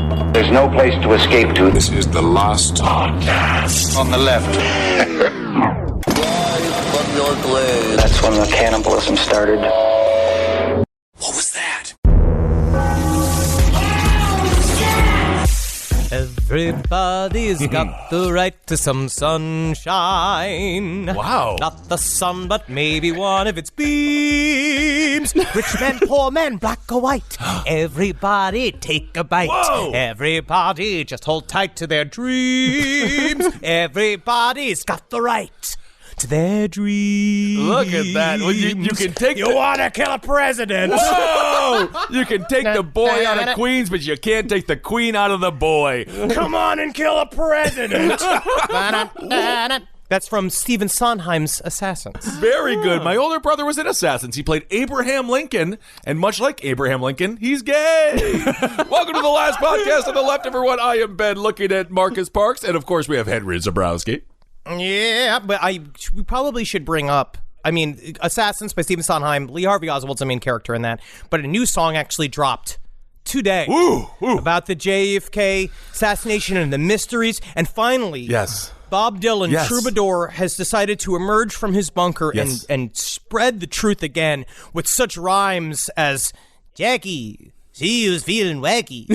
There's no place to escape to. This is the last podcast. On the left. From your grave. That's when the cannibalism started. What was that? Everybody's got the right to some sunshine. Wow. Not the sun, but maybe one of its beams. Rich men, poor men, black or white. Everybody take a bite. Whoa. Everybody just hold tight to their dreams. Everybody's got the right to their dreams. Look at that. Well, you can take You want to kill a president. Whoa! You can take the boy out of Queens, but you can't take the queen out of the boy. Come on and kill a president. That's from Stephen Sondheim's Assassins. Very good. My older brother was in Assassins. He played Abraham Lincoln, and much like Abraham Lincoln, he's gay. Welcome to the last podcast on the left, everyone. I am Ben, looking at Marcus Parks, and of course we have Henry Zabrowski. Yeah, but we probably should bring up, Assassins by Stephen Sondheim. Lee Harvey Oswald's the main character in that. But a new song actually dropped today about the JFK assassination and the mysteries. And finally, Yes. Bob Dylan, Yes. Troubadour, has decided to emerge from his bunker and spread the truth again with such rhymes as Jackie. She was feeling wacky.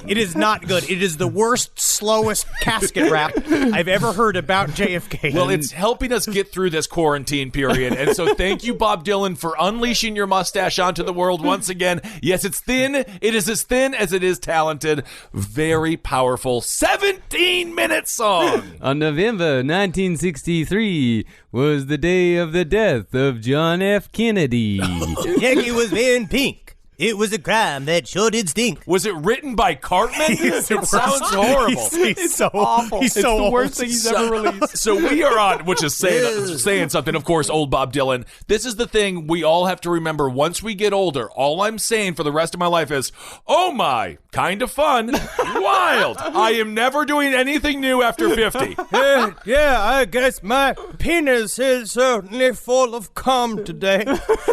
It is not good. It is the worst, slowest casket rap I've ever heard about JFK. Well, it's helping us get through this quarantine period. And so thank you, Bob Dylan, for unleashing your mustache onto the world once again. Yes, it's thin. It is as thin as it is talented. Very powerful 17-minute song. On November 1963 was the day of the death of John F. Kennedy. Jackie was wearing pink. It was a crime that sure did stink. Was it written by Cartman? It sounds horrible. He's so awful. He's It's so the worst awful. thing he's ever released. So we are on, which is saying something, of course, old Bob Dylan. This is the thing we all have to remember once we get older. All I'm saying for the rest of my life is, oh my, kind of fun, wild. I am never doing anything new after 50. Yeah, I guess my penis is certainly full of cum today.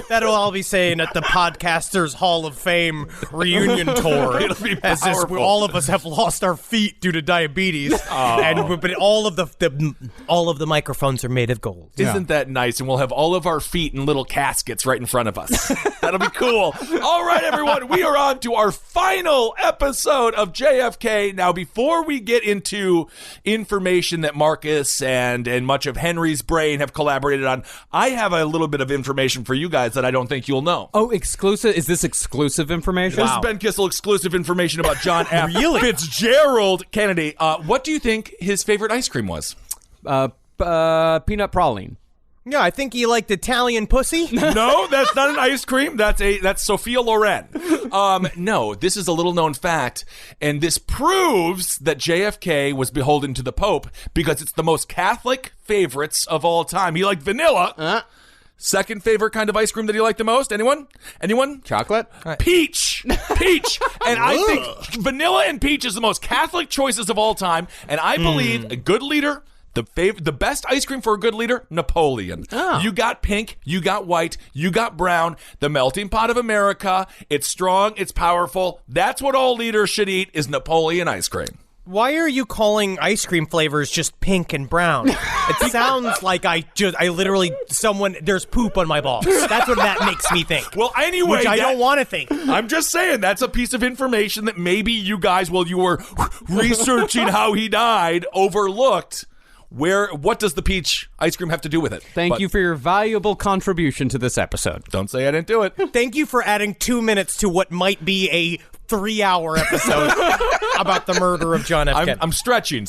That'll all be saying at the Podcasters Hall of Fame reunion tour. It'll be as powerful. all of us have lost our feet due to diabetes, but all of the microphones are made of gold. Isn't that nice? And we'll have all of our feet in little caskets right in front of us. That'll be cool. All right, everyone, we are on to our final episode of JFK. Now, before we get into information that Marcus and much of Henry's brain have collaborated on, I have a little bit of information for you guys that I don't think you'll know. Oh, exclusive? Is this exclusive information? This is Ben Kissel exclusive information about John F. Fitzgerald Kennedy. What do you think his favorite ice cream was? Peanut praline. Yeah, I think he liked Italian pussy. No, that's not an ice cream. That's Sophia Loren. No, this is a little known fact, and this proves that JFK was beholden to the Pope because it's the most Catholic favorites of all time. He liked vanilla. Second favorite kind of ice cream that he liked the most? Anyone? Chocolate? Peach. And I think vanilla and peach is the most Catholic choices of all time, and I believe a good leader, the best ice cream for a good leader, Napoleon. You got pink, you got white, you got brown, the melting pot of America. It's strong, it's powerful. That's what all leaders should eat, is Napoleon ice cream. Why are you calling ice cream flavors just pink and brown? It sounds like there's poop on my balls. That's what that makes me think. Well, anyway, which I don't want to think. I'm just saying that's a piece of information that maybe you guys, while you were researching how he died, overlooked. What does the peach ice cream have to do with it? Thank you for your valuable contribution to this episode. Don't say I didn't do it. Thank you for adding 2 minutes to what might be a 3-hour episode about the murder of John F. Kennedy. I'm stretching.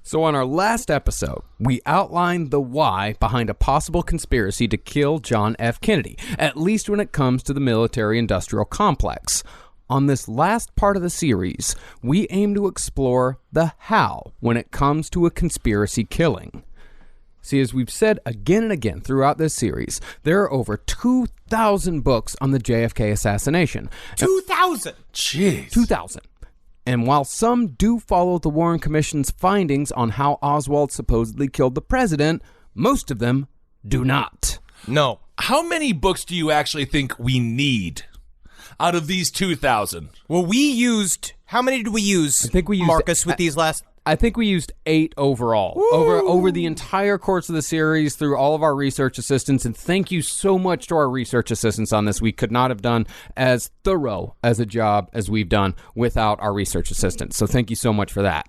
So on our last episode, we outlined the why behind a possible conspiracy to kill John F. Kennedy, at least when it comes to the military-industrial complex. On this last part of the series, we aim to explore the how when it comes to a conspiracy killing. See, as we've said again and again throughout this series, there are over 2,000 books on the JFK assassination. 2,000? Jeez. 2,000. And while some do follow the Warren Commission's findings on how Oswald supposedly killed the president, most of them do not. No. How many books do you actually think we need? out of these 2,000? Well, we used, how many did we use, I think we used, Marcus, with these last? I think we used 8 overall over the entire course of the series through all of our research assistants. And thank you so much to our research assistants on this. We could not have done as thorough as a job as we've done without our research assistants. So thank you so much for that.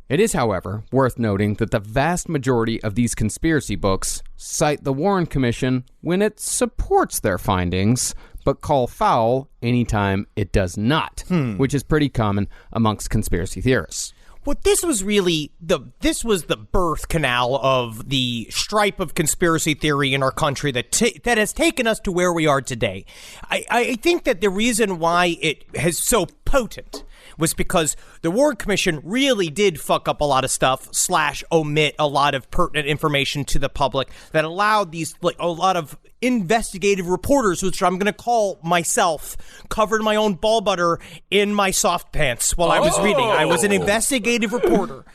It is, however, worth noting that the vast majority of these conspiracy books cite the Warren Commission when it supports their findings, but call foul anytime it does not, which is pretty common amongst conspiracy theorists. Well, this was really this was the birth canal of the stripe of conspiracy theory in our country that has taken us to where we are today. I think that the reason why it is so potent was because the Warren Commission really did fuck up a lot of stuff / omit a lot of pertinent information to the public that allowed these, like, a lot of investigative reporters, which I'm going to call myself, covered my own ball butter in my soft pants while I was reading. I was an investigative reporter.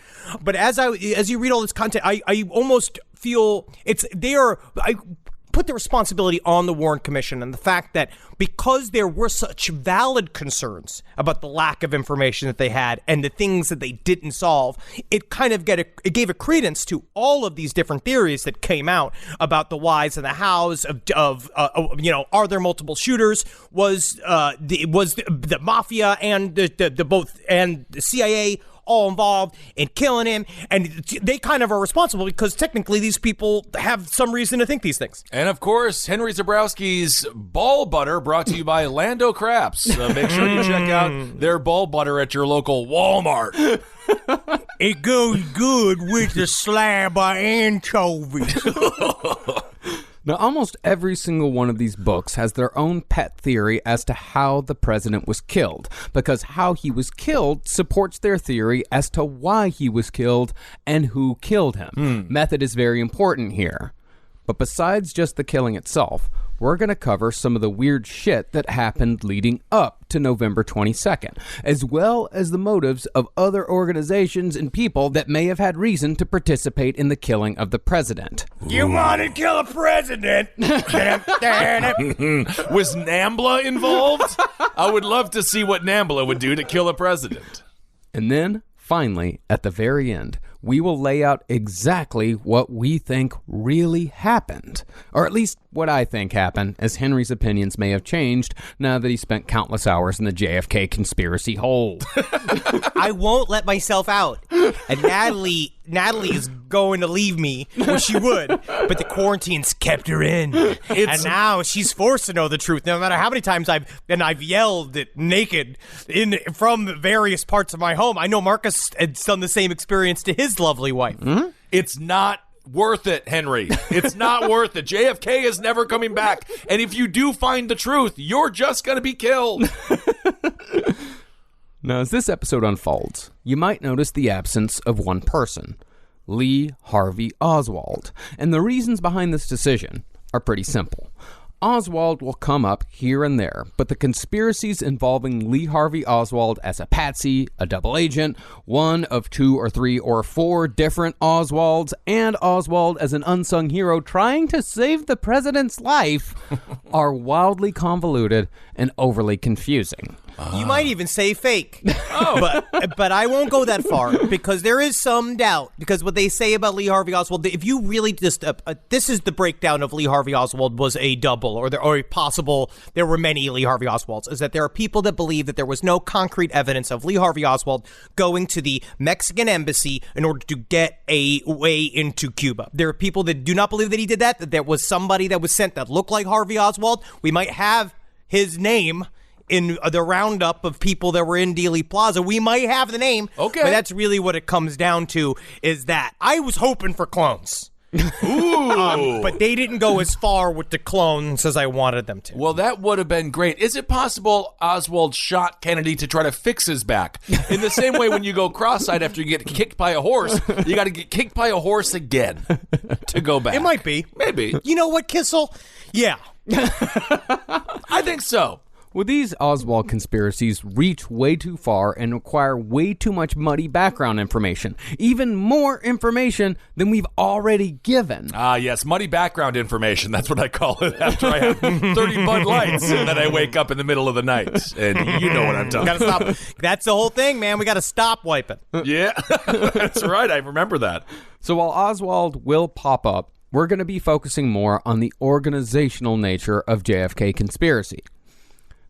But as you read all this content, I almost feel I put the responsibility on the Warren Commission and the fact that because there were such valid concerns about the lack of information that they had and the things that they didn't solve, it kind of gave a credence to all of these different theories that came out about the whys and the hows of are there multiple shooters? Was the mafia and the both and the CIA all involved in killing him, and they kind of are responsible because technically these people have some reason to think these things. And of course, Henry Zabrowski's ball butter brought to you by Lando Craps. Make sure you check out their ball butter at your local Walmart. It goes good with the slab of anchovies. Now, almost every single one of these books has their own pet theory as to how the president was killed, because how he was killed supports their theory as to why he was killed and who killed him. Method is very important here. But besides just the killing itself, we're going to cover some of the weird shit that happened leading up to November 22nd, as well as the motives of other organizations and people that may have had reason to participate in the killing of the president. You want to kill a president? Was NAMBLA involved? I would love to see what NAMBLA would do to kill a president. And then, finally, at the very end, we will lay out exactly what we think really happened. Or at least what I think happened, as Henry's opinions may have changed now that he spent countless hours in the JFK conspiracy hole. I won't let myself out. And Natalie is going to leave me. Well, she would, but the quarantine's kept her in. And now she's forced to know the truth. No matter how many times I've yelled it naked from various parts of my home. I know Marcus had done the same experience to his lovely wife. Mm-hmm. It's not worth it, Henry. It's not worth it. JFK is never coming back. And if you do find the truth, you're just going to be killed. Now, as this episode unfolds, you might notice the absence of one person, Lee Harvey Oswald. And the reasons behind this decision are pretty simple. Oswald will come up here and there, but the conspiracies involving Lee Harvey Oswald as a patsy, a double agent, one of 2 or 3 or 4 different Oswalds, and Oswald as an unsung hero trying to save the president's life are wildly convoluted and overly confusing. You might even say fake. But I won't go that far because there is some doubt. Because what they say about Lee Harvey Oswald, if you really just, this is the breakdown of Lee Harvey Oswald was a double or a possible, there were many Lee Harvey Oswalds, is that there are people that believe that there was no concrete evidence of Lee Harvey Oswald going to the Mexican embassy in order to get a way into Cuba. There are people that do not believe that he did that there was somebody that was sent that looked like Harvey Oswald. We might have his name in the roundup of people that were in Dealey Plaza. We might have the name. Okay. But that's really what it comes down to, is that I was hoping for clones. Ooh. But they didn't go as far with the clones as I wanted them to. Well, that would have been great. Is it possible Oswald shot Kennedy to try to fix his back? In the same way when you go cross-eyed after you get kicked by a horse, you got to get kicked by a horse again to go back. It might be. Maybe. You know what, Kissel? Yeah. I think so. Well, these Oswald conspiracies reach way too far and require way too much muddy background information. Even more information than we've already given. Yes, muddy background information. That's what I call it after I have 30 Bud Lights and then I wake up in the middle of the night. And you know what I'm talking about. Gotta stop. That's the whole thing, man. We gotta stop wiping. Yeah, that's right. I remember that. So while Oswald will pop up, we're going to be focusing more on the organizational nature of JFK conspiracy.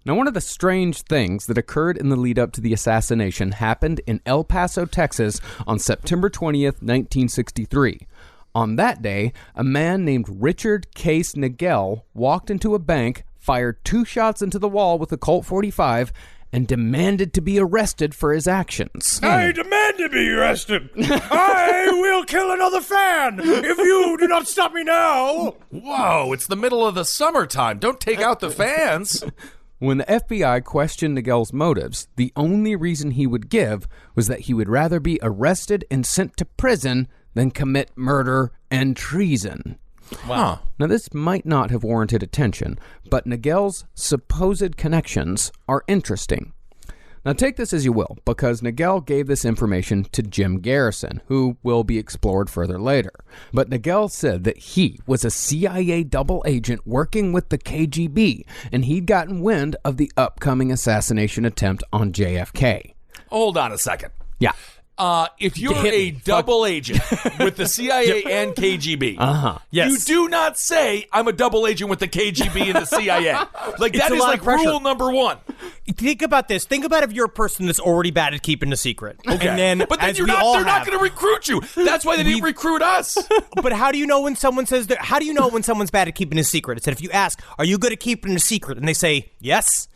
Now, one of the strange things that occurred in the lead up to the assassination happened in El Paso, Texas on September 20th, 1963. On that day, a man named Richard Case Nagel walked into a bank, fired 2 shots into the wall with a Colt 45, and demanded to be arrested for his actions. I demand to be arrested. I will kill another fan if you do not stop me now. Whoa, it's the middle of the summertime. Don't take out the fans. When the FBI questioned Nagel's motives, the only reason he would give was that he would rather be arrested and sent to prison than commit murder and treason. Wow. Now, this might not have warranted attention, but Nagel's supposed connections are interesting. Now, take this as you will, because Nagel gave this information to Jim Garrison, who will be explored further later. But Nagel said that he was a CIA double agent working with the KGB, and he'd gotten wind of the upcoming assassination attempt on JFK. Hold on a second. Yeah. If you're a double agent with the CIA and KGB, Yes. you do not say, I'm a double agent with the KGB and the CIA. Like, It's that a is lot like of pressure. rule number 1. Think about this. Think about if you're a person that's already bad at keeping a secret. Okay. And then, but then as they're we all not have, going to recruit you. That's why they didn't recruit us. But how do you know when someone says that? How do you know when someone's bad at keeping a secret? It's that if you ask, "Are you good at keeping a secret?" and they say yes,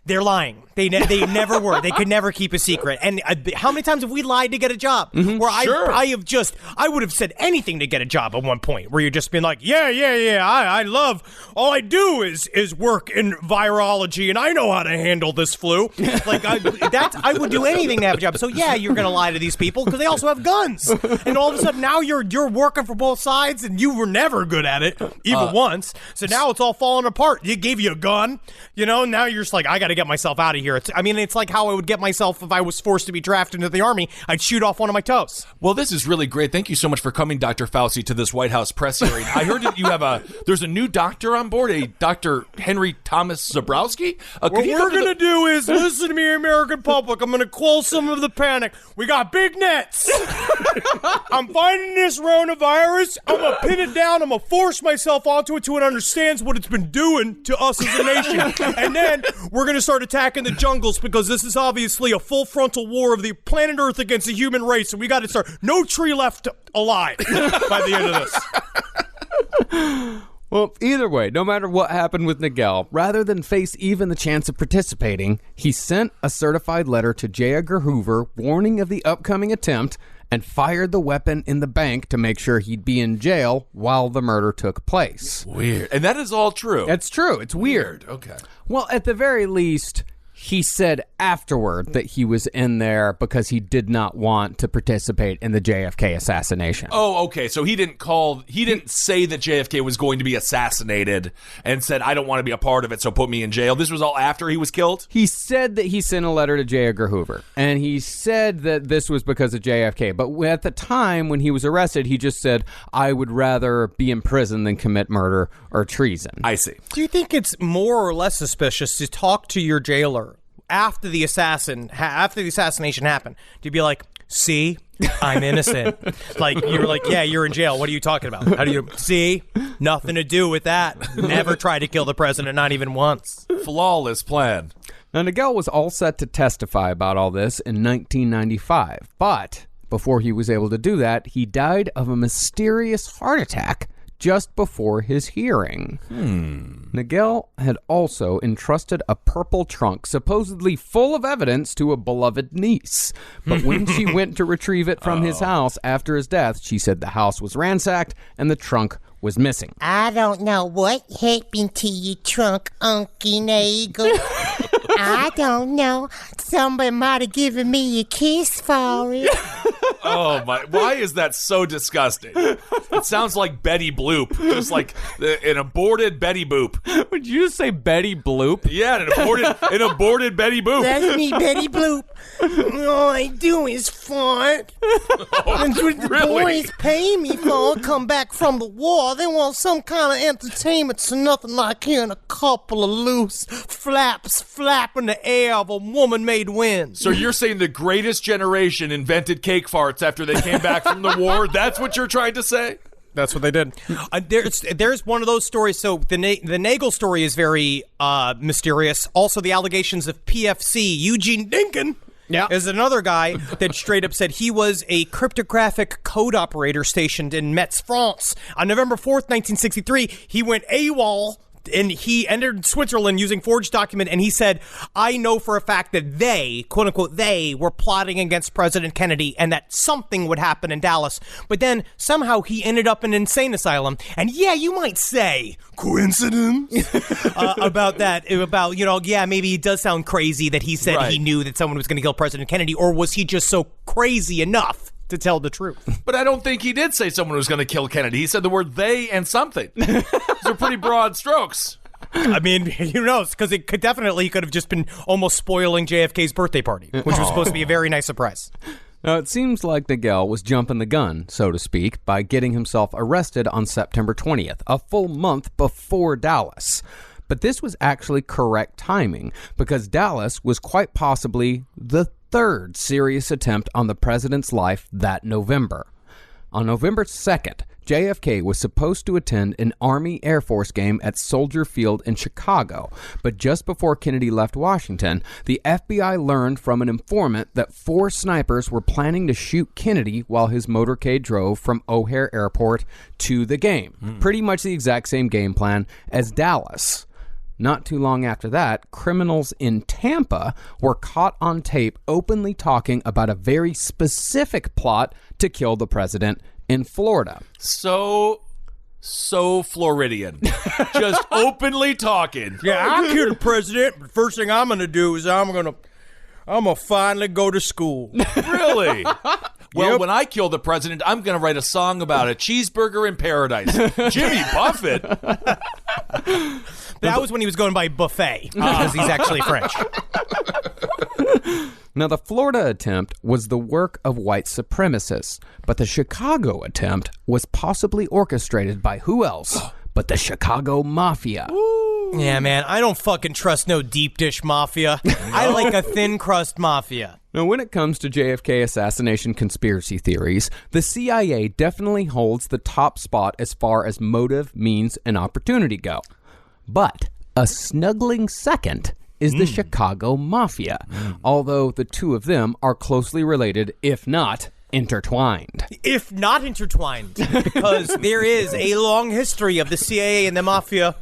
they're lying. They never were. They could never keep a secret. And how many times have we lied to get a job? Where Sure. I would have said anything to get a job at one point. Where you're just been like, yeah. I love. All I do is work in virology, and I know how to handle this flu. Like I would do anything to have a job. So yeah, you're gonna lie to these people because they also have guns. And all of a sudden now you're working for both sides, and you were never good at it even once. So now it's all falling apart. You gave you a gun, now you're just like, I got to get myself out of here. It's like how I would get myself if I was forced to be drafted into the Army. I'd shoot off one of my toes. Well, this is really great. Thank you so much for coming, Dr. Fauci, to this White House press hearing. I heard that you have there's a new doctor on board, a Dr. Henry Thomas Zabrowski. What we're going to do is, listen to me, American public. I'm going to quell some of the panic. We got big nets. I'm finding this coronavirus. I'm going to pin it down. I'm going to force myself onto it till it understands what it's been doing to us as a nation. And then we're going to start attacking the jungles because this is obviously a full frontal war of the planet Earth against the human race. And we got to start. No tree left alive by the end of this. Well, either way, no matter what happened with Nagel, rather than face even the chance of participating, he sent a certified letter to J. Edgar Hoover warning of the upcoming attempt and fired the weapon in the bank to make sure he'd be in jail while the murder took place. Weird. And that is all true. That's true. It's weird. Okay. Well, at the very least, he said afterward that he was in there because he did not want to participate in the JFK assassination. Oh, okay. So he didn't say that JFK was going to be assassinated and said, I don't want to be a part of it, so put me in jail. This was all after he was killed? He said that he sent a letter to J. Edgar Hoover, and he said that this was because of JFK. But at the time when he was arrested, he just said, I would rather be in prison than commit murder or treason. I see. Do you think it's more or less suspicious to talk to your jailer after the assassination happened, to be like, see, I'm innocent. Like, you're like, yeah, you're in jail. What are you talking about? How do you see? Nothing to do with that. Never tried to kill the president, not even once. Flawless plan. Now, Nagel was all set to testify about all this in 1995, but before he was able to do that, he died of a mysterious heart attack just before his hearing. Nagel had also entrusted a purple trunk supposedly full of evidence to a beloved niece. But when she went to retrieve it from his house after his death, she said the house was ransacked and the trunk was missing. I don't know what happened to your trunk, Unky Nagel. I don't know. Somebody might have given me a kiss for it. Oh my! Why is that so disgusting? It sounds like Betty Bloop, just like an aborted Betty Boop. Would you just say Betty Bloop? Yeah, an aborted Betty Boop. That's me, Betty Bloop. All I do is fart. And what the really? boys pay me for come back from the war. They want some kind of entertainment, so nothing like hearing a couple of loose flaps flap in the air of a woman-made wind. So you're saying the greatest generation invented cake farts after they came back from the war? That's what you're trying to say? That's what they did. There's one of those stories. So the Nagel story is very mysterious. Also, the allegations of PFC, Eugene Dinkin, is another guy that straight up said he was a cryptographic code operator stationed in Metz, France. On November 4th, 1963, he went AWOL. And he entered Switzerland using forged document, and he said, I know for a fact that they, quote unquote, they were plotting against President Kennedy and that something would happen in Dallas. But then somehow he ended up in an insane asylum. And yeah, you might say, coincidence? About that, maybe it does sound crazy that he said he knew that someone was going to kill President Kennedy, or was he just so crazy enough to tell the truth? But I don't think he did say someone was going to kill Kennedy. He said the word they and something. Those are pretty broad strokes. I mean, who knows? Because he could have just been almost spoiling JFK's birthday party, which was supposed to be a very nice surprise. Now, it seems like Nagel was jumping the gun, so to speak, by getting himself arrested on September 20th, a full month before Dallas. But this was actually correct timing, because Dallas was quite possibly the third serious attempt on the president's life that November. On November 2nd, JFK was supposed to attend an Army Air Force game at Soldier Field in Chicago, but just before Kennedy left Washington, the FBI learned from an informant that 4 snipers were planning to shoot Kennedy while his motorcade drove from O'Hare Airport to the game. Pretty much the exact same game plan as Dallas. Not too long after that, criminals in Tampa were caught on tape openly talking about a very specific plot to kill the president in Florida. So Floridian. Just openly talking. Yeah, I'll kill the president, but first thing I'm going to do is I'm going to finally go to school. Really? Well, when I kill the president, I'm going to write a song about a cheeseburger in paradise. Jimmy Buffett. That was when he was going by buffet, because he's actually French. Now, the Florida attempt was the work of white supremacists, but the Chicago attempt was possibly orchestrated by who else but the Chicago Mafia. Yeah, man, I don't fucking trust no deep dish mafia. I like a thin crust mafia. Now, when it comes to JFK assassination conspiracy theories, the CIA definitely holds the top spot as far as motive, means, and opportunity go. But a snuggling second is the Chicago Mafia, although the two of them are closely related, if not intertwined. If not intertwined, because there is a long history of the CIA and the Mafia,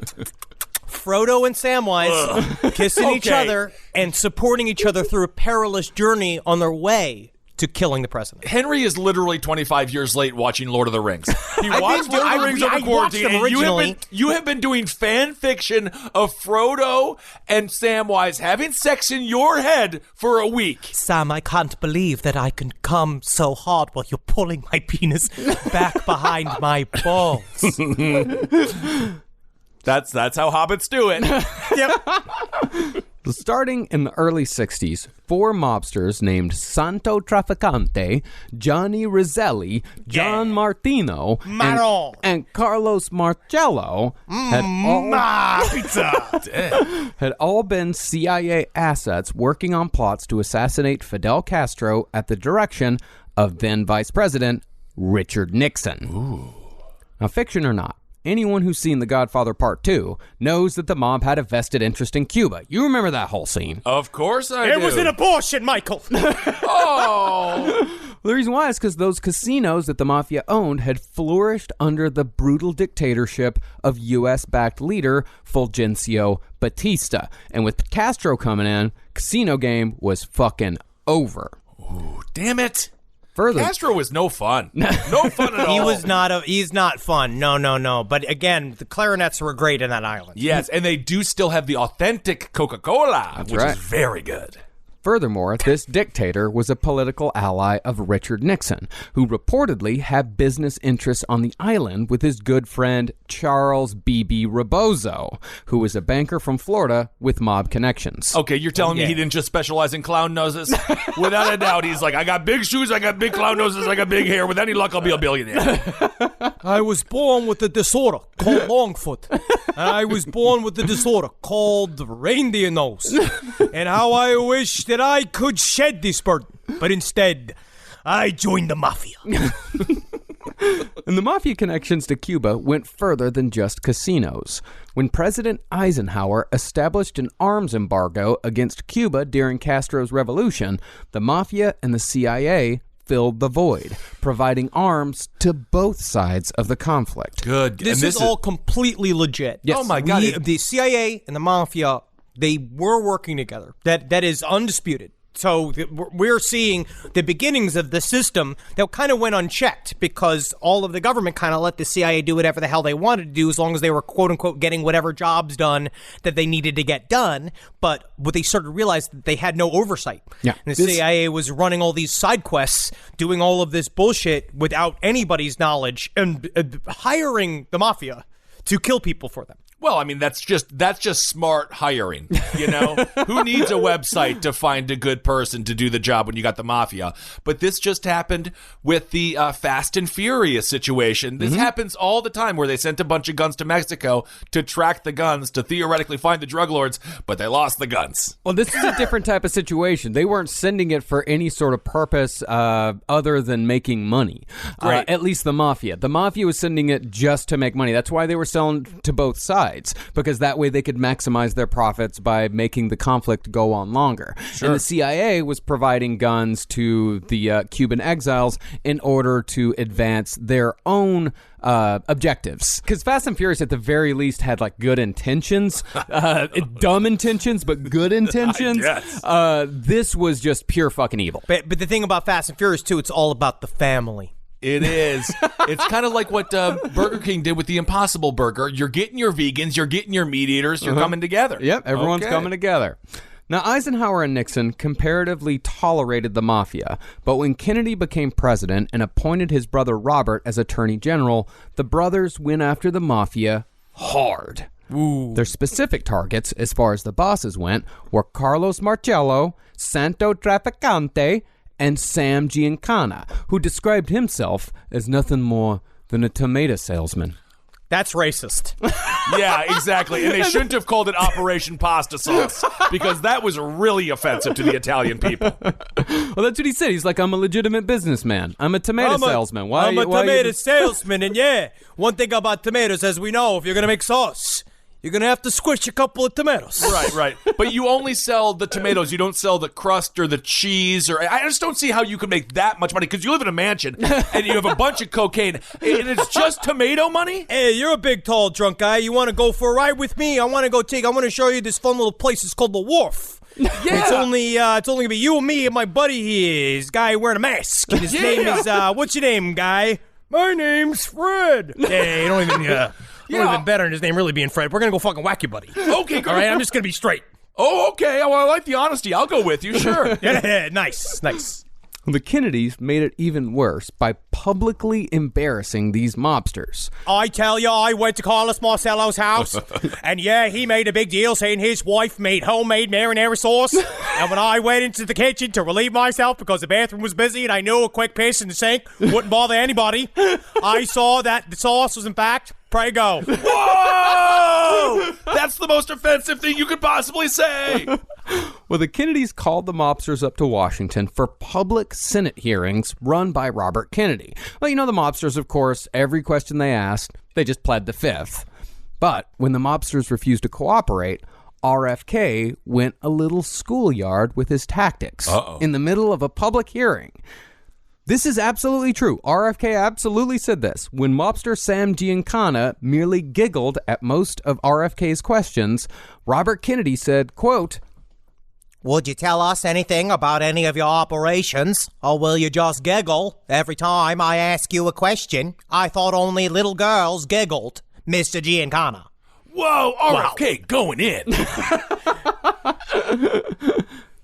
Frodo and Samwise kissing each other and supporting each other through a perilous journey on their way to killing the president. Henry is literally 25 years late watching Lord of the Rings. He watched Lord of the Rings over quarantine, and you have been doing fan fiction of Frodo and Samwise having sex in your head for a week. Sam, I can't believe that I can come so hard while you're pulling my penis back behind my balls. That's how hobbits do it. Yep. Starting in the early 60s, 4 mobsters named Santo Trafficante, Johnny Rizzelli, John Martino, and Carlos Marcello had all been CIA assets working on plots to assassinate Fidel Castro at the direction of then Vice President Richard Nixon. Ooh. Now, fiction or not, anyone who's seen The Godfather Part 2 knows that the mob had a vested interest in Cuba. You remember that whole scene. Of course I do. It was an abortion, Michael. Oh. The reason why is because those casinos that the mafia owned had flourished under the brutal dictatorship of U.S.-backed leader Fulgencio Batista. And with Castro coming in, casino game was fucking over. Ooh, damn it. Further, Castro was no fun. No fun at all. He's not fun. No. But again, the clarinets were great in that island. Yes, and they do still have the authentic Coca-Cola, which is very good. Furthermore, this dictator was a political ally of Richard Nixon, who reportedly had business interests on the island with his good friend Charles B.B. Rebozo, who was a banker from Florida with mob connections. Okay, you're telling me he didn't just specialize in clown noses? Without a doubt, he's like, I got big shoes, I got big clown noses, I got big hair. With any luck, I'll be a billionaire. I was born with a disorder called Longfoot. And I was born with a disorder called reindeer nose. And how I wish that I could shed this burden. But instead, I joined the mafia. And the mafia connections to Cuba went further than just casinos. When President Eisenhower established an arms embargo against Cuba during Castro's revolution, the mafia and the CIA filled the void, providing arms to both sides of the conflict. Good. This is all completely legit. Yes. Oh my God. The CIA and the mafia, they were working together. That is undisputed. So we're seeing the beginnings of the system that kind of went unchecked because all of the government kind of let the CIA do whatever the hell they wanted to do as long as they were, quote unquote, getting whatever jobs done that they needed to get done. But what they started to realize that they had no oversight. Yeah. And the CIA was running all these side quests, doing all of this bullshit without anybody's knowledge and hiring the mafia to kill people for them. Well, I mean, that's just smart hiring, you know? Who needs a website to find a good person to do the job when you got the mafia? But this just happened with the Fast and Furious situation. This happens all the time where they sent a bunch of guns to Mexico to track the guns to theoretically find the drug lords, but they lost the guns. Well, this is a different type of situation. They weren't sending it for any sort of purpose other than making money. Right. At least the mafia. The mafia was sending it just to make money. That's why they were selling to both sides, because that way they could maximize their profits by making the conflict go on longer. Sure. And the CIA was providing guns to the Cuban exiles in order to advance their own objectives. Because Fast and Furious at the very least had like good intentions, dumb intentions, but good intentions. This was just pure fucking evil. But the thing about Fast and Furious too, it's all about the family. It is. It's kind of like what Burger King did with the Impossible Burger. You're getting your vegans, you're getting your meat eaters, you're coming together. Yep, everyone's Okay. coming together. Now, Eisenhower and Nixon comparatively tolerated the mafia, but when Kennedy became president and appointed his brother Robert as Attorney General, the brothers went after the mafia hard. Ooh. Their specific targets, as far as the bosses went, were Carlos Marcello, Santo Traficante, and Sam Giancana, who described himself as nothing more than a tomato salesman. That's racist. Yeah, exactly. And they shouldn't have called it Operation Pasta Sauce because that was really offensive to the Italian people. Well, that's what he said. He's like, I'm a legitimate businessman. I'm a tomato salesman. I'm a tomato salesman, and yeah, one thing about tomatoes, as we know, if you're going to make sauce, you're going to have to squish a couple of tomatoes. Right. But you only sell the tomatoes. You don't sell the crust or the cheese. Or I just don't see how you could make that much money because you live in a mansion and you have a bunch of cocaine and it's just tomato money? Hey, you're a big, tall, drunk guy. You want to go for a ride with me? I want to show you this fun little place. It's called The Wharf. Yeah. It's only gonna be you and me and my buddy here. This guy wearing a mask. And his name is what's your name, guy? My name's Fred. Hey, you don't even even better than his name really being Fred. We're gonna go fucking whack you, buddy. Okay, good. All right, I'm just gonna be straight. Oh, okay. Well, I like the honesty. I'll go with you, sure. Yeah, nice. The Kennedys made it even worse by publicly embarrassing these mobsters. I tell you, I went to Carlos Marcello's house, and yeah, he made a big deal saying his wife made homemade marinara sauce. And when I went into the kitchen to relieve myself because the bathroom was busy and I knew a quick piss in the sink wouldn't bother anybody, I saw that the sauce was in fact Prego. Whoa! That's the most offensive thing you could possibly say. Well, the Kennedys called the mobsters up to Washington for public Senate hearings run by Robert Kennedy. Well, you know the mobsters, of course, every question they asked, they just pled the fifth. But when the mobsters refused to cooperate, RFK went a little schoolyard with his tactics in the middle of a public hearing. This is absolutely true. RFK absolutely said this. When mobster Sam Giancana merely giggled at most of RFK's questions, Robert Kennedy said, quote, Would you tell us anything about any of your operations? Or will you just giggle every time I ask you a question? I thought only little girls giggled, Mr. Giancana. Whoa, RFK going in.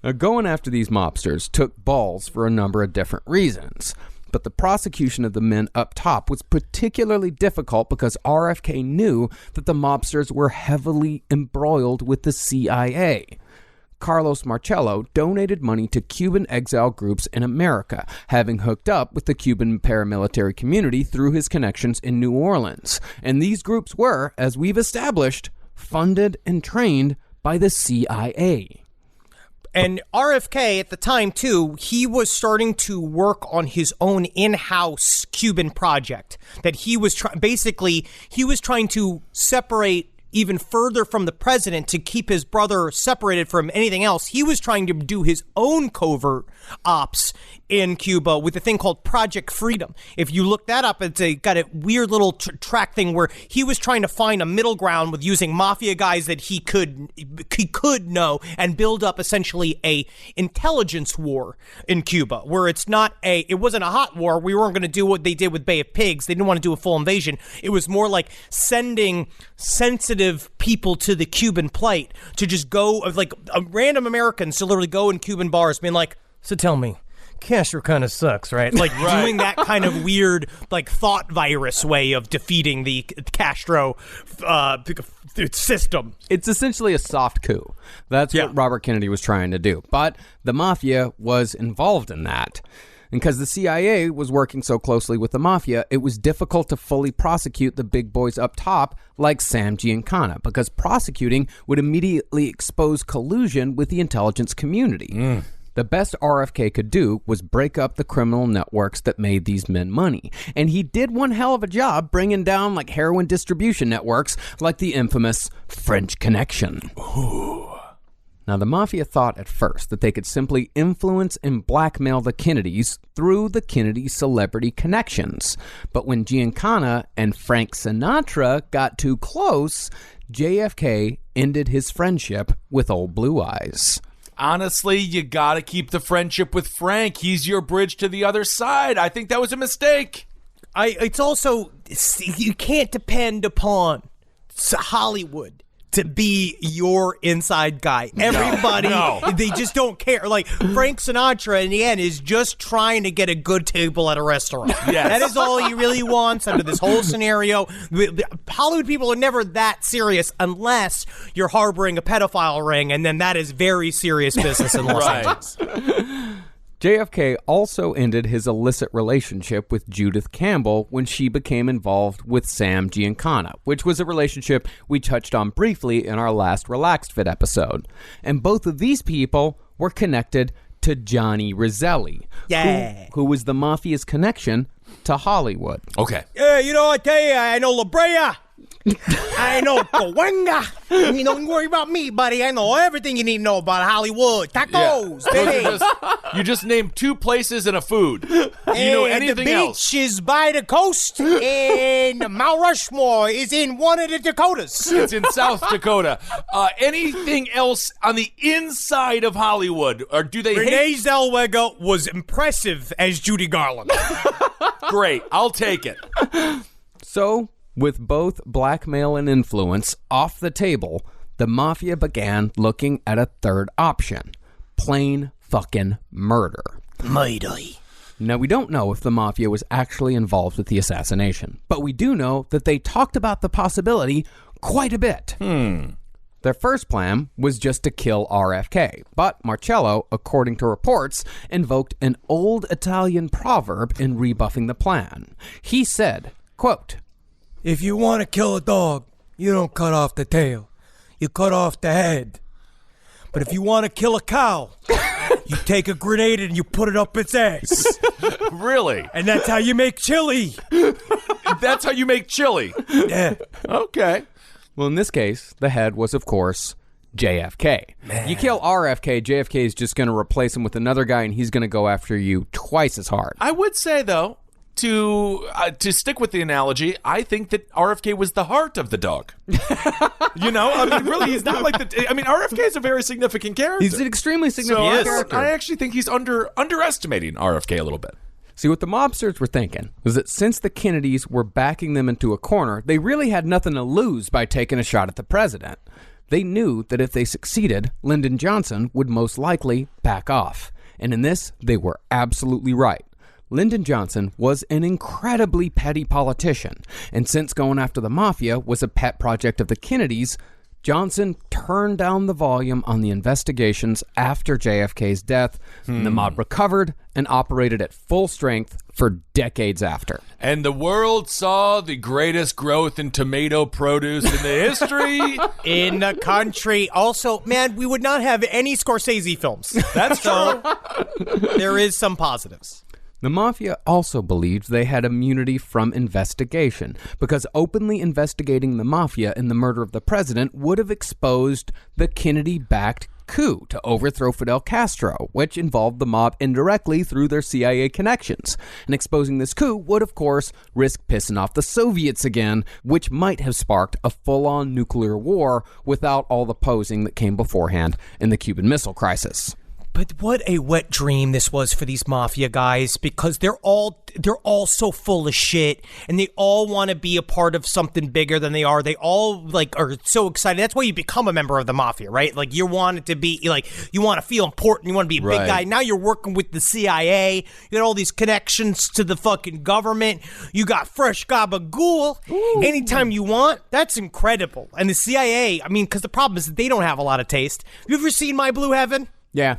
Now, going after these mobsters took balls for a number of different reasons. But the prosecution of the men up top was particularly difficult because RFK knew that the mobsters were heavily embroiled with the CIA. Carlos Marcello donated money to Cuban exile groups in America, having hooked up with the Cuban paramilitary community through his connections in New Orleans. And these groups were, as we've established, funded and trained by the CIA. And RFK at the time, too, he was starting to work on his own in-house Cuban project that he was he was trying to separate even further from the president to keep his brother separated from anything else. He was trying to do his own covert ops in Cuba with a thing called Project Freedom. If you look that up, it's got a weird little track thing where he was trying to find a middle ground with using mafia guys that he could know and build up essentially a intelligence war in Cuba, where it wasn't a hot war. We weren't going to do what they did with Bay of Pigs. They didn't want to do a full invasion. It was more like sending sensitive people to the Cuban plight to just go, like random Americans to literally go in Cuban bars being like, so tell me, Castro kind of sucks, right? Like doing that kind of weird, like thought virus way of defeating the Castro system. It's essentially a soft coup. That's what Robert Kennedy was trying to do. But the mafia was involved in that. And because the CIA was working so closely with the mafia, it was difficult to fully prosecute the big boys up top like Sam Giancana, because prosecuting would immediately expose collusion with the intelligence community. The best RFK could do was break up the criminal networks that made these men money. And he did one hell of a job bringing down like heroin distribution networks like the infamous French Connection. Ooh. Now, the mafia thought at first that they could simply influence and blackmail the Kennedys through the Kennedy celebrity connections. But when Giancana and Frank Sinatra got too close, JFK ended his friendship with Old Blue Eyes. Honestly, you gotta keep the friendship with Frank. He's your bridge to the other side. I think that was a mistake. It's also, you can't depend upon Hollywood to be your inside guy. Everybody, they just don't care. Like, Frank Sinatra, in the end, is just trying to get a good table at a restaurant. Yes. That is all he really wants under this whole scenario. Hollywood people are never that serious unless you're harboring a pedophile ring, and then that is very serious business in Los Angeles. JFK also ended his illicit relationship with Judith Campbell when she became involved with Sam Giancana, which was a relationship we touched on briefly in our last Relaxed Fit episode. And both of these people were connected to Johnny Rizzelli, who was the mafia's connection to Hollywood. Okay. Yeah, I tell you, I know La Brea. I know Cahuenga. You don't worry about me, buddy. I know everything you need to know about Hollywood. Tacos, baby. You just named 2 places and a food. Do you know anything else? The beach is by the coast, and Mount Rushmore is in one of the Dakotas. It's in South Dakota. Anything else on the inside of Hollywood? Or do they Renee Zellweger was impressive as Judy Garland. Great. I'll take it. So, with both blackmail and influence off the table, the mafia began looking at a third option. Plain fucking murder. Now, we don't know if the mafia was actually involved with the assassination, but we do know that they talked about the possibility quite a bit. Their first plan was just to kill RFK, but Marcello, according to reports, invoked an old Italian proverb in rebuffing the plan. He said, quote, If you want to kill a dog, you don't cut off the tail. You cut off the head. But if you want to kill a cow, you take a grenade and you put it up its ass. Really? And that's how you make chili. That's how you make chili? Yeah. Okay. Well, in this case, the head was, of course, JFK. Man. You kill RFK, JFK is just going to replace him with another guy, and he's going to go after you twice as hard. I would say, though, to stick with the analogy, I think that RFK was the heart of the dog. Really, he's not like RFK is a very significant character. He's an extremely significant character. I actually think he's underestimating RFK a little bit. See, what the mobsters were thinking was that since the Kennedys were backing them into a corner, they really had nothing to lose by taking a shot at the president. They knew that if they succeeded, Lyndon Johnson would most likely back off. And in this, they were absolutely right. Lyndon Johnson was an incredibly petty politician, and since going after the mafia was a pet project of the Kennedys, Johnson turned down the volume on the investigations after JFK's death, and the mob recovered and operated at full strength for decades after. And the world saw the greatest growth in tomato produce in the history. In the country. Also, man, we would not have any Scorsese films. That's true. There is some positives. The mafia also believed they had immunity from investigation because openly investigating the mafia in the murder of the president would have exposed the Kennedy-backed coup to overthrow Fidel Castro, which involved the mob indirectly through their CIA connections. And exposing this coup would, of course, risk pissing off the Soviets again, which might have sparked a full-on nuclear war without all the posing that came beforehand in the Cuban Missile Crisis. But what a wet dream this was for these mafia guys, because they're all so full of shit, and they all want to be a part of something bigger than they are. They all are so excited. That's why you become a member of the mafia, right? Like, you want it to be you want to feel important. You want to be a big guy. Now you're working with the CIA. You got all these connections to the fucking government. You got fresh gabagool anytime you want. That's incredible. And the CIA, because the problem is that they don't have a lot of taste. Have you ever seen My Blue Heaven? Yeah.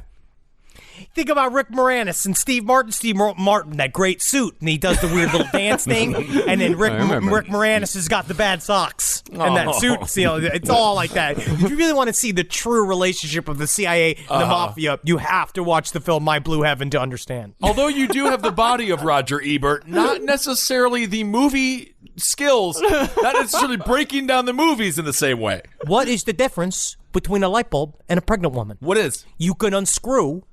Think about Rick Moranis and Steve Martin. Steve Martin, that great suit, and he does the weird little dance thing. And then Rick Moranis has got the bad socks and that suit. It's all like that. If you really want to see the true relationship of the CIA and the mafia, you have to watch the film My Blue Heaven to understand. Although you do have the body of Roger Ebert, not necessarily the movie skills, not necessarily breaking down the movies in the same way. What is the difference between a light bulb and a pregnant woman? What is? You can unscrew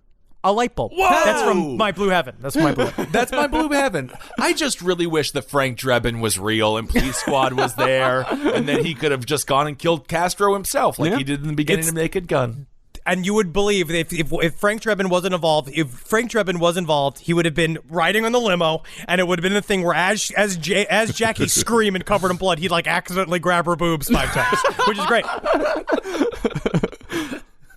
a light bulb. Whoa! That's from My Blue Heaven. That's My Blue Heaven. That's My Blue Heaven. I just really wish that Frank Drebin was real and Police Squad was there, and then he could have just gone and killed Castro himself like he did in the beginning of Naked Gun. And you would believe if Frank Drebin was involved, he would have been riding on the limo, and it would have been the thing where as Jackie's screaming covered in blood, he'd accidentally grab her boobs 5 times, which is great.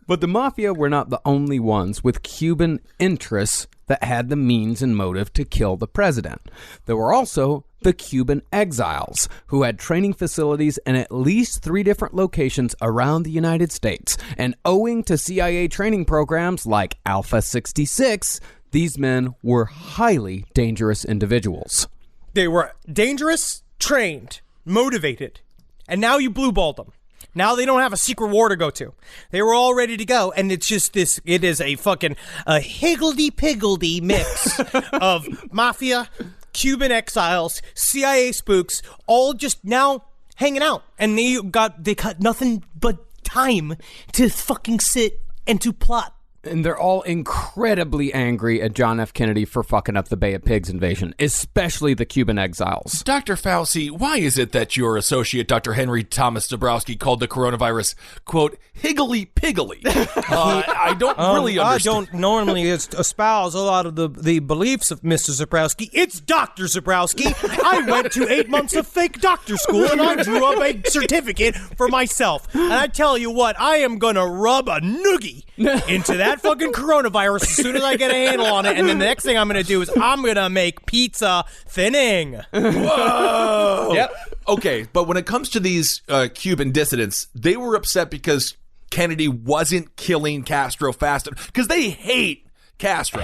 But the mafia were not the only ones with Cuban interests that had the means and motive to kill the president. There were also the Cuban exiles, who had training facilities in at least 3 different locations around the United States. And owing to CIA training programs like Alpha 66, these men were highly dangerous individuals. They were dangerous, trained, motivated, and now you blue-balled them. Now they don't have a secret war to go to. They were all ready to go, and it's just this, it is a fucking higgledy-piggledy mix of mafia, Cuban exiles, CIA spooks, all just now hanging out. And they got nothing but time to fucking sit and to plot. And they're all incredibly angry at John F. Kennedy for fucking up the Bay of Pigs invasion, especially the Cuban exiles. Dr. Fauci, why is it that your associate, Dr. Henry Thomas Dabrowski, called the coronavirus, quote, higgly-piggly? I don't really understand. I don't normally espouse a lot of the beliefs of Mr. Zabrowski. It's Dr. Zabrowski. I went to 8 months of fake doctor school, and I drew up a certificate for myself. And I tell you what, I am going to rub a noogie into that fucking coronavirus as soon as I get a handle on it, and then the next thing I'm going to do is I'm going to make pizza thinning. Whoa! Yep. Okay, but when it comes to these Cuban dissidents, they were upset because Kennedy wasn't killing Castro fast enough, because they hate Castro.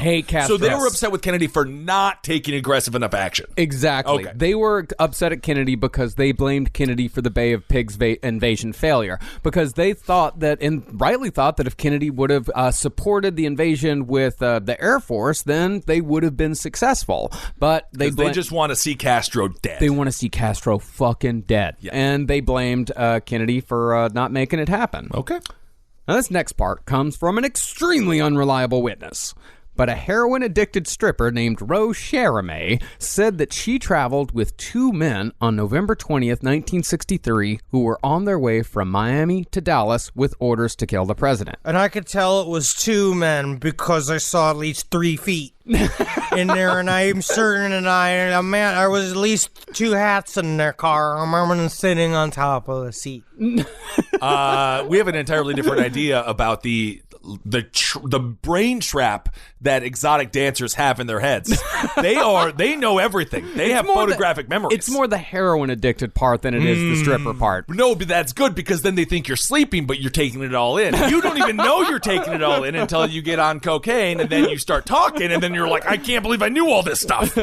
So they were upset with Kennedy for not taking aggressive enough action. Exactly. Okay. They were upset at Kennedy because they blamed Kennedy for the Bay of Pigs invasion failure, because they thought that, and rightly thought, that if Kennedy would have supported the invasion with the Air Force, then they would have been successful. But they just want to see Castro dead. They want to see Castro fucking dead. Yeah. And they blamed Kennedy for not making it happen. Okay. Now, this next part comes from an extremely unreliable witness. But a heroin-addicted stripper named Rose Charamay said that she traveled with 2 men on November 20th, 1963, who were on their way from Miami to Dallas with orders to kill the president. And I could tell it was 2 men because I saw at least 3 feet. in there, and I'm certain that there was at least 2 hats in their car. I remember them sitting on top of the seat. We have an entirely different idea about the brain trap that exotic dancers have in their heads. They know everything. They have photographic memories. It's more the heroin addicted part than it is the stripper part. No, but that's good because then they think you're sleeping, but you're taking it all in. You don't even know you're taking it all in until you get on cocaine, and then you start talking, and then you're like, I can't believe I knew all this stuff.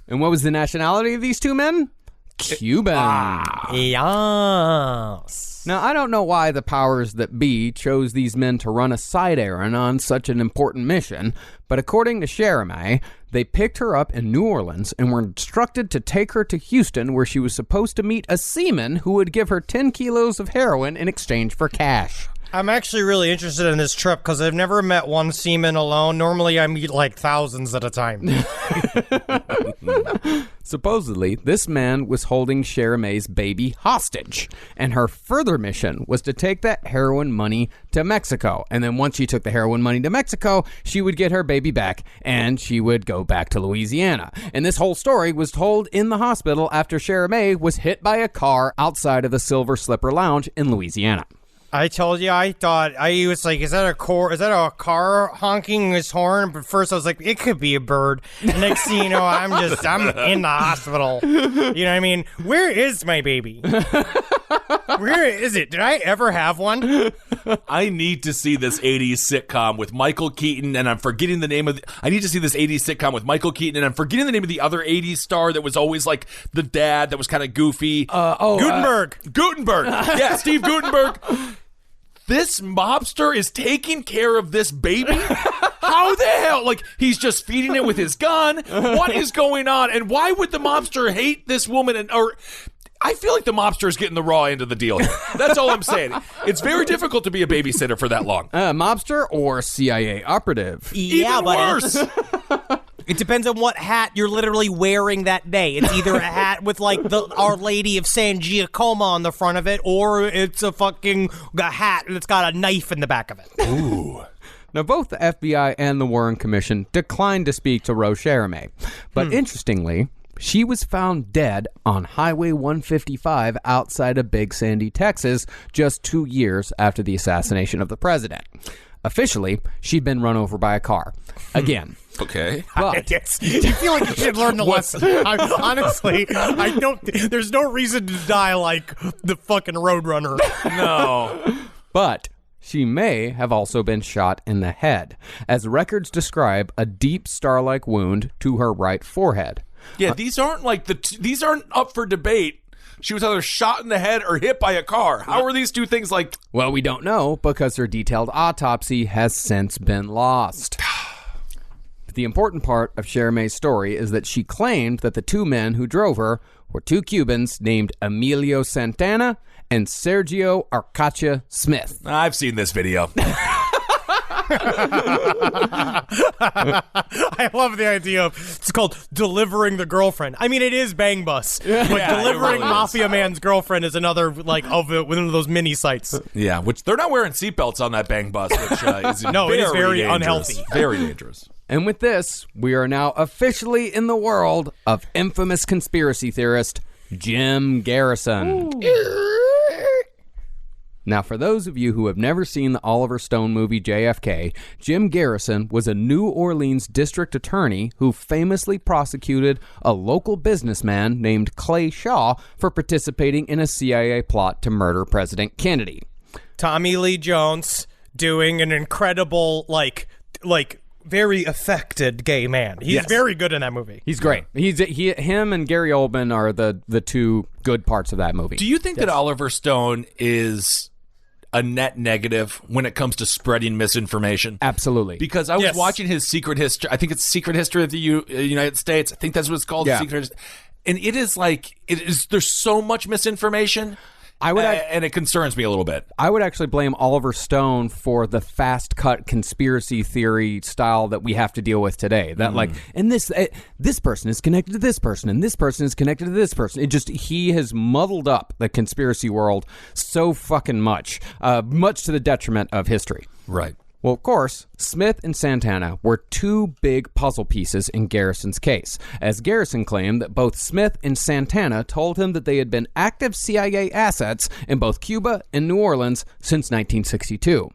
And what was the nationality of these 2 men? Cuban. Yes. Now, I don't know why the powers that be chose these men to run a side errand on such an important mission, but according to Cherame, they picked her up in New Orleans and were instructed to take her to Houston, where she was supposed to meet a seaman who would give her 10 kilos of heroin in exchange for cash. I'm actually really interested in this trip because I've never met one seaman alone. Normally, I meet like thousands at a time. Supposedly, this man was holding Cherame's baby hostage, and her further mission was to take that heroin money to Mexico. And then once she took the heroin money to Mexico, she would get her baby back, and she would go back to Louisiana. And this whole story was told in the hospital after Cherame was hit by a car outside of the Silver Slipper Lounge in Louisiana. I told you, I thought, I was like, is that a car honking his horn? But first I was like, it could be a bird. And next thing you know, I'm in the hospital. You know what I mean? Where is my baby? Where is it? Did I ever have one? I need to see this 80s sitcom with Michael Keaton, and I'm forgetting the name of I need to see this 80s sitcom with Michael Keaton, and I'm forgetting the name of the other 80s star that was always like the dad that was kind of goofy. Gutenberg. Gutenberg. Yeah, Steve Gutenberg. This mobster is taking care of this baby? How the hell? Like, he's just feeding it with his gun? What is going on? And why would the mobster hate this woman? I feel like the mobster is getting the raw end of the deal here. That's all I'm saying. It's very difficult to be a babysitter for that long. Mobster or CIA operative? Yeah, Even worse. It depends on what hat you're literally wearing that day. It's either a hat with, like, the Our Lady of San Giacomo on the front of it, or it's a hat that's got a knife in the back of it. Ooh. Now, both the FBI and the Warren Commission declined to speak to Rose Cherame. But interestingly, she was found dead on Highway 155 outside of Big Sandy, Texas, just 2 years after the assassination of the president. Officially, she'd been run over by a car. Again. Okay. But Yes. You feel like you should learn the lesson. Honestly, I don't. There's no reason to die like the fucking Roadrunner. No. But she may have also been shot in the head, as records describe a deep star-like wound to her right forehead. Yeah, these aren't like these aren't up for debate. She was either shot in the head or hit by a car. How are these two things like? Well, we don't know because her detailed autopsy has since been lost. The important part of Cherame's story is that she claimed that the 2 men who drove her were 2 Cubans named Emilio Santana and Sergio Arcacha Smith. I've seen this video. I love the idea of it's called delivering the girlfriend. I mean, it is Bang Bus, but delivering really Mafia Man's girlfriend is another one of those mini sites. Yeah, which they're not wearing seatbelts on that Bang Bus, which is No, it is very dangerous. unhealthy. Very dangerous. And with this, we are now officially in the world of infamous conspiracy theorist Jim Garrison. Now, for those of you who have never seen the Oliver Stone movie JFK, Jim Garrison was a New Orleans district attorney who famously prosecuted a local businessman named Clay Shaw for participating in a CIA plot to murder President Kennedy. Tommy Lee Jones doing an incredible, like very affected gay man. He's very good in that movie. He's great. Him and Gary Oldman are the 2 good parts of that movie. Do you think that Oliver Stone is a net negative when it comes to spreading misinformation? Absolutely. Because I was watching his Secret History. I think it's Secret History of the United States. I think that's what it's called. Yeah. Secret. And it is like there's so much misinformation. And it concerns me a little bit. I would actually blame Oliver Stone for the fast-cut conspiracy theory style that we have to deal with today. That and this person is connected to this person, and this person is connected to this person. He has muddled up the conspiracy world so fucking much, much to the detriment of history. Right. Well, of course, Smith and Santana were two big puzzle pieces in Garrison's case, as Garrison claimed that both Smith and Santana told him that they had been active CIA assets in both Cuba and New Orleans since 1962.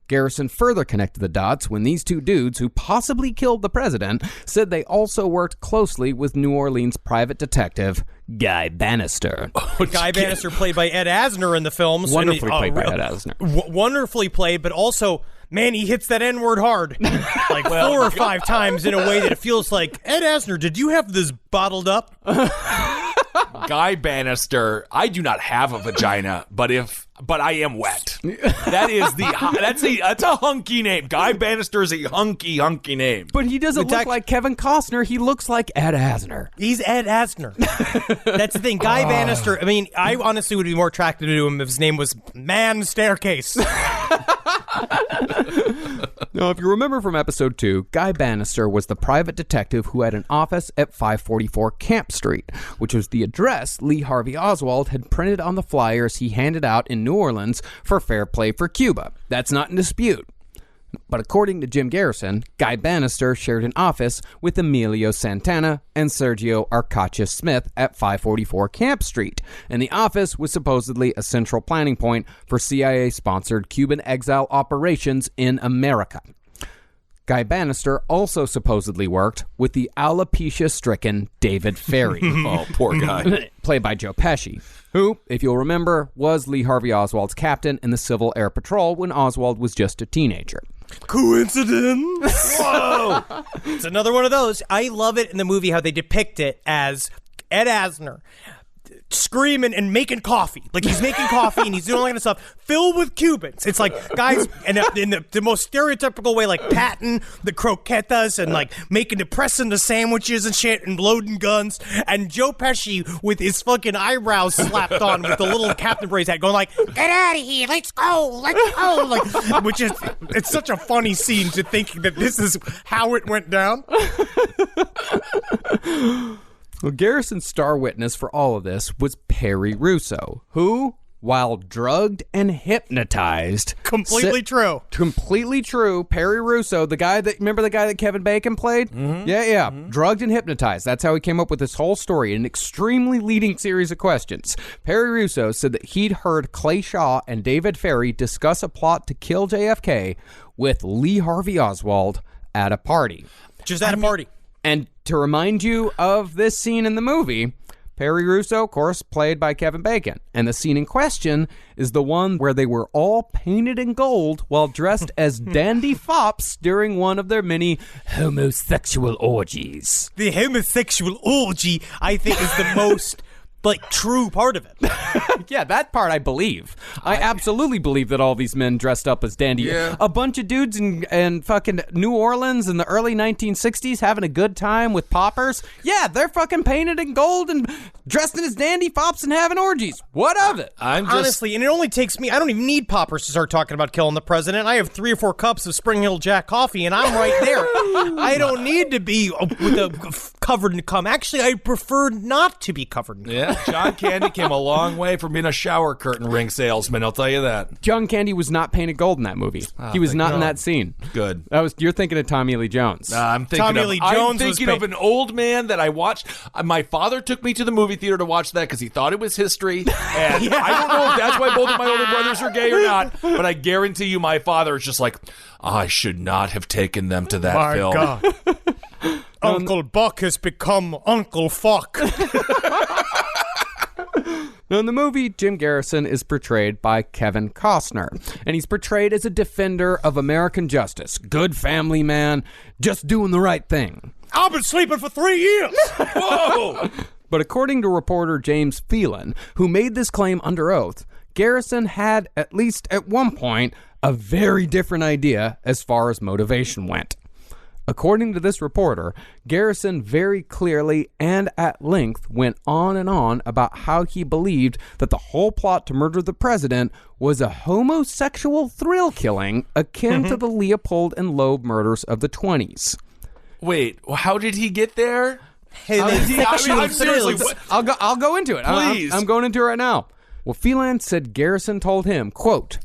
Garrison further connected the dots when these two dudes, who possibly killed the president, said they also worked closely with New Orleans private detective Guy Bannister. Guy Bannister, played by Ed Asner in the films. Wonderfully played by Ed Asner. Wonderfully played, but also, man, he hits that N-word hard. Like 4 or 5 times in a way that it feels like, Ed Asner, did you have this bottled up? Guy Bannister, I do not have a vagina, but I am wet. That's a hunky name. Guy Bannister is a hunky name. But he doesn't look like Kevin Costner. He looks like Ed Asner. He's Ed Asner. That's the thing. Guy Bannister, I mean, I honestly would be more attracted to him if his name was Man Staircase. Now, if you remember from episode 2, Guy Bannister was the private detective who had an office at 544 Camp Street, which was the address Lee Harvey Oswald had printed on the flyers he handed out in New Orleans for Fair Play for Cuba. That's not in dispute. But according to Jim Garrison, Guy Bannister shared an office with Emilio Santana and Sergio Arcacha Smith at 544 Camp Street, and the office was supposedly a central planning point for CIA-sponsored Cuban exile operations in America. Guy Bannister also supposedly worked with the alopecia-stricken David Ferry. Oh, poor guy. Played by Joe Pesci, who, if you'll remember, was Lee Harvey Oswald's captain in the Civil Air Patrol when Oswald was just a teenager. Coincidence? Whoa! It's another one of those. I love it in the movie how they depict it as Ed Asner screaming and making coffee. Like, he's making coffee and he's doing all that kind of stuff filled with Cubans. It's like, guys, and in the most stereotypical way, like patting the croquetas and like pressing the sandwiches and shit and loading guns. And Joe Pesci with his fucking eyebrows slapped on with the little Captain Bray's hat going like, get out of here, let's go. Like, which is, it's such a funny scene to think that this is how it went down. Well, Garrison's star witness for all of this was Perry Russo, who, while drugged and hypnotized... Completely true. Perry Russo, remember the guy that Kevin Bacon played? Mm-hmm. Yeah. Mm-hmm. Drugged and hypnotized. That's how he came up with this whole story, an extremely leading series of questions. Perry Russo said that he'd heard Clay Shaw and David Ferry discuss a plot to kill JFK with Lee Harvey Oswald at a party. Just at a party. And to remind you of this scene in the movie, Perry Russo, of course, played by Kevin Bacon. And the scene in question is the one where they were all painted in gold while dressed as dandy fops during one of their many homosexual orgies. The homosexual orgy, I think, is the most... true part of it. Yeah, that part I believe. I absolutely believe that all these men dressed up as dandy. Yeah. A bunch of dudes in fucking New Orleans in the early 1960s having a good time with poppers. Yeah, they're fucking painted in gold and dressed in as dandy fops and having orgies. What of it? Honestly, and it only takes me, I don't even need poppers to start talking about killing the president. I have 3 or 4 cups of Spring Hill Jack coffee and I'm right there. I don't need to be covered in cum. Actually, I prefer not to be covered in cum. Yeah. John Candy came a long way from being a shower curtain ring salesman, I'll tell you that. John Candy was not painted gold in that movie. He was not in that scene. Good. You're thinking of Tommy Lee Jones. I'm thinking of an old man that I watched. My father took me to the movie theater to watch that because he thought it was history. And I don't know if that's why both of my older brothers are gay or not, but I guarantee you my father is just like, I should not have taken them to that film. God. Uncle Buck has become Uncle Fuck. Now, in the movie, Jim Garrison is portrayed by Kevin Costner, and he's portrayed as a defender of American justice. Good family man, just doing the right thing. I've been sleeping for 3 years. Whoa! But according to reporter James Phelan, who made this claim under oath, Garrison had, at least at one point, a very different idea as far as motivation went. According to this reporter, Garrison very clearly and at length went on and on about how he believed that the whole plot to murder the president was a homosexual thrill killing akin to the Leopold and Loeb murders of the 1920s. Wait, how did he get there? I'm seriously, I'll go into it. Please. I'm going into it right now. Well, Phelan said Garrison told him, quote,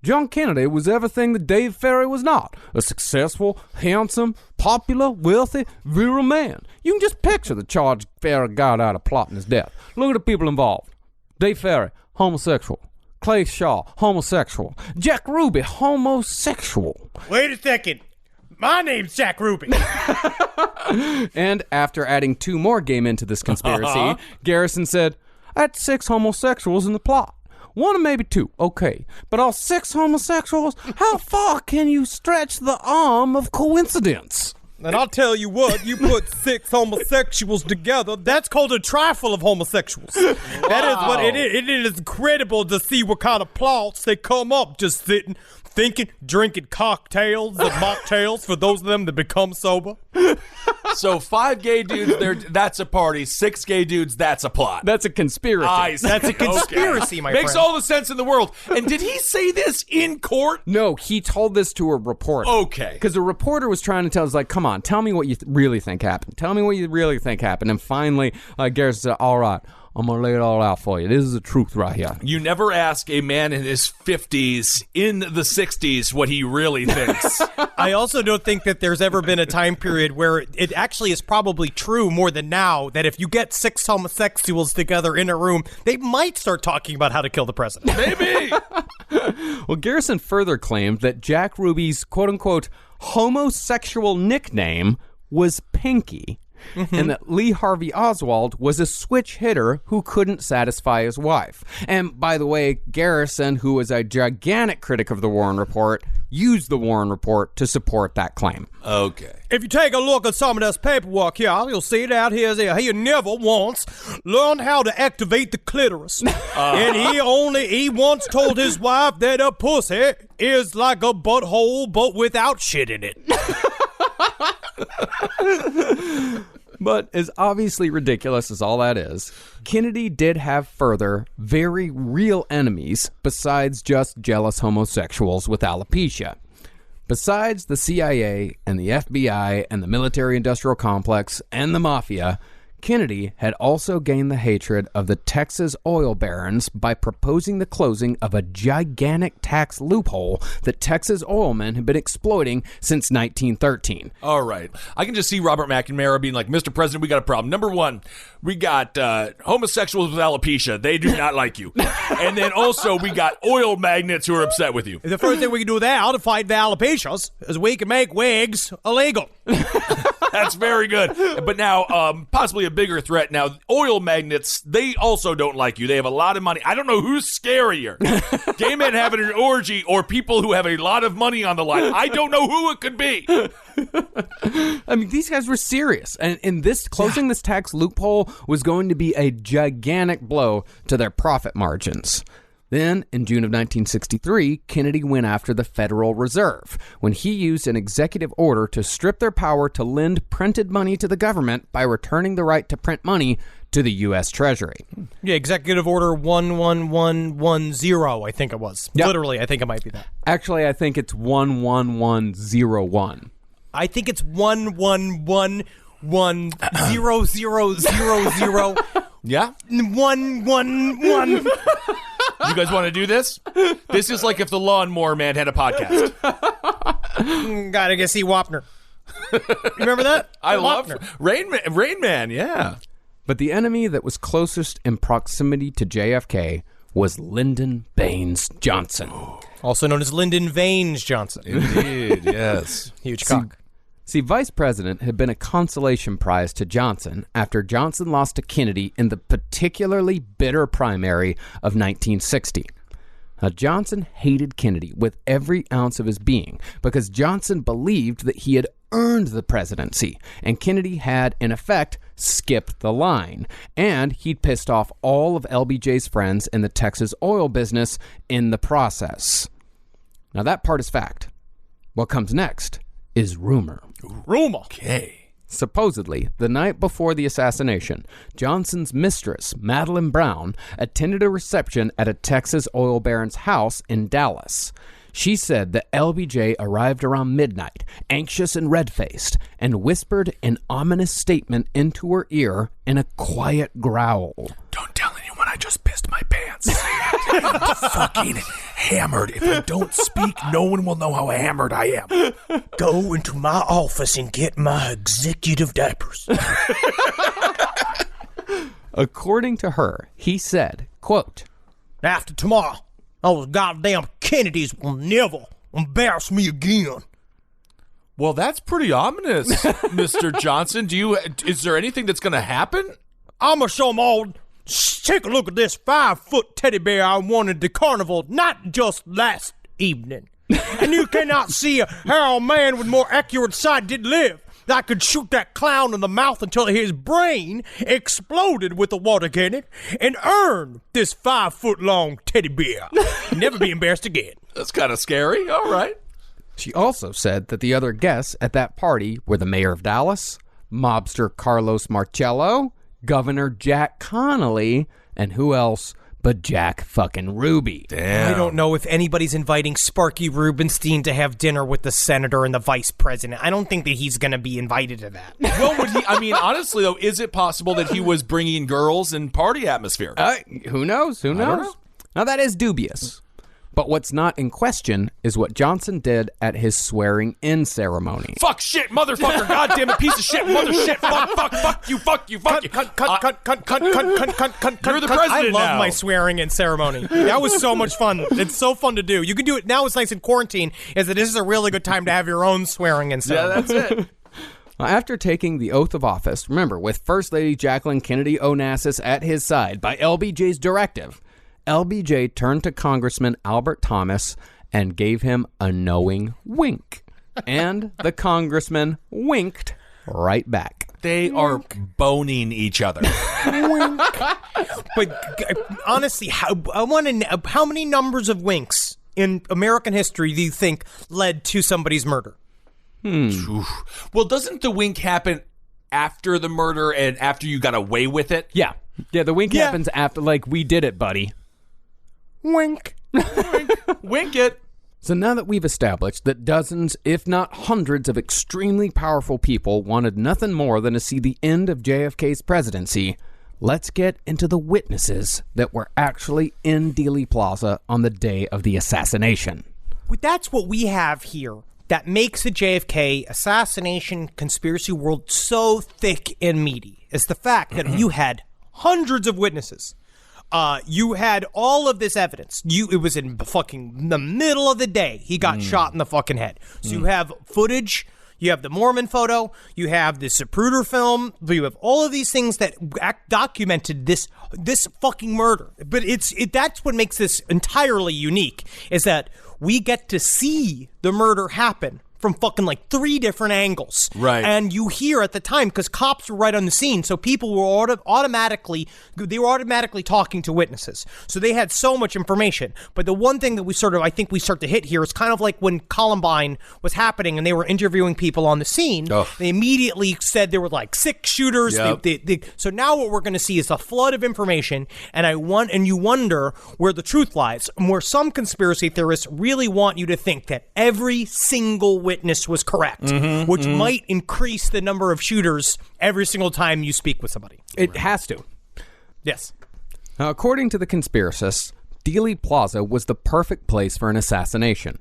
John Kennedy was everything that Dave Ferry was not. A successful, handsome, popular, wealthy, virile man. You can just picture the charge Ferry got out of plotting his death. Look at the people involved. Dave Ferry, homosexual. Clay Shaw, homosexual. Jack Ruby, homosexual. Wait a second. My name's Jack Ruby. And after adding 2 more game into this conspiracy, Garrison said, "That's 6 homosexuals in the plot. 1 or maybe 2, okay. But all 6 homosexuals? How far can you stretch the arm of coincidence?" And I'll tell you what, you put 6 homosexuals together, that's called a trifle of homosexuals. That is what it is. It is incredible to see what kind of plots they come up just sitting, thinking, drinking cocktails and mocktails for those of them that become sober. So 5 gay dudes, that's a party. 6 gay dudes, that's a plot. That's a conspiracy. That's a conspiracy, my friend. Makes all the sense in the world. And did he say this in court? No, he told this to a reporter. Okay. Because the reporter was trying to tell us, like, come on, tell me what you really think happened. Tell me what you really think happened. And finally, Garrison said, all right, I'm going to lay it all out for you. This is the truth right here. You never ask a man in his 50s, in the 60s, what he really thinks. I also don't think that there's ever been a time period where it actually is probably true more than now that if you get 6 homosexuals together in a room, they might start talking about how to kill the president. Maybe. Well, Garrison further claimed that Jack Ruby's quote-unquote homosexual nickname was Pinky. And that Lee Harvey Oswald was a switch hitter who couldn't satisfy his wife. And by the way, Garrison, who was a gigantic critic of the Warren Report, used the Warren Report to support that claim. Okay. If you take a look at some of this paperwork here, you'll see that he never once learned how to activate the clitoris. And he once told his wife that a pussy is like a butthole but without shit in it. But as obviously ridiculous as all that is, Kennedy did have further, very real enemies besides just jealous homosexuals with alopecia. Besides the CIA and the FBI and the military-industrial complex and the mafia, Kennedy had also gained the hatred of the Texas oil barons by proposing the closing of a gigantic tax loophole that Texas oil men had been exploiting since 1913. All right. I can just see Robert McNamara being like, Mr. President, we got a problem. Number 1, we got homosexuals with alopecia. They do not like you. And then also we got oil magnates who are upset with you. The first thing we can do now to fight the alopecias is we can make wigs illegal. That's very good. But now, possibly a bigger threat. Now, oil magnates, they also don't like you. They have a lot of money. I don't know who's scarier. Gay men having an orgy or people who have a lot of money on the line. I don't know who it could be. I mean, these guys were serious. And in this, closing this tax loophole was going to be a gigantic blow to their profit margins. Then, in June of 1963, Kennedy went after the Federal Reserve when he used an executive order to strip their power to lend printed money to the government by returning the right to print money to the U.S. Treasury. Yeah, Executive Order 11110, I think it was. Yep. Literally, I think it might be that. Actually, I think it's 11101. I think it's 111100000. Yeah? 111. You guys want to do this? This is like if the Lawnmower Man had a podcast. Gotta go see Wapner. You remember that? I love Rain Man, yeah. But the enemy that was closest in proximity to JFK was Lyndon Baines Johnson. Also known as Lyndon Vaines Johnson. Indeed, yes. Huge cock. See, Vice President had been a consolation prize to Johnson after Johnson lost to Kennedy in the particularly bitter primary of 1960. Now, Johnson hated Kennedy with every ounce of his being because Johnson believed that he had earned the presidency, and Kennedy had, in effect, skipped the line, and he'd pissed off all of LBJ's friends in the Texas oil business in the process. Now, that part is fact. What comes next is rumor. Rumor. Okay. Supposedly, the night before the assassination, Johnson's mistress, Madeline Brown, attended a reception at a Texas oil baron's house in Dallas. She said that LBJ arrived around midnight, anxious and red-faced, and whispered an ominous statement into her ear in a quiet growl. Don't tell anyone I just pissed my pants. Fucking Hammered. If I don't speak, no one will know how hammered I am. Go into my office and get my executive diapers. According to her, he said, quote, After tomorrow, those goddamn Kennedys will never embarrass me again. Well, that's pretty ominous, Mr. Johnson. Is there anything that's going to happen? I'm going to show them all. Take a look at this 5-foot teddy bear I won at the carnival, not just last evening. And you cannot see how a man with more accurate sight did live. I could shoot that clown in the mouth until his brain exploded with a water cannon and earn this 5-foot-long teddy bear. Never be embarrassed again. That's kind of scary. All right. She also said that the other guests at that party were the mayor of Dallas, mobster Carlos Marcello, Governor Jack Connolly, and who else but Jack fucking Ruby. Damn. I don't know if anybody's inviting Sparky Rubenstein to have dinner with the senator and the vice president. I don't think that he's going to be invited to that. Well, honestly, though, is it possible that he was bringing girls and party atmosphere? Who knows? Who don't know. knows? Now, that is dubious. But what's not in question is what Johnson did at his swearing-in ceremony. Fuck, shit, motherfucker, goddamn it, piece of shit, mother shit, fuck you. You're the president I love now. my swearing-in ceremony. That was so much fun. It's so fun to do. You can do it now. It's nice in quarantine. Is that this is a really good time to have your own swearing-in ceremony. Yeah, that's it. After taking the oath of office, remember, with First Lady Jacqueline Kennedy Onassis at his side by LBJ's directive, LBJ turned to Congressman Albert Thomas and gave him a knowing wink. And the congressman winked right back. They are boning each other. But honestly, I want to know how many numbers of winks in American history do you think led to somebody's murder? Well, doesn't the wink happen after the murder and after you got away with it? Yeah, the wink happens after, like, we did it, buddy. Wink. Wink it. So now that we've established that dozens, if not hundreds, of extremely powerful people wanted nothing more than to see the end of JFK's presidency, let's get into the witnesses that were actually in Dealey Plaza on the day of the assassination. That's what we have here that makes the JFK assassination conspiracy world so thick and meaty, is the fact that you had hundreds of witnesses. You had all of this evidence. It was in fucking the middle of the day. He got shot in the fucking head. So you have footage. You have the Mormon photo. You have the Zapruder film. You have all of these things that documented this fucking murder. But that's what makes this entirely unique, is that we get to see the murder happen from fucking like 3 different angles. Right. And you hear at the time, because cops were right on the scene, so people were automatically talking to witnesses. So they had so much information. But the one thing that I think we start to hit here is kind of like when Columbine was happening and they were interviewing people on the scene. They immediately said there were like 6 shooters. Yep. So now what we're going to see is a flood of information, and you wonder where the truth lies, and where some conspiracy theorists really want you to think that every single witness was correct, which might increase the number of shooters every single time you speak with somebody. It has to. Yes. Now, according to the conspiracists, Dealey Plaza was the perfect place for an assassination.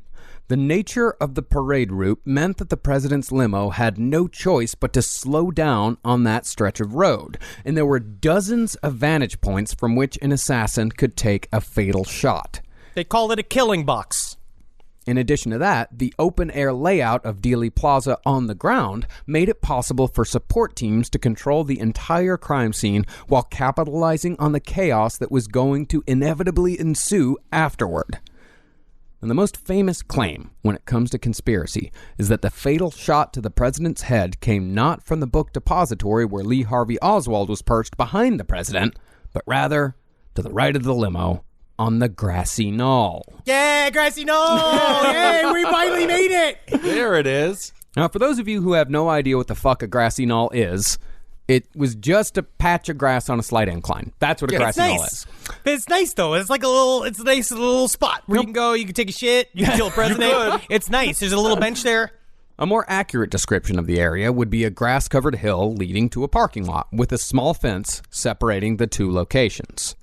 The nature of the parade route meant that the president's limo had no choice but to slow down on that stretch of road, and there were dozens of vantage points from which an assassin could take a fatal shot. They call it a killing box. In addition to that, the open-air layout of Dealey Plaza on the ground made it possible for support teams to control the entire crime scene while capitalizing on the chaos that was going to inevitably ensue afterward. And the most famous claim when it comes to conspiracy is that the fatal shot to the president's head came not from the book depository where Lee Harvey Oswald was perched behind the president, but rather to the right of the limo, on the grassy knoll. Yeah, grassy knoll! Yay, we finally made it! There it is. Now, for those of you who have no idea what the fuck a grassy knoll is, it was just a patch of grass on a slight incline. That's what a grassy knoll is. It's nice, though. It's like it's a nice little spot where you can go, you can take a shit, you can kill a president. It's nice. There's a little bench there. A more accurate description of the area would be a grass-covered hill leading to a parking lot with a small fence separating the 2 locations.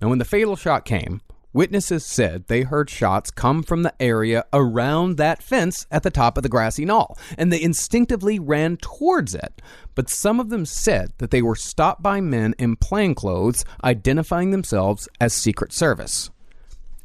Now, when the fatal shot came, Witnesses said they heard shots come from the area around that fence at the top of the grassy knoll, and they instinctively ran towards it. But some of them said that they were stopped by men in plainclothes identifying themselves as Secret Service.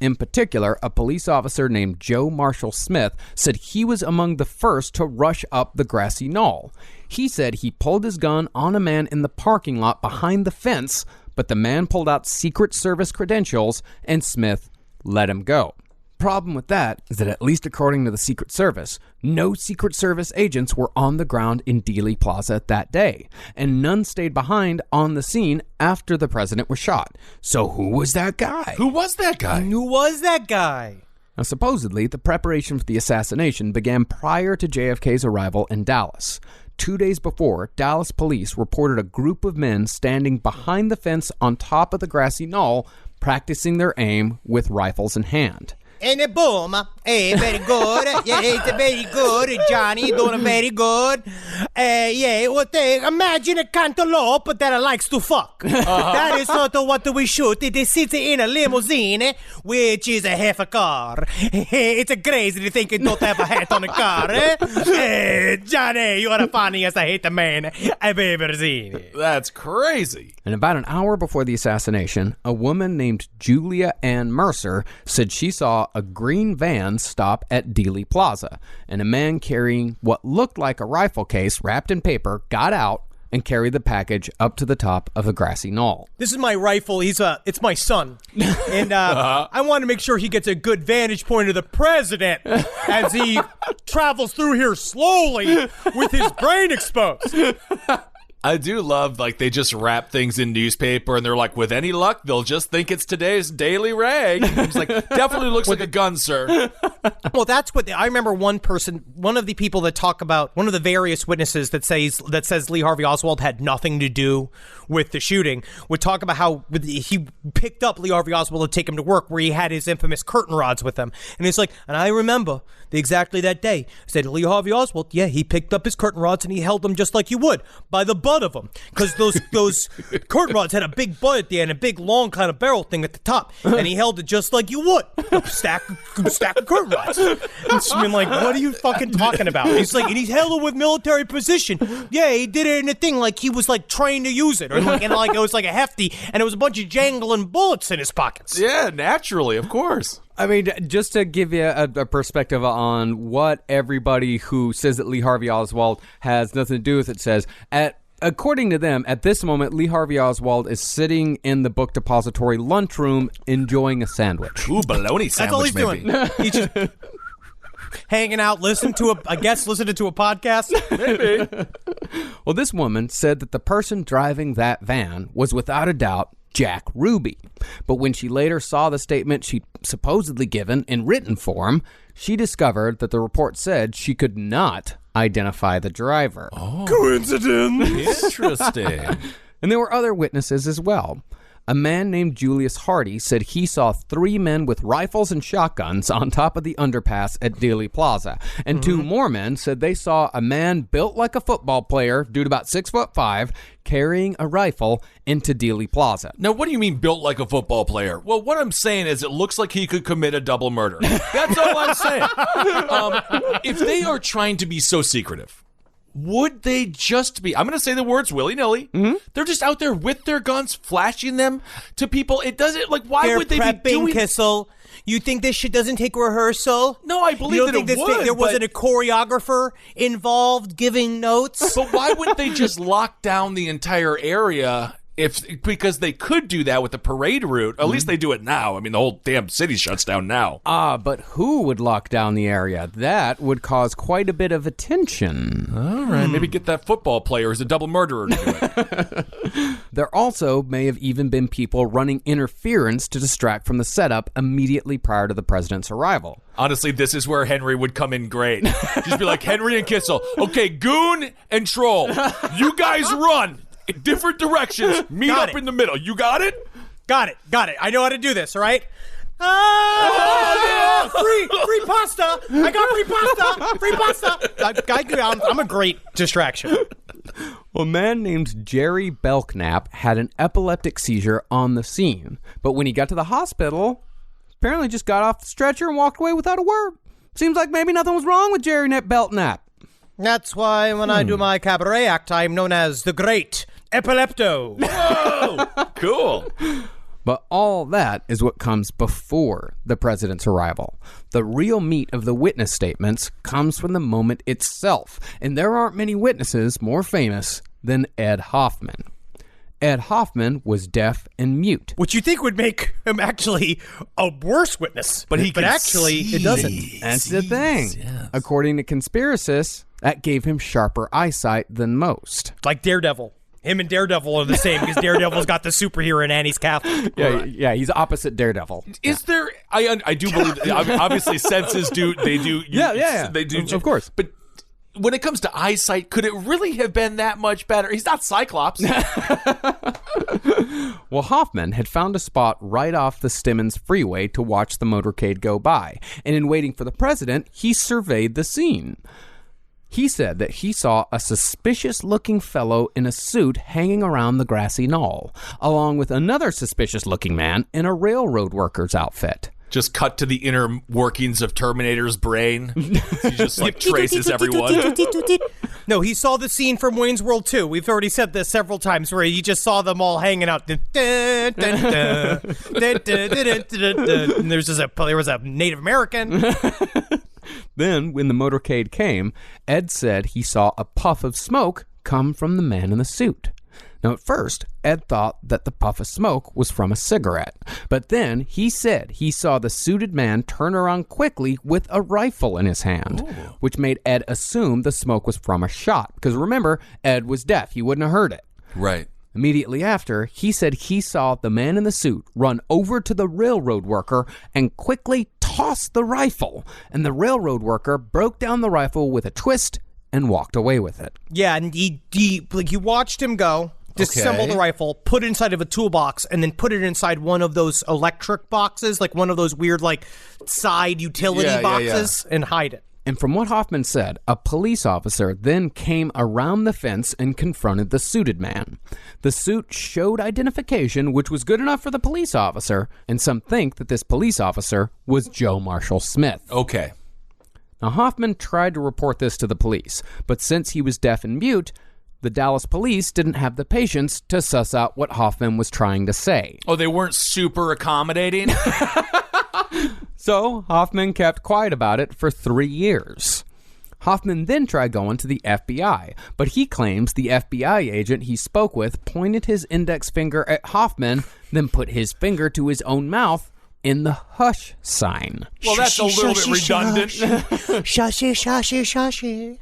In particular, a police officer named Joe Marshall Smith said he was among the first to rush up the grassy knoll. He said he pulled his gun on a man in the parking lot behind the fence, but the man pulled out Secret Service credentials and Smith let him go. Problem with that is that, at least according to the Secret Service, no Secret Service agents were on the ground in Dealey Plaza that day, and none stayed behind on the scene after the president was shot. So who was that guy? Who was that guy? Who was that guy? Now, supposedly, the preparation for the assassination began prior to JFK's arrival in Dallas. 2 days before, Dallas police reported a group of men standing behind the fence on top of the grassy knoll, practicing their aim with rifles in hand. And boom. Hey, very good. Yeah, it's very good. Johnny, doing very good. Yeah, imagine a cantaloupe that likes to fuck. That is not what we shoot. It sits in a limousine, which is a half a car. It's crazy to think you don't have a hat on a car. Hey, Johnny, you are the funniest hit man I've ever seen. That's crazy. And about an hour before the assassination, a woman named Julia Ann Mercer said she saw a green van stop at Dealey Plaza, and a man carrying what looked like a rifle case wrapped in paper got out and carried the package up to the top of a grassy knoll. This is my rifle. It's my son. And I want to make sure he gets a good vantage point of the president as he travels through here slowly with his brain exposed. I do love, like, they just wrap things in newspaper, and they're like, with any luck, they'll just think it's today's daily rag. It's like, definitely looks like a gun, sir. Well, that's what I remember. One of the people that talk about, one of the various witnesses that says Lee Harvey Oswald had nothing to do with the shooting, would talk about how he picked up Lee Harvey Oswald to take him to work, where he had his infamous curtain rods with him. And it's like, and I remember exactly that day. I said, Lee Harvey Oswald, yeah, he picked up his curtain rods and he held them just like you would, by the butt of them, because those curtain rods had a big butt at the end, a big long kind of barrel thing at the top, and he held it just like you would, a stack of curtain rods. It's been like, what are you fucking talking about? He's like, and he held it with military precision. Yeah, he did it in a thing like he was like trained to use it, or like, and like it was like a hefty, and it was a bunch of jangling bullets in his pockets. Yeah, naturally, of course. I mean, just to give you a perspective on what everybody who says that Lee Harvey Oswald has nothing to do with it says, according to them, at this moment, Lee Harvey Oswald is sitting in the book depository lunchroom enjoying a sandwich. Ooh, bologna sandwich. That's all he's doing. He's just hanging out, listening to a podcast. Maybe. Well, this woman said that the person driving that van was without a doubt Jack Ruby. But when she later saw the statement she'd supposedly given in written form, she discovered that the report said she could not identify the driver. Oh. Coincidence. Interesting. And there were other witnesses as well. A man named Julius Hardy said he saw 3 men with rifles and shotguns on top of the underpass at Dealey Plaza. And 2 more men said they saw a man built like a football player, dude about 6'5", carrying a rifle into Dealey Plaza. Now, what do you mean built like a football player? Well, what I'm saying is it looks like he could commit a double murder. That's all I'm saying. If they are trying to be so secretive, would they just be, I'm going to say the words willy-nilly, they're just out there with their guns, flashing them to people? It doesn't, like, why would they be doing... Kissel. You think this shit doesn't take rehearsal? No, I believe that it would. There wasn't a choreographer involved giving notes? But why wouldn't they just lock down the entire area? Because they could do that with the parade route. At least they do it now. I mean, the whole damn city shuts down now. But who would lock down the area? That would cause quite a bit of attention. All right, maybe get that football player as a double murderer to do it. There also may have even been people running interference to distract from the setup immediately prior to the president's arrival. Honestly, this is where Henry would come in great. Just be like, Henry and Kissel, okay, Goon and Troll, you guys run in different directions, meet up in the middle. You got it? Got it. I know how to do this, all right? Free pasta! I got free pasta! I'm a great distraction. A man named Jerry Belknap had an epileptic seizure on the scene, but when he got to the hospital, apparently just got off the stretcher and walked away without a word. Seems like maybe nothing was wrong with Jerry Belknap. That's why when I do my cabaret act, I'm known as the Great Epilepto. Whoa! Cool. But all that is what comes before the president's arrival. The real meat of the witness statements comes from the moment itself, and there aren't many witnesses more famous than Ed Hoffman. Ed Hoffman was deaf and mute. Which you think would make him actually a worse witness. But actually, it doesn't. That's the thing. Yes. According to conspiracists, that gave him sharper eyesight than most. Like Daredevil. Him and Daredevil are the same because Daredevil's got the superhero and Annie's Catholic. Yeah, he's opposite Daredevil. Is there? I do believe. Obviously, senses do. They do. Yeah. They do. Of course. But when it comes to eyesight, could it really have been that much better? He's not Cyclops. Well, Hoffman had found a spot right off the Stemmons freeway to watch the motorcade go by, and in waiting for the president, he surveyed the scene. He said that he saw a suspicious-looking fellow in a suit hanging around the grassy knoll, along with another suspicious-looking man in a railroad worker's outfit. Just cut to the inner workings of Terminator's brain. He just traces everyone. No, he saw the scene from Wayne's World 2. We've already said this several times where he just saw them all hanging out. And there was a Native American. Then, when the motorcade came, Ed said he saw a puff of smoke come from the man in the suit. Now, at first, Ed thought that the puff of smoke was from a cigarette, but then he said he saw the suited man turn around quickly with a rifle in his hand, which made Ed assume the smoke was from a shot, because remember, Ed was deaf. He wouldn't have heard it. Right. Immediately after, he said he saw the man in the suit run over to the railroad worker and quickly toss the rifle, and the railroad worker broke down the rifle with a twist and walked away with it. Yeah, and he watched him go, disassemble the rifle, put it inside of a toolbox, and then put it inside one of those electric boxes, like one of those weird side utility boxes, and hide it. And from what Hoffman said, a police officer then came around the fence and confronted the suited man. The suit showed identification, which was good enough for the police officer, and some think that this police officer was Joe Marshall Smith. Okay. Now, Hoffman tried to report this to the police, but since he was deaf and mute, the Dallas police didn't have the patience to suss out what Hoffman was trying to say. Oh, they weren't super accommodating? So, Hoffman kept quiet about it for 3 years. Hoffman then tried going to the FBI, but he claims the FBI agent he spoke with pointed his index finger at Hoffman, then put his finger to his own mouth in the hush sign. Well, that's a little bit redundant. Shushy, shushy, shushy.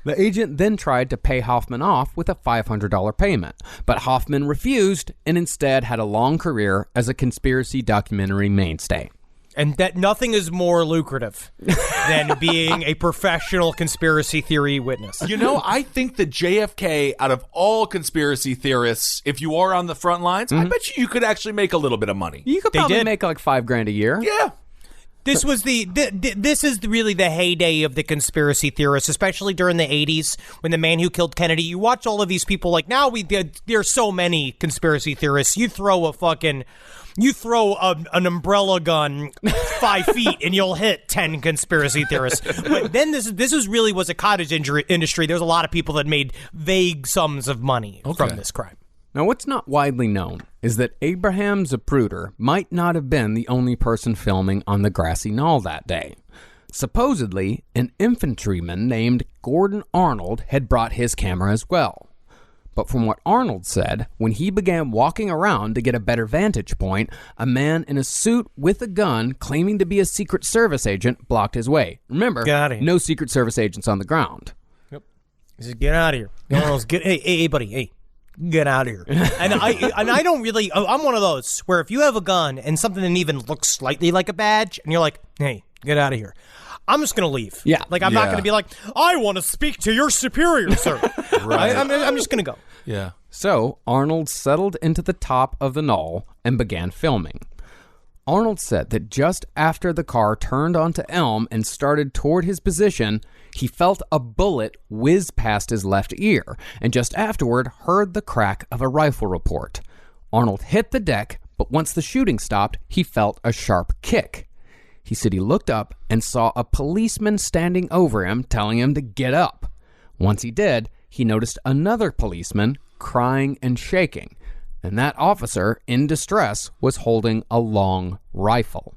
The agent then tried to pay Hoffman off with a $500 payment, but Hoffman refused and instead had a long career as a conspiracy documentary mainstay. And that nothing is more lucrative than being a professional conspiracy theory witness. You know, I think that JFK, out of all conspiracy theorists, if you are on the front lines, I bet you could actually make a little bit of money. You could probably make like $5,000 a year. Yeah. This was this is really the heyday of the conspiracy theorists, especially during the 80s when the man who killed Kennedy. You watch all of these people there's so many conspiracy theorists. You throw an umbrella gun 5 feet and you'll hit 10 conspiracy theorists. But then this was a cottage industry. There's a lot of people that made vague sums of money from this crime. Now, what's not widely known is that Abraham Zapruder might not have been the only person filming on the grassy knoll that day. Supposedly, an infantryman named Gordon Arnold had brought his camera as well. But from what Arnold said, when he began walking around to get a better vantage point, a man in a suit with a gun claiming to be a Secret Service agent blocked his way. Remember, no Secret Service agents on the ground. Yep. He said, "Get out of here." Arnold's, hey, buddy, hey. Get out of here. And I don't really, I'm one of those where if you have a gun and something that even looks slightly like a badge and you're like, hey, get out of here, I'm just going to leave. Yeah. Like, I'm not going to be like, I want to speak to your superior, sir. Right. I'm just going to go. Yeah. So Arnold settled into the top of the knoll and began filming. Arnold said that just after the car turned onto Elm and started toward his position, he felt a bullet whiz past his left ear, and just afterward heard the crack of a rifle report. Arnold hit the deck, but once the shooting stopped, he felt a sharp kick. He said he looked up and saw a policeman standing over him, telling him to get up. Once he did, he noticed another policeman crying and shaking, and that officer, in distress, was holding a long rifle.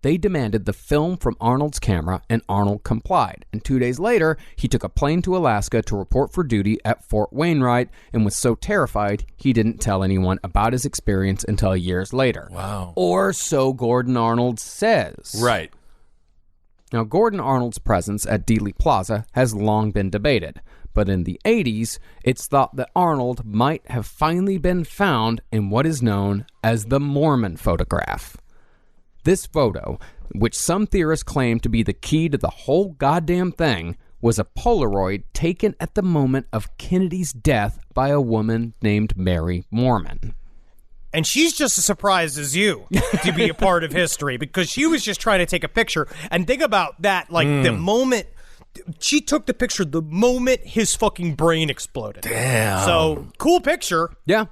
They demanded the film from Arnold's camera, and Arnold complied. And 2 days later, he took a plane to Alaska to report for duty at Fort Wainwright and was so terrified he didn't tell anyone about his experience until years later. Wow. Or so Gordon Arnold says. Right. Now, Gordon Arnold's presence at Dealey Plaza has long been debated. But in the 80s, it's thought that Arnold might have finally been found in what is known as the Mormon photograph. This photo, which some theorists claim to be the key to the whole goddamn thing, was a Polaroid taken at the moment of Kennedy's death by a woman named Mary Mormon. And she's just as surprised as you to be a part of history because she was just trying to take a picture. And think about that, like the moment she took the picture, the moment his fucking brain exploded. Damn. So cool picture. Yeah.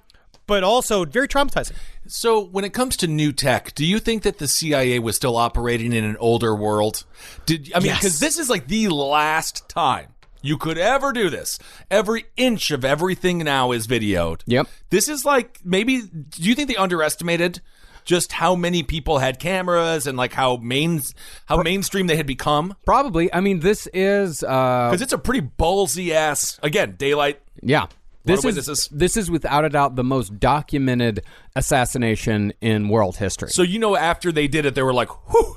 But also very traumatizing. So when it comes to new tech, do you think that the CIA was still operating in an older world? Because this is like the last time you could ever do this. Every inch of everything now is videoed. Yep. This is like, maybe, do you think they underestimated just how many people had cameras and like how mainstream they had become? Probably. I mean, this is... Because it's a pretty ballsy ass, again, daylight. Yeah. This witnesses. is without a doubt the most documented assassination in world history. So after they did it, they were like, whew,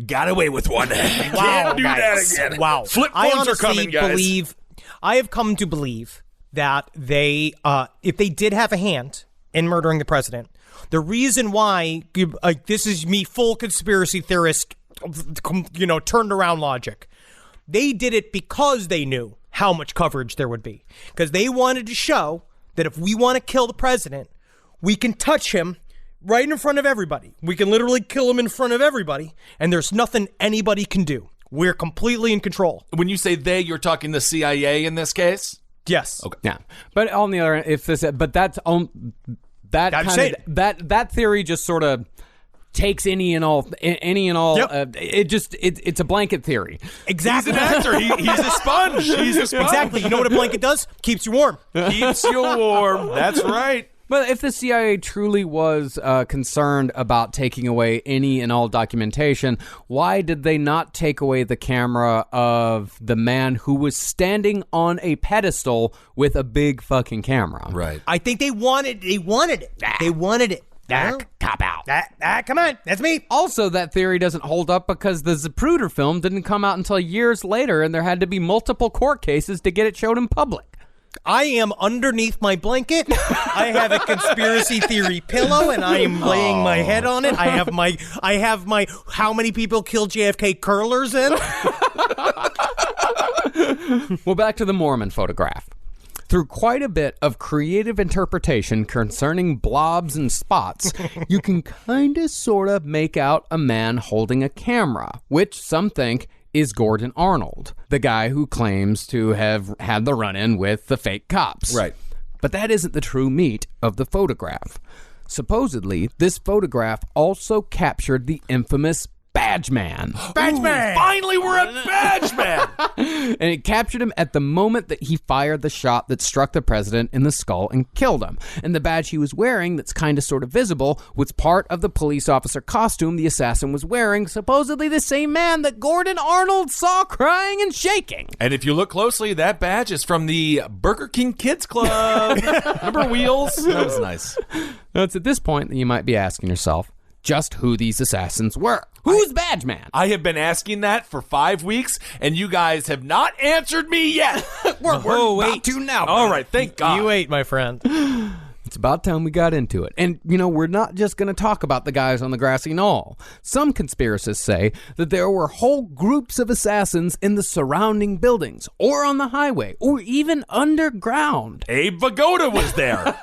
got away with one. Can't do that again. Wow. Flip phones are coming, guys. I have come to believe that they, if they did have a hand in murdering the president, the reason why, this is me full conspiracy theorist, turned around logic. They did it because they knew how much coverage there would be. Because they wanted to show that if we want to kill the president, we can touch him right in front of everybody. We can literally kill him in front of everybody, and there's nothing anybody can do. We're completely in control. When you say they, you're talking the CIA in this case? Yes. Okay. Yeah. But on the other hand, that theory just sort of takes any and all. Yep. It's a blanket theory. Exactly. He's an actor. He's a sponge. He's a sponge. Exactly. You know what a blanket does? Keeps you warm. Keeps you warm. That's right. But if the CIA truly was concerned about taking away any and all documentation, why did they not take away the camera of the man who was standing on a pedestal with a big fucking camera? Right. I think they wanted it. They wanted it. Cop out. Come on. That's me. Also, that theory doesn't hold up because the Zapruder film didn't come out until years later, and there had to be multiple court cases to get it showed in public. I am underneath my blanket. I have a conspiracy theory pillow, and I am laying my head on it. I have my how many people killed JFK curlers in. Well, back to the Mormon photograph. Through quite a bit of creative interpretation concerning blobs and spots, you can kind of sort of make out a man holding a camera, which some think is Gordon Arnold, the guy who claims to have had the run-in with the fake cops. Right. But that isn't the true meat of the photograph. Supposedly, this photograph also captured the infamous Badge Man. Badge Man! Finally, we're at Badge Man! And it captured him at the moment that he fired the shot that struck the president in the skull and killed him. And the badge he was wearing, that's kind of sort of visible, was part of the police officer costume the assassin was wearing, supposedly the same man that Gordon Arnold saw crying and shaking. And if you look closely, that badge is from the Burger King Kids Club. Remember Wheels? That was nice. Now, it's at this point that you might be asking yourself just who these assassins were. Who's Badge Man? I have been asking that for 5 weeks, and you guys have not answered me yet. we're about to now. All right, thank God. You wait, my friend. It's about time we got into it. And, we're not just going to talk about the guys on the grassy knoll. Some conspiracists say that there were whole groups of assassins in the surrounding buildings, or on the highway, or even underground. Abe Vigoda was there.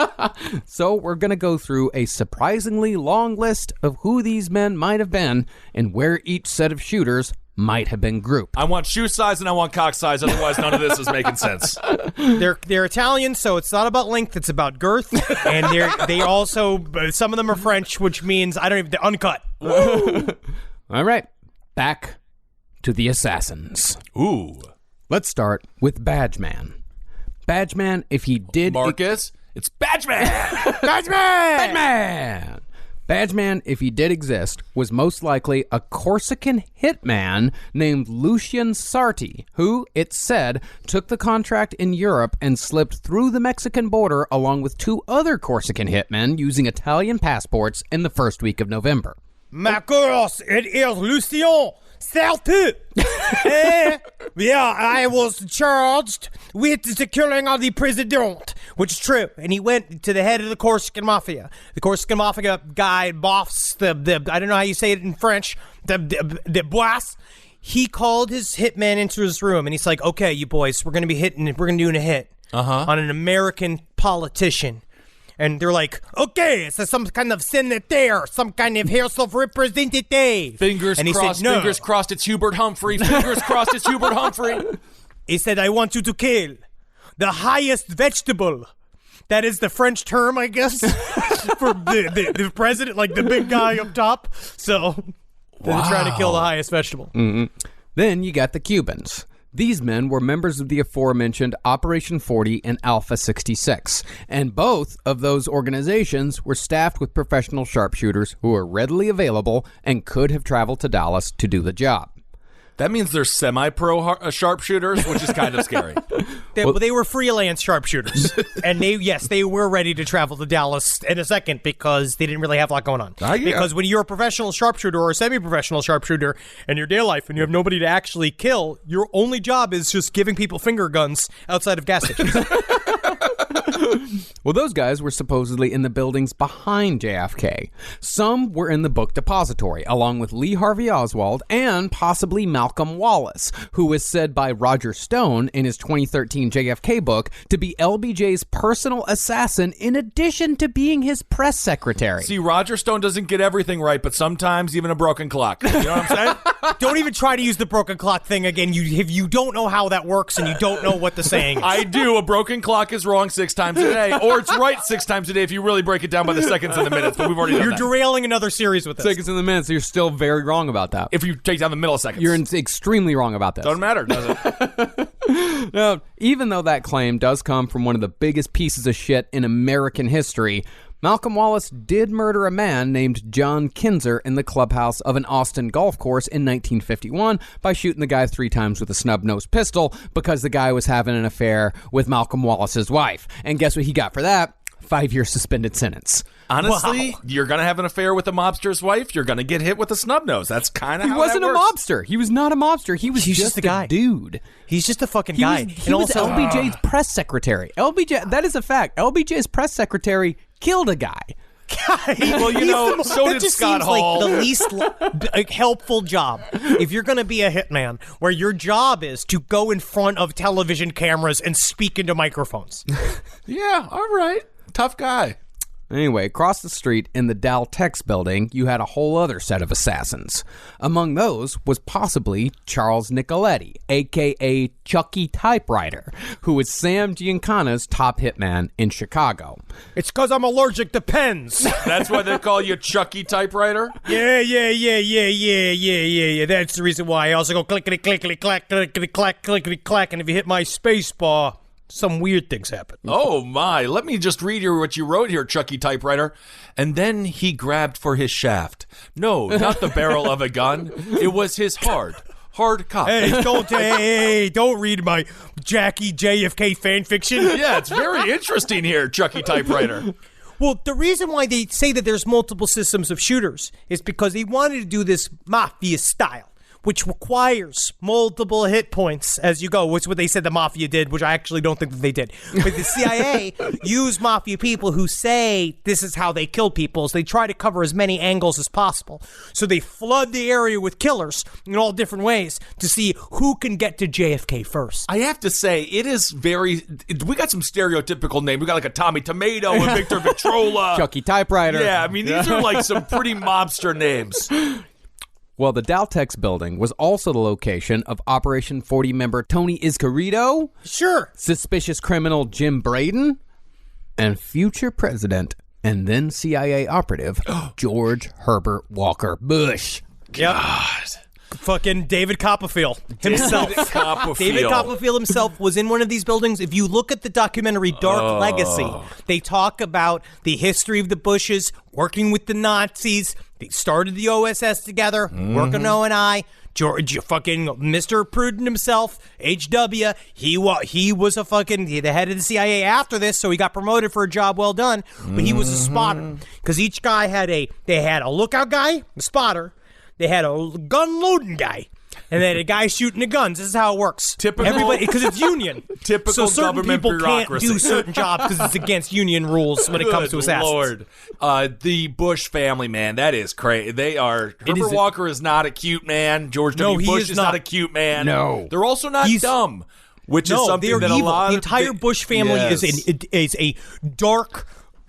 So we're going to go through a surprisingly long list of who these men might have been and where each set of shooters might have been grouped. I want shoe size and I want cock size. Otherwise, none of this is making sense. They're Italian, so it's not about length; it's about girth. And they also some of them are French, which means they're uncut. All right, back to the assassins. Ooh, let's start with Badgeman. Badgeman, if he did, Marcus, it's Badgeman. Badgeman. Badgeman, if he did exist, was most likely a Corsican hitman named Lucian Sarti, who, it's said, took the contract in Europe and slipped through the Mexican border along with 2 other Corsican hitmen using Italian passports in the first week of November. Marcos, it is Lucien Sarti. Yeah, I was charged with the killing of the president, which is true. And he went to the head of the Corsican Mafia. The Corsican Mafia guy, boss, the I don't know how you say it in French, the boss. He called his hitman into his room, and he's like, okay, you boys, we're going to be doing a hit on an American politician. And they're like, okay, it's some kind of senator, some kind of House of Representative. Fingers crossed, no. Fingers crossed, it's Hubert Humphrey. Fingers crossed, it's Hubert Humphrey. He said, I want you to kill the highest vegetable. That is the French term, I guess, for the president, like the big guy up top. So they're trying to kill the highest vegetable. Mm-hmm. Then you got the Cubans. These men were members of the aforementioned Operation 40 and Alpha 66, and both of those organizations were staffed with professional sharpshooters who were readily available and could have traveled to Dallas to do the job. That means they're semi-pro sharpshooters, which is kind of scary. They were freelance sharpshooters, and they were ready to travel to Dallas in a second because they didn't really have a lot going on. Because when you're a professional sharpshooter or a semi-professional sharpshooter in your day life and you have nobody to actually kill, your only job is just giving people finger guns outside of gas stations. Well, those guys were supposedly in the buildings behind JFK. Some were in the book depository, along with Lee Harvey Oswald and possibly Malcolm Wallace, who was said by Roger Stone in his 2013 JFK book to be LBJ's personal assassin in addition to being his press secretary. See, Roger Stone doesn't get everything right, but sometimes even a broken clock. You know what I'm saying? Don't even try to use the broken clock thing again. If you don't know how that works and you don't know what the saying is. I do. A broken clock is wrong 6 times a day, or it's right 6 times a day if you really break it down by the seconds and the minutes, but we've already done You're that. derailing another series with this. Seconds and the minutes, you're still very wrong about that. If you take down the milliseconds. You're extremely wrong about this. Doesn't matter, does it? No, even though that claim does come from one of the biggest pieces of shit in American history, Malcolm Wallace did murder a man named John Kinzer in the clubhouse of an Austin golf course in 1951 by shooting the guy 3 times with a snub-nosed pistol because the guy was having an affair with Malcolm Wallace's wife. And guess what he got for that? 5-year suspended sentence. Honestly, You're going to have an affair with a mobster's wife, you're going to get hit with a snub nose. That's kind of how that works. He wasn't a mobster. He was not a mobster. He's just a guy. Dude. He's just a fucking guy. He was LBJ's press secretary. LBJ, that is a fact. LBJ's press secretary killed a guy. Well, so did Scott Hall. Like the least helpful job. If you're going to be a hitman, where your job is to go in front of television cameras and speak into microphones. Yeah, all right. Tough guy. Anyway, across the street in the Dow Tex building, you had a whole other set of assassins. Among those was possibly Charles Nicoletti, a.k.a. Chucky Typewriter, who was Sam Giancana's top hitman in Chicago. It's because I'm allergic to pens. That's why they call you Chucky Typewriter? Yeah. That's the reason why I also go clickety-clickety-clack, clickety-clack, clickety-clack, and if you hit my space bar, some weird things happen. Oh, my. Let me just read you what you wrote here, Chucky Typewriter. And then he grabbed for his shaft. No, not the barrel of a gun. It was his hard cock. Hey, don't read my Jackie JFK fan fiction. Yeah, it's very interesting here, Chucky Typewriter. Well, the reason why they say that there's multiple systems of shooters is because they wanted to do this mafia style, which requires multiple hit points as you go, which is what they said the mafia did, which I actually don't think that they did. But the CIA use mafia people who say this is how they kill people, so they try to cover as many angles as possible. So they flood the area with killers in all different ways to see who can get to JFK first. I have to say, it is we got some stereotypical names. We got like a Tommy Tomato and Victor Victrola. Chucky Typewriter. Yeah, I mean, these are like some pretty mobster names. Well, the Daltex building was also the location of Operation 40 member Tony Iscarito, Sure. suspicious criminal Jim Braden, and future president and then CIA operative George Herbert Walker Bush. Yep. Fucking David Copperfield himself. David Copperfield himself was in one of these buildings. If you look at the documentary Dark Legacy, they talk about the history of the Bushes working with the Nazis. They started the OSS together, working O&I. George, fucking Mr. Prudent himself, HW, he was the head of the CIA after this, so he got promoted for a job well done, but he was a spotter. Because each guy had they had a lookout guy, a spotter, they had a gun loading guy, and then a guy shooting the guns. This is how it works. Everybody, because it's union. Typical so certain government people bureaucracy. can't do certain jobs because it's against union rules when it comes to assassins. Lord. The Bush family, man, that is crazy. They are. Herbert Walker is not a cute man. George W. Bush is not a cute man. No. They're also not dumb, which is something they're that evil. a lot the of entire Bush family Yes. is a dark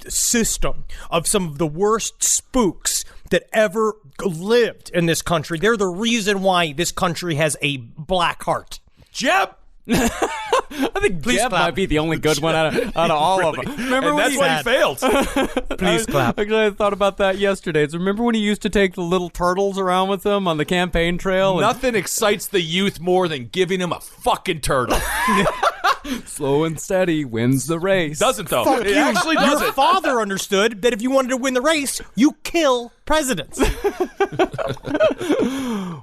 system of some of the worst spooks that ever lived in this country. They're the reason why this country has a black heart. Jeb. I think Please Jeb clap. might be the only good one out of all of them. Remember And when that's why he failed. Please clap. Actually, I thought about that yesterday. So remember when he used to take the little turtles around with him on the campaign trail? And Nothing excites the youth more than giving him a fucking turtle. slow and steady wins the race. Doesn't though. Fuck It you. actually Your doesn't. father understood that if you wanted to win the race, you kill presidents.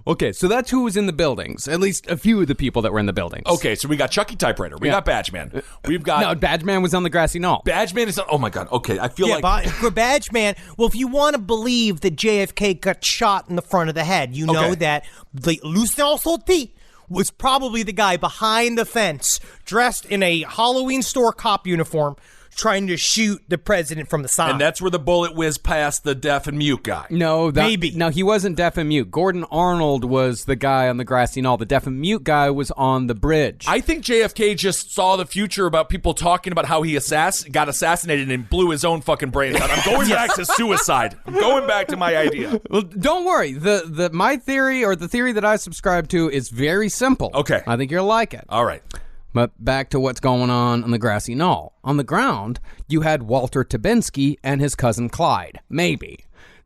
Okay, so that's who was in the buildings. At least a few of the people that were in the buildings. Okay, so we got Chucky Typewriter. We got Badgeman. We've got No, Badgeman was on the grassy knoll. Badgeman is. Oh my god. Okay, I feel Yeah, like. but Badge Man, well, if you want to believe that JFK got shot in the front of the head, you know Okay. that the Lucien Sauté was probably the guy behind the fence, dressed in a Halloween store cop uniform, trying to shoot the president from the side. And that's where the bullet whizzed past the deaf and mute guy. No, Maybe. No, he wasn't deaf and mute. Gordon Arnold was the guy on the grassy knoll. The deaf and mute guy was on the bridge. I think JFK just saw the future about people talking about how he got assassinated and blew his own fucking brains out. I'm going back to suicide. I'm going back to my idea. Well, don't worry. My theory, or the theory that I subscribe to, is very simple. Okay. I think you'll like it. All right. But back to what's going on the grassy knoll. On the ground, you had Walter Tabinski and his cousin Clyde. Maybe.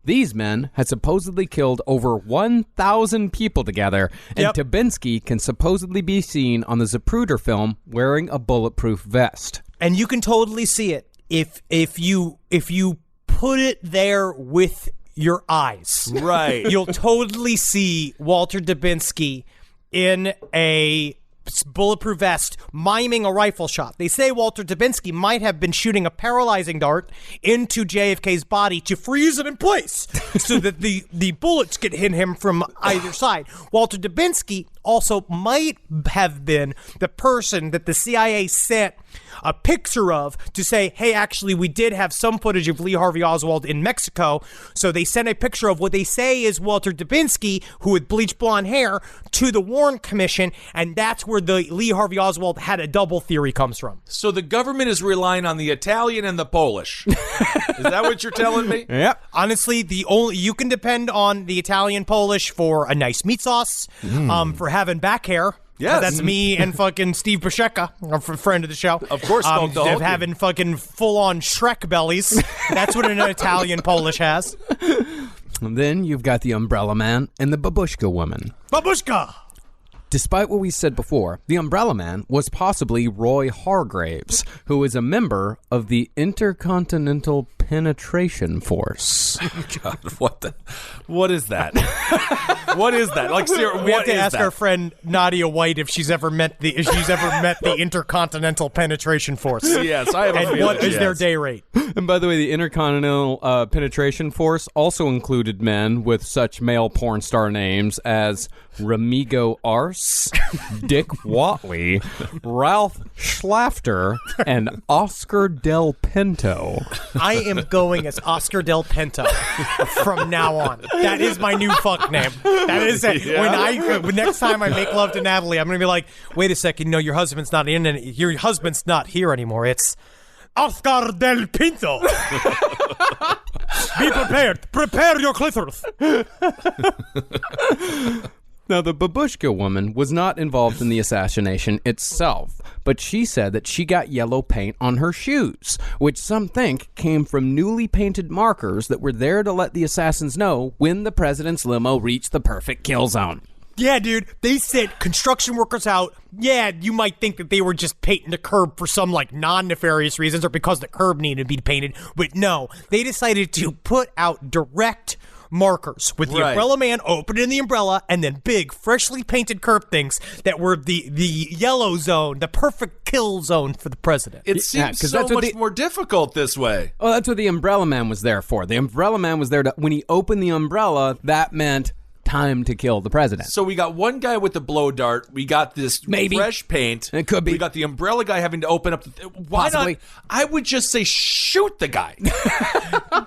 These men had supposedly killed over 1,000 people together, and Yep. Tabinski can supposedly be seen on the Zapruder film wearing a bulletproof vest. And you can totally see it if you put it there with your eyes. Right. You'll totally see Walter Dubinsky in a bulletproof vest miming a rifle shot. They say Walter Dubinsky might have been shooting a paralyzing dart into JFK's body to freeze him in place so that the bullets could hit him from either side. Walter Dubinsky also might have been the person that the CIA sent a picture of to say, hey, actually, we did have some footage of Lee Harvey Oswald in Mexico. So they sent a picture of what they say is Walter Dubinsky, who had bleached blonde hair, to the Warren Commission. And that's where the Lee Harvey Oswald had a double theory comes from. So the government is relying on the Italian and the Polish. Is that what you're telling me? Yep. Honestly, you can depend on the Italian Polish for a nice meat sauce, for having back hair. Yes. That's me and fucking Steve Buscecca, a friend of the show. Of course, Smoke the Hulk. having fucking full-on Shrek bellies. That's what an Italian Polish has. And then you've got the Umbrella Man and the Babushka Woman. Babushka! Despite what we said before, the Umbrella Man was possibly Roy Hargraves, who is a member of the Intercontinental Penetration Force. God, what is that? What is that? Like, seriously, We have what to is ask that? our friend Nadia White if she's ever met the Intercontinental Penetration Force. Yes, I have a And feeling what is she their has. day rate? And by the way, the Intercontinental Penetration Force also included men with such male porn star names as Remigo Arce, Dick Watley, Ralph Schlafter, and Oscar Del Pinto. I am going as Oscar Del Pinto from now on. That is my new fuck name. That is it. Yeah. When next time I make love to Natalie, I'm going to be like, wait a second, no, your husband's not your husband's not here anymore. It's Oscar Del Pinto. Be prepared. Prepare your clitoris. Now, the Babushka woman was not involved in the assassination itself, but she said that she got yellow paint on her shoes, which some think came from newly painted markers that were there to let the assassins know when the president's limo reached the perfect kill zone. Yeah, dude, they sent construction workers out. Yeah, you might think that they were just painting the curb for some, like, non-nefarious reasons or because the curb needed to be painted. But no, they decided to put out direct markers with the umbrella man opening the umbrella and then big, freshly painted curb things that were the yellow zone, the perfect kill zone for the president. It seems so much more difficult this way. Oh, that's what the umbrella man was there for. The umbrella man was there to, when he opened the umbrella, that meant time to kill the president. So we got one guy with the blow dart. We got this fresh paint. It could be. We got the umbrella guy having to open up. Why Possibly. not? I would just say shoot the guy.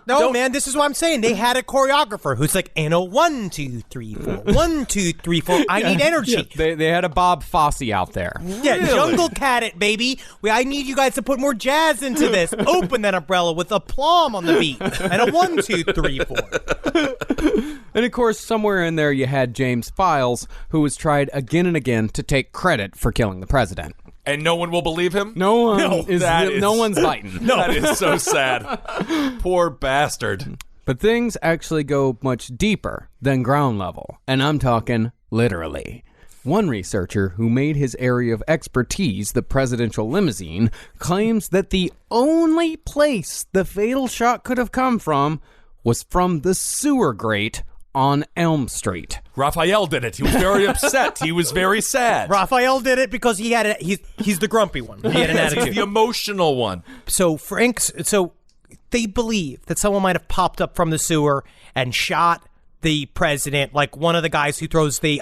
No, man, this is what I'm saying. They had a choreographer who's like, and a 1, 2, 3, 4, 1, 2, 3, 4. I need energy. Yeah, they had a Bob Fosse out there. Yeah, really? Jungle Cat it, baby. I need you guys to put more jazz into this. Open that umbrella with a plum on the beat. And a 1, 2, 3, 4. And of course, somewhere in there you had James Files, who was tried again and again to take credit for killing the president. And no one will believe him? No one's biting. No. That is so sad. Poor bastard. But things actually go much deeper than ground level, and I'm talking literally. One researcher who made his area of expertise the presidential limousine claims that the only place the fatal shot could have come from was from the sewer grate on Elm Street. Raphael did it. He was very upset. He was very sad. Raphael did it because he had he's the grumpy one. He had an attitude. He's the emotional one. So they believe that someone might have popped up from the sewer and shot the president, like one of the guys who throws the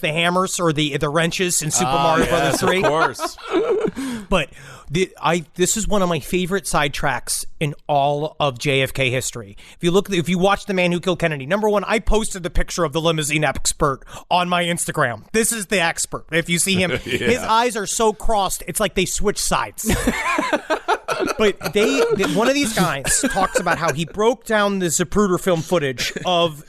hammers or the wrenches in Super Mario Brothers 3. Of course. But this is one of my favorite sidetracks in all of JFK history. If you watch The Man Who Killed Kennedy, number one, I posted the picture of the limousine expert on my Instagram. This is the expert. If you see him, his eyes are so crossed, it's like they switch sides. But one of these guys talks about how he broke down the Zapruder film footage of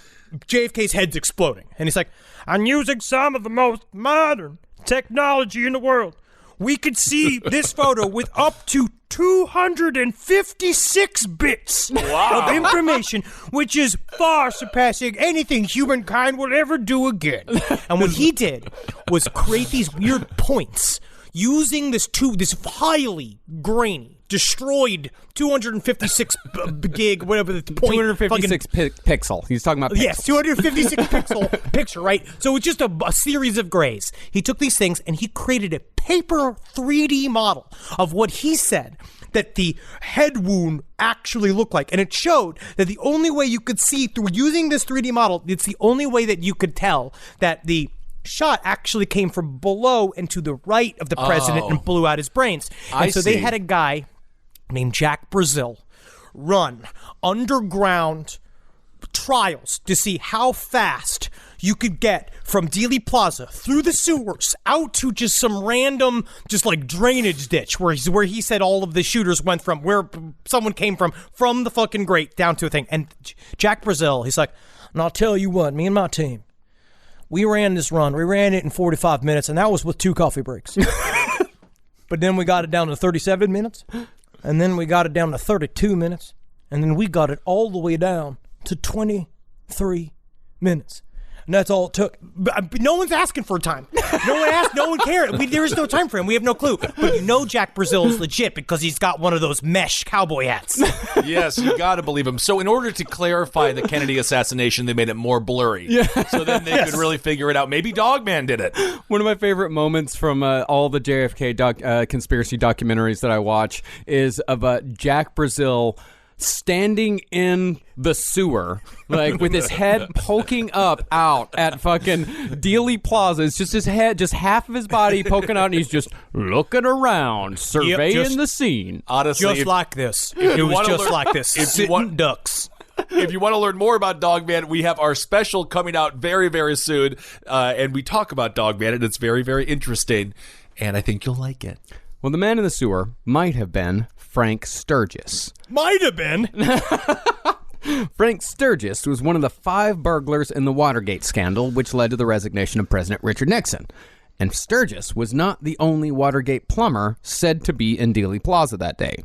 JFK's head's exploding. And he's like, I'm using some of the most modern technology in the world. We could see this photo with up to 256 bits of information, which is far surpassing anything humankind will ever do again. And what he did was create these weird points using this highly grainy, destroyed 256 gig, whatever the point. 256 pixel. He's talking about pixels. Yes, 256 pixel picture, right? So it's just a series of grays. He took these things and he created a paper 3D model of what he said that the head wound actually looked like. And it showed that the only way you could see through using this 3D model, it's the only way that you could tell that the shot actually came from below and to the right of the president and blew out his brains. And so they had a guy named Jack Brazil run underground trials to see how fast you could get from Dealey Plaza through the sewers out to just some random, just like drainage ditch where he said all of the shooters went from, where someone came from the fucking grate down to a thing. And Jack Brazil, he's like, and I'll tell you what, me and my team, we ran this run. We ran it in 45 minutes, and that was with 2 coffee breaks. But then we got it down to 37 minutes, and then we got it down to 32 minutes, and then we got it all the way down to 23 minutes. And that's all it took. But no one's asking for a time. No one asked. No one cared. There is no time frame. We have no clue. But you know Jack Brazil is legit because he's got one of those mesh cowboy hats. Yes, you got to believe him. So in order to clarify the Kennedy assassination, they made it more blurry. Yeah. So then they could really figure it out. Maybe Dogman did it. One of my favorite moments from all the JFK conspiracy documentaries that I watch is of Jack Brazil standing in the sewer, like with his head poking out at fucking Dealey Plaza. It's just his head, just half of his body poking out, and he's just looking around, surveying the scene. Honestly, just like this. It was just like this. Sitting ducks. If you want to learn more about Dogman, we have our special coming out very, very soon, and we talk about Dogman, and it's very, very interesting, and I think you'll like it. Well, the man in the sewer might have been Frank Sturgis. Might have been. Frank Sturgis was one of the 5 burglars in the Watergate scandal, which led to the resignation of President Richard Nixon. And Sturgis was not the only Watergate plumber said to be in Dealey Plaza that day.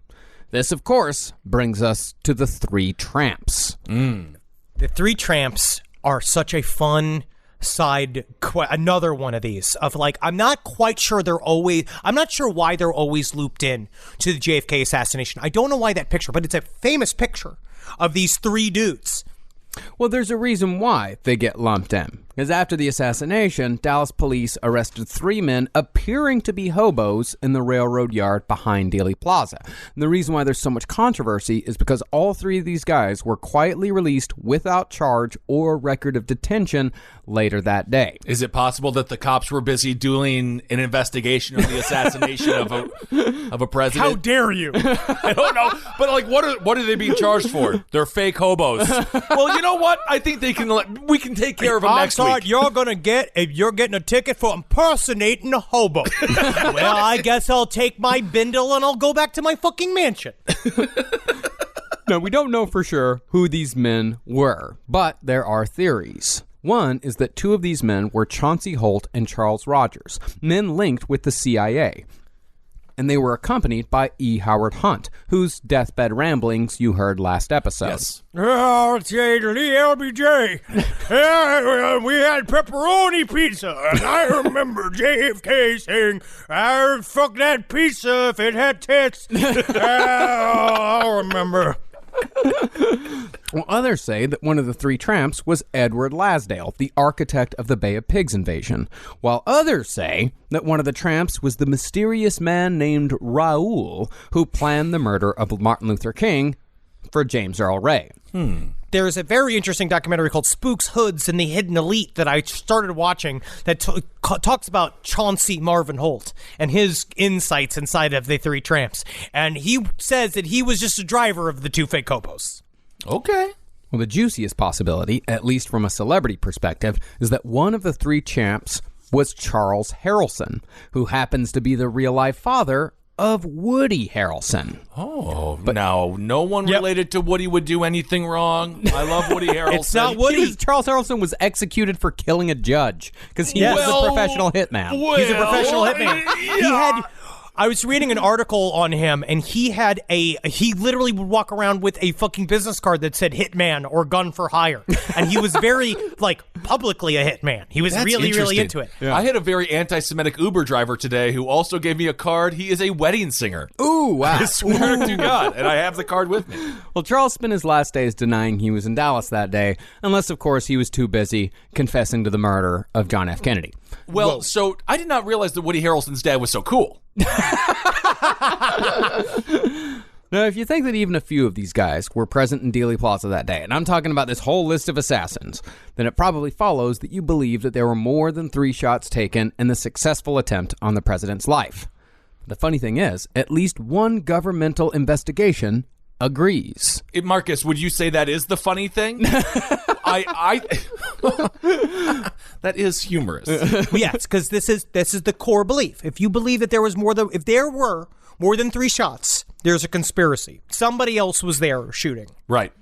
This, of course, brings us to the 3 tramps. The 3 tramps are such a fun another one of these of like, I'm not quite sure I'm not sure why they're always looped in to the JFK assassination. I don't know why that picture, but it's a famous picture of these 3 dudes. Well, there's a reason why they get lumped in. Because after the assassination, Dallas police arrested 3 men appearing to be hobos in the railroad yard behind Dealey Plaza. And the reason why there's so much controversy is because all 3 of these guys were quietly released without charge or record of detention later that day. Is it possible that the cops were busy doing an investigation of the assassination of a president? How dare you? I don't know, but like, what are they being charged for? They're fake hobos. Well, you know what? I think we can take care of them next week. You're getting a ticket for impersonating a hobo. Well, I guess I'll take my bindle and I'll go back to my fucking mansion. Now, we don't know for sure who these men were, but there are theories. One is that 2 of these men were Chauncey Holt and Charles Rogers, men linked with the CIA. And they were accompanied by E. Howard Hunt, whose deathbed ramblings you heard last episode. Yes. Oh, it's the LBJ. We had pepperoni pizza, and I remember JFK saying, fuck that pizza if it had tits. I'll remember. Well, others say that one of the 3 tramps was Edward Lasdale, the architect of the Bay of Pigs invasion, while others say that one of the tramps was the mysterious man named Raoul, who planned the murder of Martin Luther King for James Earl Ray. There's a very interesting documentary called Spooks, Hoods, and the Hidden Elite that I started watching that talks about Chauncey Marvin Holt and his insights inside of the 3 tramps. And he says that he was just a driver of the 2 fake hobos. Okay. Well, the juiciest possibility, at least from a celebrity perspective, is that one of the 3 tramps was Charles Harrelson, who happens to be the real-life father of Woody Harrelson. Oh, but now no one related to Woody would do anything wrong. I love Woody Harrelson. It's not Woody. Charles Harrelson was executed for killing a judge because he was a professional hitman. He's a professional hitman. Yeah. I was reading an article on him, and he literally would walk around with a fucking business card that said hitman or gun for hire. And he was very, publicly a hitman. He was really into it. Yeah. I had a very anti-Semitic Uber driver today who also gave me a card. He is a wedding singer. Ooh, wow. I swear to God. And I have the card with me. Well, Charles spent his last days denying he was in Dallas that day, unless, of course, he was too busy confessing to the murder of John F. Kennedy. Well, so I did not realize that Woody Harrelson's dad was so cool. Now, if you think that even a few of these guys were present in Dealey Plaza that day, and I'm talking about this whole list of assassins, then it probably follows that you believe that there were more than 3 shots taken in the successful attempt on the president's life. The funny thing is, at least one governmental investigation agrees. Marcus, would you say that is the funny thing? That is humorous. Yes, because this is the core belief. If you believe that there were more than 3 shots, there's a conspiracy. Somebody else was there shooting. Right.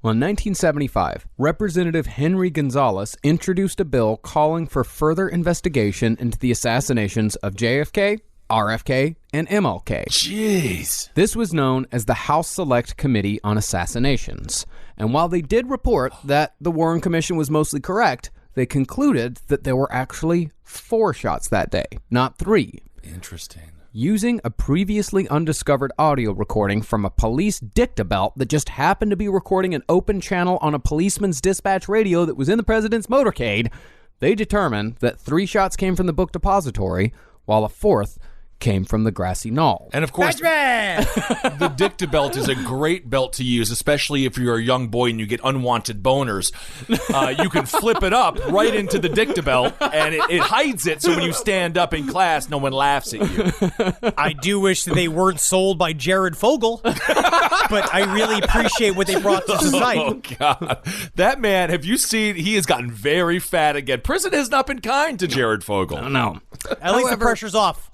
Well, in 1975, Representative Henry Gonzalez introduced a bill calling for further investigation into the assassinations of JFK, RFK, and MLK. Jeez. This was known as the House Select Committee on Assassinations. And while they did report that the Warren Commission was mostly correct, they concluded that there were actually 4 shots that day, not 3. Interesting. Using a previously undiscovered audio recording from a police dictabelt that just happened to be recording an open channel on a policeman's dispatch radio that was in the president's motorcade, they determined that 3 shots came from the book depository, while a 4th came from the grassy knoll. And of course, the dictabelt is a great belt to use, especially if you're a young boy and you get unwanted boners. You can flip it up right into the dictabelt, and it hides it, so when you stand up in class, no one laughs at you. I do wish that they weren't sold by Jared Fogle, but I really appreciate what they brought to society. Oh, God. That man, have you seen, he has gotten very fat again. Prison has not been kind to Jared Fogle. I don't know. At least the pressure's off.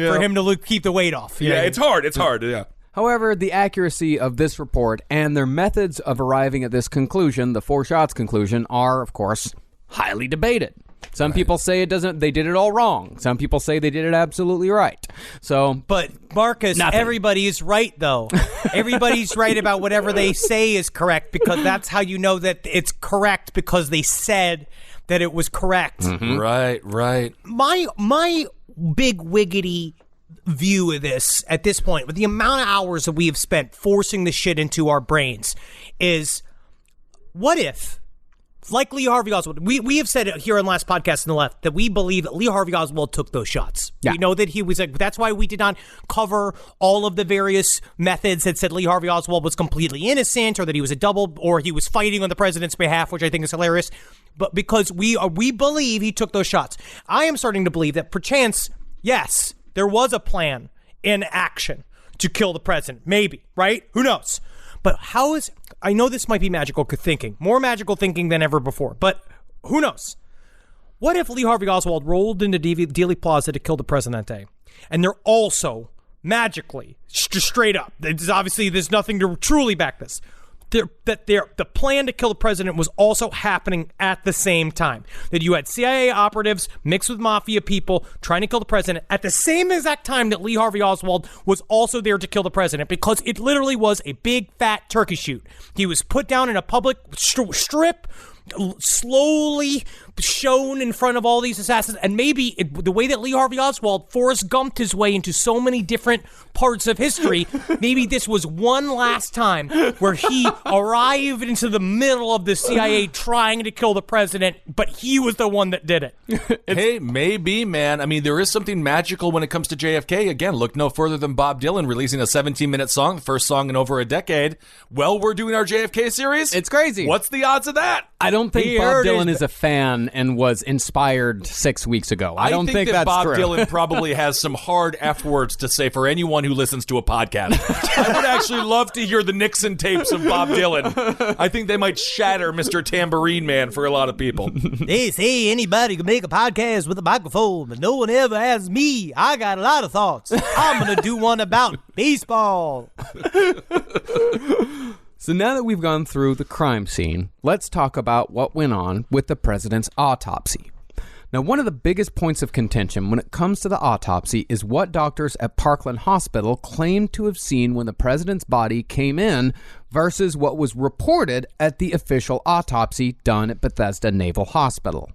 For him to keep the weight off. Yeah, it's hard. It's hard. Yeah. However, the accuracy of this report and their methods of arriving at this conclusion, the 4 shots conclusion, are, of course, highly debated. Some people say they did it all wrong. Some people say they did it absolutely right. But Marcus, everybody is right, though. Everybody's right about whatever they say is correct, because that's how you know that it's correct, because they said that it was correct. Mm-hmm. Right. My big wiggity view of this at this point, with the amount of hours that we have spent forcing this shit into our brains, is what if, like Lee Harvey Oswald, we have said it here on last podcast on the left that we believe that Lee Harvey Oswald took those shots. Yeah. We know that he was that's why we did not cover all of the various methods that said Lee Harvey Oswald was completely innocent, or that he was a double, or he was fighting on the president's behalf, which I think is hilarious. But because we believe he took those shots. I am starting to believe that perchance, yes, there was a plan in action to kill the president. Maybe, right? Who knows? But I know this might be magical thinking, more magical thinking than ever before, but who knows? What if Lee Harvey Oswald rolled into Dealey Plaza to kill the president that day, and they're also magically, straight up, there's nothing to truly back this, the plan to kill the president was also happening at the same time. That you had CIA operatives mixed with mafia people trying to kill the president at the same exact time that Lee Harvey Oswald was also there to kill the president, because it literally was a big fat turkey shoot. He was put down in a public strip, slowly shown in front of all these assassins, and maybe the way that Lee Harvey Oswald Forrest Gumped his way into so many different parts of history, maybe this was one last time where he arrived into the middle of the CIA trying to kill the president, but he was the one that did it. Hey, maybe, man. I mean, there is something magical when it comes to JFK. Again, look no further than Bob Dylan releasing a 17-minute song, the first song in over a decade. Well, we're doing our JFK series? It's crazy. What's the odds of that? I don't think Bob Dylan is a fan and was inspired 6 weeks ago. I don't think that's Bob true. Dylan probably has some hard F words to say for anyone who listens to a podcast. I would actually love to hear the Nixon tapes of Bob Dylan. I think they might shatter Mr. Tambourine Man for a lot of people. They say anybody can make a podcast with a microphone, but no one ever asked me. I got a lot of thoughts. I'm going to do one about baseball. So now that we've gone through the crime scene, let's talk about what went on with the president's autopsy. Now, one of the biggest points of contention when it comes to the autopsy is what doctors at Parkland Hospital claimed to have seen when the president's body came in versus what was reported at the official autopsy done at Bethesda Naval Hospital.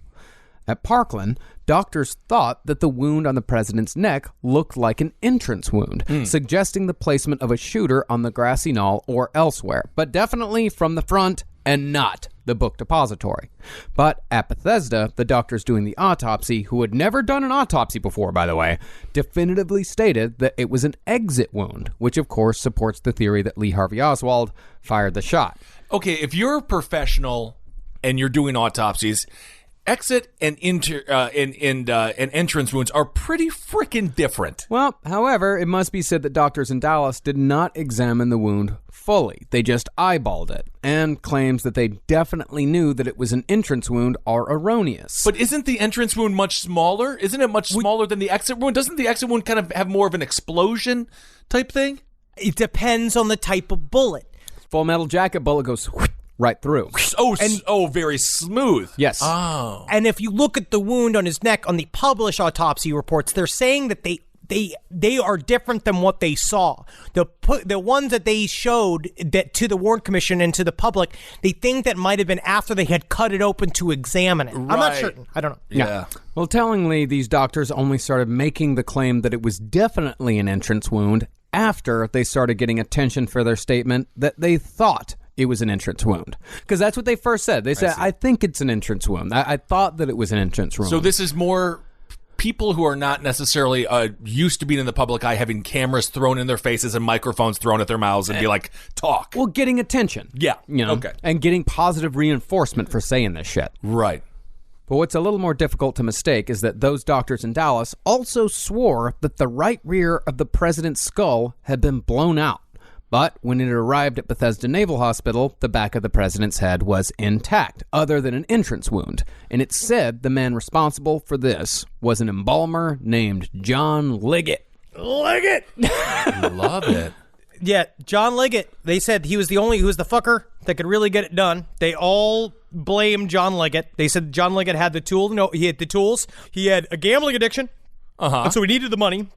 At Parkland, doctors thought that the wound on the president's neck looked like an entrance wound, suggesting the placement of a shooter on the grassy knoll or elsewhere, but definitely from the front and not the book depository. But at Bethesda, the doctors doing the autopsy, who had never done an autopsy before, by the way, definitively stated that it was an exit wound, which of course supports the theory that Lee Harvey Oswald fired the shot. Okay, if you're a professional and you're doing autopsies, exit and entrance wounds are pretty freaking different. Well, however, it must be said that doctors in Dallas did not examine the wound fully. They just eyeballed it, and claims that they definitely knew that it was an entrance wound are erroneous. But isn't the entrance wound much smaller? Isn't it much smaller than the exit wound? Doesn't the exit wound kind of have more of an explosion type thing? It depends on the type of bullet. Full Metal Jacket bullet goes right through. Very smooth. Yes. Oh. And if you look at the wound on his neck on the published autopsy reports, they're saying that they are different than what they saw. The ones that they showed that to the Warren Commission and to the public, they think that might have been after they had cut it open to examine it. Right. I'm not certain. I don't know. Yeah. Well, tellingly, these doctors only started making the claim that it was definitely an entrance wound after they started getting attention for their statement that they thought it was an entrance wound. Because that's what they first said. They said, I think it's an entrance wound. I thought that it was an entrance wound. So this is more people who are not necessarily used to being in the public eye having cameras thrown in their faces and microphones thrown at their mouths and be like, talk. Well, getting attention. Yeah. You know, okay. And getting positive reinforcement for saying this shit. Right. But what's a little more difficult to mistake is that those doctors in Dallas also swore that the right rear of the president's skull had been blown out. But when it arrived at Bethesda Naval Hospital, the back of the president's head was intact, other than an entrance wound. And it said the man responsible for this was an embalmer named John Liggett. Liggett! Love it. Yeah, John Liggett, they said he was the fucker that could really get it done. They all blamed John Liggett. They said John Liggett had the tool. No, he had the tools. He had a gambling addiction. And so he needed the money.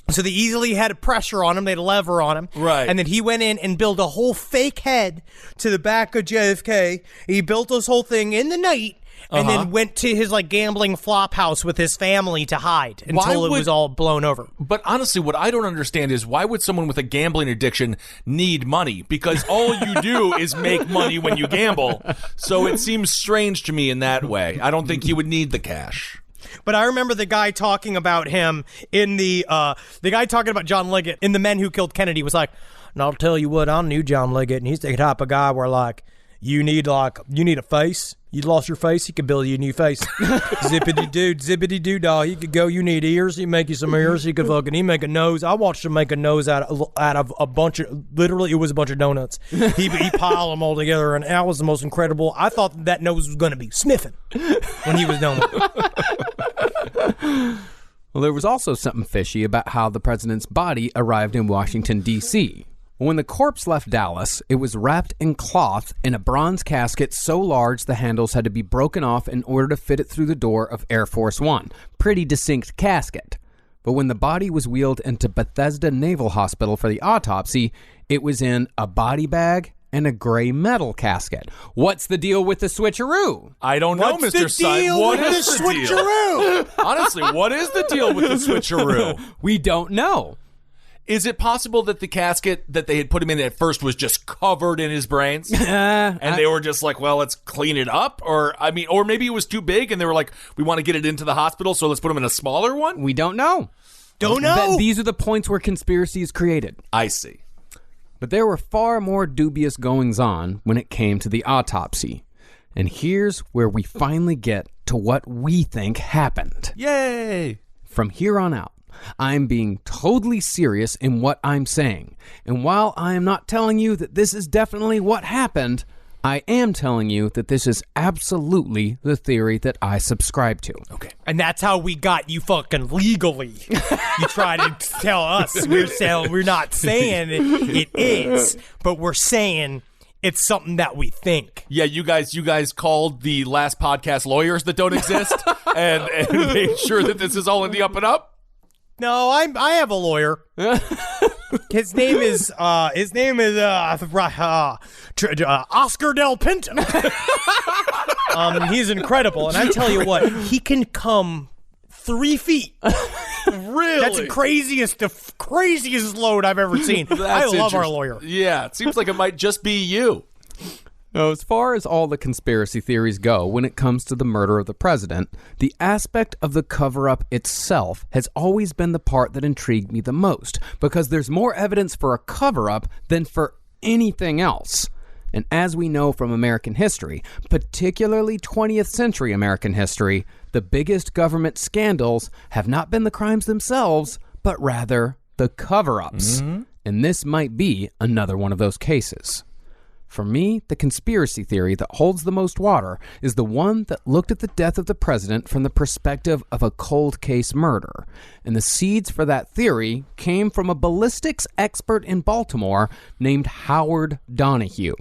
So they easily had pressure on him. They had a lever on him. Right. And then he went in and built a whole fake head to the back of JFK. He built this whole thing in the night. And then went to his gambling flop house with his family to hide until it was all blown over. But honestly, what I don't understand is why would someone with a gambling addiction need money? Because all you do is make money when you gamble. So it seems strange to me in that way. I don't think he would need the cash. But I remember the guy talking about him in the guy talking about John Liggett in The Men Who Killed Kennedy was like, and I'll tell you what, I knew John Liggett, and he's the type of guy where you need a face. You lost your face, he could build you a new face. Zippity doo dah. He could go. You need ears, he make you some ears. He make a nose. I watched him make a nose out of a bunch of, literally it was a bunch of donuts. He piled them all together, and that was the most incredible. I thought that nose was going to be sniffing when he was done with it. Well, there was also something fishy about how the president's body arrived in Washington, D.C. When the corpse left Dallas, it was wrapped in cloth in a bronze casket so large the handles had to be broken off in order to fit it through the door of Air Force One. Pretty distinct casket. But when the body was wheeled into Bethesda Naval Hospital for the autopsy, it was in a body bag and a gray metal casket. What's the deal with the switcheroo? I don't know, What's Mr. the Stein. deal What with is the the deal? switcheroo? Honestly, what is the deal with the switcheroo? We don't know. Is it possible that the casket that they had put him in at first was just covered in his brains? And they were just like, well, let's clean it up? Or maybe it was too big and they were like, we want to get it into the hospital, so let's put him in a smaller one? We don't know. Don't know. These are the points where conspiracy is created. I see. But there were far more dubious goings-on when it came to the autopsy. And here's where we finally get to what we think happened. Yay! From here on out, I'm being totally serious in what I'm saying. And while I am not telling you that this is definitely what happened, I am telling you that this is absolutely the theory that I subscribe to. Okay. And that's how we got you fucking legally. You try to tell us we're not saying it is, but we're saying it's something that we think. Yeah, you guys called the last podcast lawyers that don't exist and made sure that this is all in the up and up? No, I have a lawyer. His name is Oscar Del Pinto. He's incredible, and I tell you what, he can come 3 feet. Really? That's the craziest load I've ever seen. I love our lawyer. Yeah, it seems like it might just be you. Now, as far as all the conspiracy theories go, when it comes to the murder of the president, the aspect of the cover-up itself has always been the part that intrigued me the most, because there's more evidence for a cover-up than for anything else. And as we know from American history, particularly 20th century American history, the biggest government scandals have not been the crimes themselves, but rather the cover-ups. Mm-hmm. And this might be another one of those cases. For me, the conspiracy theory that holds the most water is the one that looked at the death of the president from the perspective of a cold case murder. And the seeds for that theory came from a ballistics expert in Baltimore named Howard Donahue.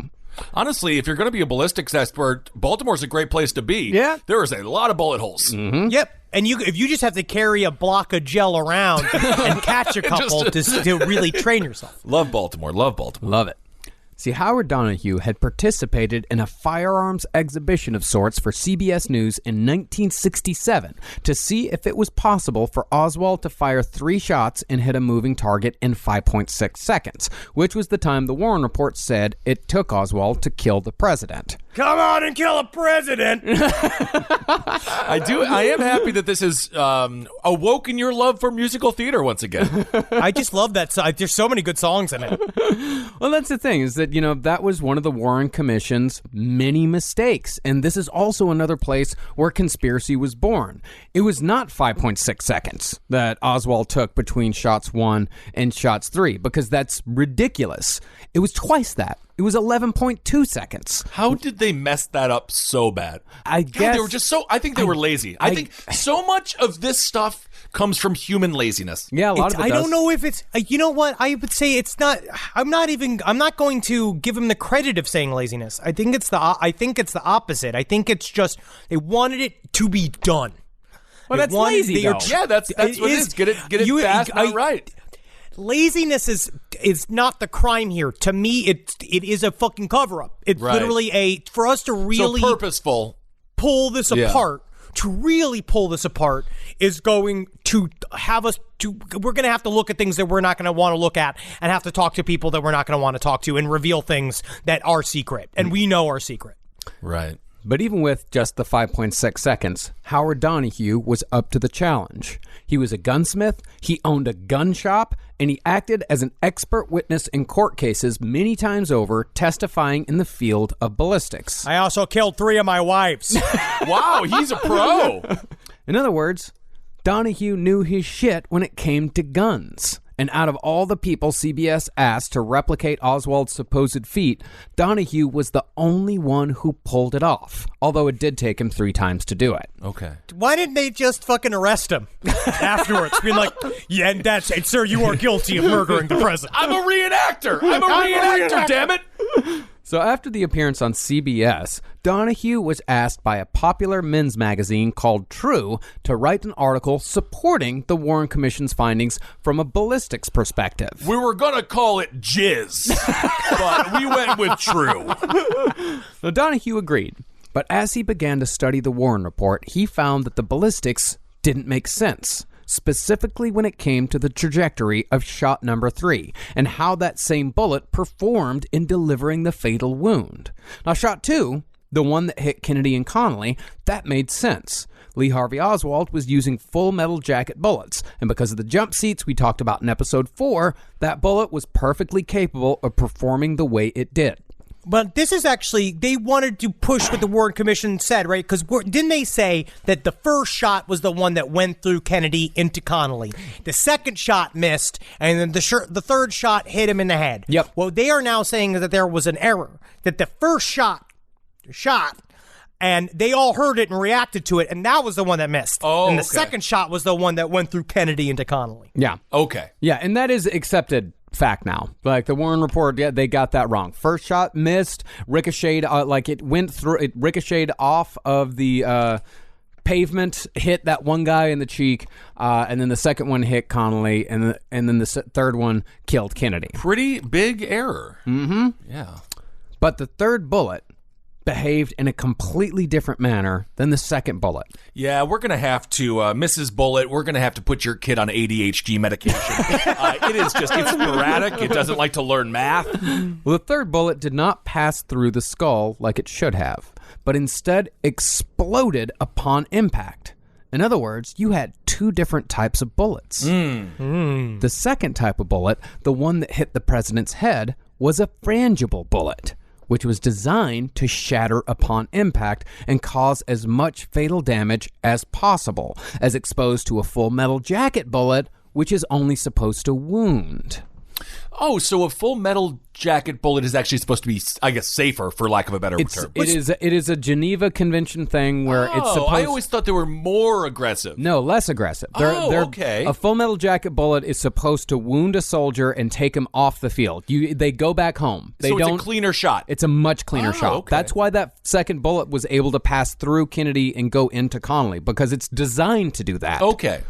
Honestly, if you're going to be a ballistics expert, Baltimore's a great place to be. Yeah. There is a lot of bullet holes. Mm-hmm. Yep. And if you just have to carry a block of gel around and catch a couple to really train yourself. Love Baltimore. Love Baltimore. Love it. See, Howard Donahue had participated in a firearms exhibition of sorts for CBS News in 1967 to see if it was possible for Oswald to fire 3 shots and hit a moving target in 5.6 seconds, which was the time the Warren Report said it took Oswald to kill the president. Come on and kill a president! I am happy that this has awoken your love for musical theater once again. I just love that song. There's so many good songs in it. Well, that's the thing, is that, that was one of the Warren Commission's many mistakes. And this is also another place where conspiracy was born. It was not 5.6 seconds that Oswald took between shots 1 and shots 3, because that's ridiculous. It was twice that. It was 11.2 seconds. How did they mess that up so bad? I guess they were just I think they were lazy. I think so much of this stuff comes from human laziness. Yeah, a lot of it I does. don't know if it's. You know what? I would say it's not. I'm not going to give him the credit of saying laziness. I think it's the opposite. I think it's just they wanted it to be done. Well, that's lazy, though. Yeah, that's what it is. Get it fast, not right. Laziness is not the crime here. To me, it is a fucking cover up. It's Right. literally for us to really So purposeful. pull this apart. To really pull this apart is going to have us we're going to have to look at things that we're not going to want to look at and have to talk to people that we're not going to want to talk to and reveal things that are secret. And we know are secret. Right. But even with just the 5.6 seconds, Howard Donahue was up to the challenge. He was a gunsmith, he owned a gun shop, and he acted as an expert witness in court cases many times over, testifying in the field of ballistics. I also killed 3 of my wives. Wow, he's a pro. In other words, Donahue knew his shit when it came to guns. And out of all the people CBS asked to replicate Oswald's supposed feat, Donahue was the only one who pulled it off, although it did take him 3 times to do it. Okay. Why didn't they just fucking arrest him afterwards? Being like, yeah, and that's it, sir, you are guilty of murdering the president. I'm a reenactor. Damn it. So after the appearance on CBS, Donahue was asked by a popular men's magazine called True to write an article supporting the Warren Commission's findings from a ballistics perspective. We were going to call it Jizz, but we went with True. So Donahue agreed, but as he began to study the Warren report, he found that the ballistics didn't make sense, specifically when it came to the trajectory of shot number 3 and how that same bullet performed in delivering the fatal wound. Now, shot 2, the one that hit Kennedy and Connolly, that made sense. Lee Harvey Oswald was using full metal jacket bullets, and because of the jump seats we talked about in episode 4, that bullet was perfectly capable of performing the way it did. But this is actually, they wanted to push what the Warren Commission said, right? Because didn't they say that the first shot was the one that went through Kennedy into Connolly? The second shot missed, and then the third shot hit him in the head. Yep. Well, they are now saying that there was an error, that the first shot, and they all heard it and reacted to it, and that was the one that missed. Oh, and the okay. second shot was the one that went through Kennedy into Connolly. Yeah. Okay. Yeah, and that is accepted fact now. Like the Warren report, yeah, they got that wrong. First shot missed, ricocheted, it ricocheted off of the pavement, hit that one guy in the cheek, and then the second one hit Connolly, and then the third one killed Kennedy. Pretty big error. Mm-hmm. Yeah. But the third bullet behaved in a completely different manner than the second bullet. Yeah, we're going to have to, Mrs. Bullet, we're going to have to put your kid on ADHD medication. It's sporadic. It doesn't like to learn math. Well, the third bullet did not pass through the skull like it should have, but instead exploded upon impact. In other words, you had 2 different types of bullets. The second type of bullet, the one that hit the president's head, was a frangible bullet, which was designed to shatter upon impact and cause as much fatal damage as possible, as exposed to a full metal jacket bullet, which is only supposed to wound. Oh, so a full metal jacket bullet is actually supposed to be, I guess, safer, for lack of a better term. It is a Geneva Convention thing where it's supposed... I always thought they were more aggressive. No, less aggressive. Okay. A full metal jacket bullet is supposed to wound a soldier and take him off the field. They go back home. So it's a cleaner shot. It's a much cleaner shot. Okay. That's why that second bullet was able to pass through Kennedy and go into Connolly, because it's designed to do that. Okay.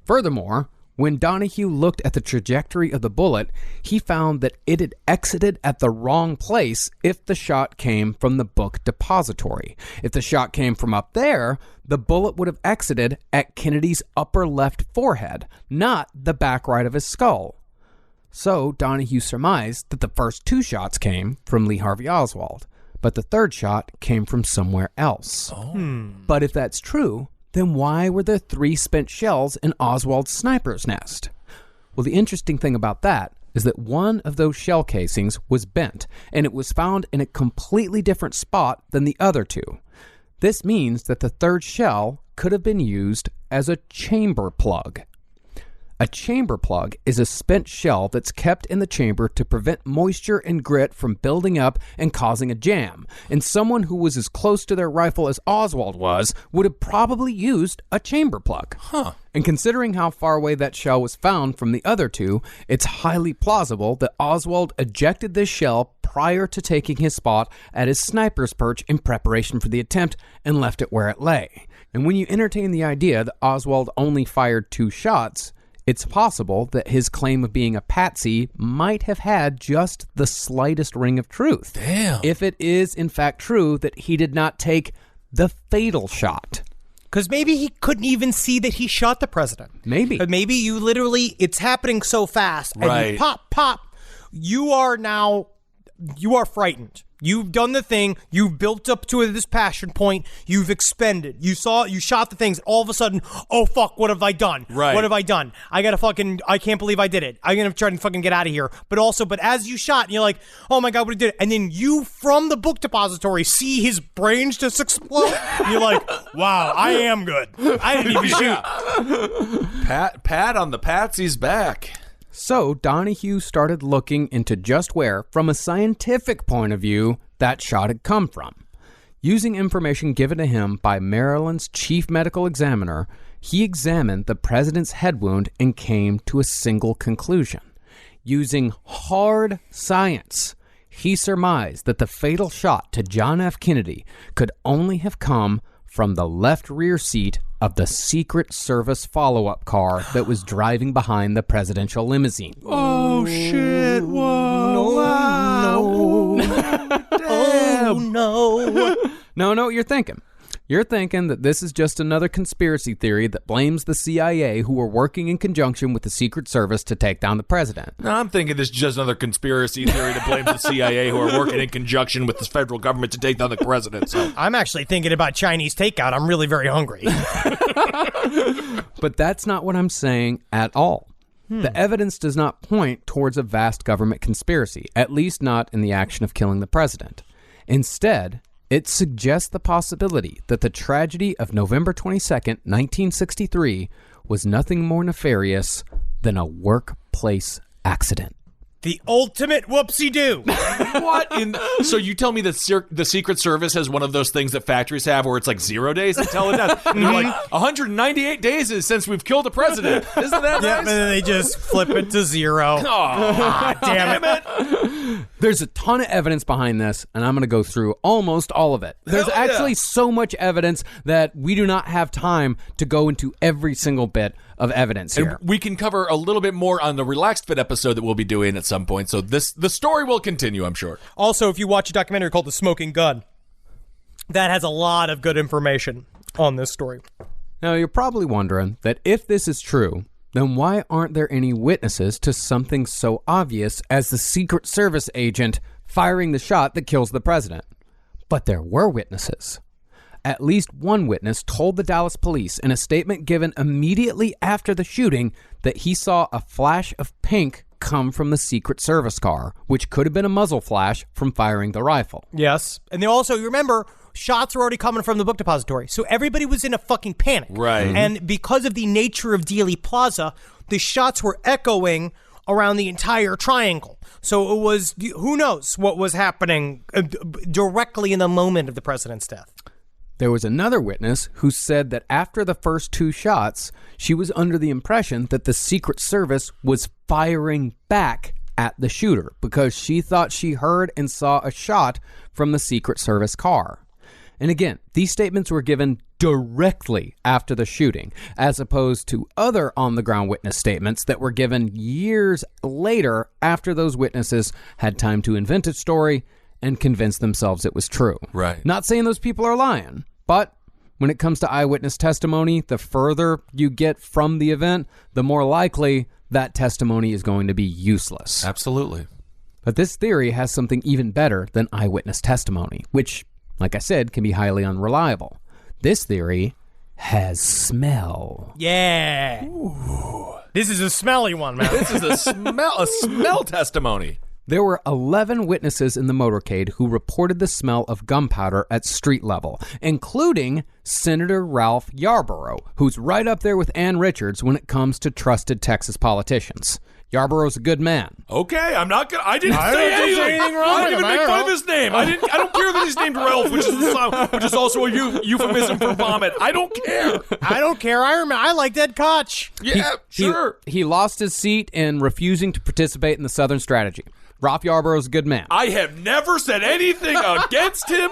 Furthermore, when Donahue looked at the trajectory of the bullet, he found that it had exited at the wrong place if the shot came from the book depository. If the shot came from up there, the bullet would have exited at Kennedy's upper left forehead, not the back right of his skull. So Donahue surmised that the first 2 shots came from Lee Harvey Oswald, but the third shot came from somewhere else. But if that's true, then why were there 3 spent shells in Oswald's sniper's nest? Well, the interesting thing about that is that one of those shell casings was bent, and it was found in a completely different spot than the other 2. This means that the third shell could have been used as a chamber plug. A chamber plug is a spent shell that's kept in the chamber to prevent moisture and grit from building up and causing a jam. And someone who was as close to their rifle as Oswald was would have probably used a chamber plug. And considering how far away that shell was found from the other two, it's highly plausible that Oswald ejected this shell prior to taking his spot at his sniper's perch in preparation for the attempt and left it where it lay. And when you entertain the idea that Oswald only fired 2 shots, it's possible that his claim of being a patsy might have had just the slightest ring of truth. Damn. If it is, in fact, true that he did not take the fatal shot. Because maybe he couldn't even see that he shot the president. Maybe. But maybe you literally, it's happening so fast. And Right. you pop. You are frightened. You've done the thing. You've built up to this passion point. You've expended. You shot the things. All of a sudden, oh, fuck, what have I done? Right. What have I done? I can't believe I did it. I'm going to try and fucking get out of here. But as you shot, and you're like, oh my God, what did it? And then you, from the book depository, see his brains just explode. You're like, wow, I am good. I didn't even shoot. Pat on the patsy's back. So Donahue started looking into just where, from a scientific point of view, that shot had come from. Using information given to him by Maryland's chief medical examiner, he examined the president's head wound and came to a single conclusion. Using hard science, he surmised that the fatal shot to John F. Kennedy could only have come from the left rear seat of the Secret Service follow-up car that was driving behind the presidential limousine. Oh, shit. Whoa. No. No, you're thinking. You're thinking that this is just another conspiracy theory that blames the CIA, who were working in conjunction with the Secret Service to take down the president. No, I'm thinking this is just another conspiracy theory that blames the CIA, who are working in conjunction with the federal government to take down the president. So I'm actually thinking about Chinese takeout. I'm really very hungry. But that's not what I'm saying at all. The evidence does not point towards a vast government conspiracy, at least not in the action of killing the president. Instead, it suggests the possibility that the tragedy of November 22nd, 1963 was nothing more nefarious than a workplace accident. The ultimate whoopsie-doo. what? So you tell me that the Secret Service has one of those things that factories have where it's like 0 days until it does. And they're like, 198 days is since we've killed the president. Isn't that Yeah, nice? and then they just flip it to 0. Oh, Damn it. There's a ton of evidence behind this, and I'm going to go through almost all of it. There's Hell yeah. actually so much evidence that we do not have time to go into every single bit of evidence here. And we can cover a little bit more on the Relaxed Fit episode that we'll be doing at some point. So the story will continue, I'm sure. Also, if you watch a documentary called The Smoking Gun, that has a lot of good information on this story. Now, you're probably wondering that if this is true, then why aren't there any witnesses to something so obvious as the Secret Service agent firing the shot that kills the president? But there were witnesses. At least one witness told the Dallas police in a statement given immediately after the shooting that he saw a flash of pink come from the Secret Service car, which could have been a muzzle flash from firing the rifle. Yes. And they also, you remember, shots were already coming from the book depository. So everybody was in a fucking panic. Right. And because of the nature of Dealey Plaza, the shots were echoing around the entire triangle. So it was, who knows what was happening directly in the moment of the president's death. There was another witness who said that after the first 2 shots, she was under the impression that the Secret Service was firing back at the shooter because she thought she heard and saw a shot from the Secret Service car. And again, these statements were given directly after the shooting, as opposed to other on-the-ground witness statements that were given years later after those witnesses had time to invent a story and convince themselves it was true. Right. Not saying those people are lying, but when it comes to eyewitness testimony, the further you get from the event, the more likely that testimony is going to be useless. Absolutely. But this theory has something even better than eyewitness testimony, which, like I said, can be highly unreliable. This theory has smell. Yeah. Ooh. This is a smelly one, man. This is a smell testimony. There were 11 witnesses in the motorcade who reported the smell of gunpowder at street level, including Senator Ralph Yarborough, who's right up there with Ann Richards when it comes to trusted Texas politicians. Yarborough's a good man. Okay, I'm not gonna. I didn't say anything wrong I with didn't even him. make fun of his name. I don't care that he's named Ralph, which is also a euphemism for vomit. I don't care. I don't care. I like Ed Koch. Yeah, sure. He lost his seat in refusing to participate in the Southern Strategy. Ralph Yarborough's a good man. I have never said anything against him.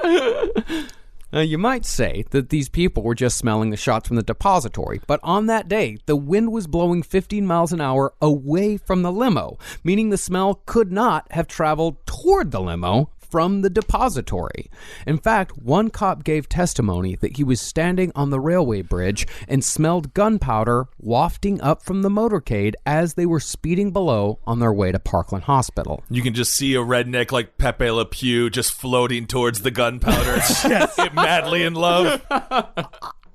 You might say that these people were just smelling the shots from the depository, but on that day, the wind was blowing 15 miles an hour away from the limo, meaning the smell could not have traveled toward the limo from the depository. In fact, one cop gave testimony that he was standing on the railway bridge and smelled gunpowder wafting up from the motorcade as they were speeding below on their way to Parkland Hospital. You can just see a redneck like Pepe Le Pew just floating towards the gunpowder, madly in love.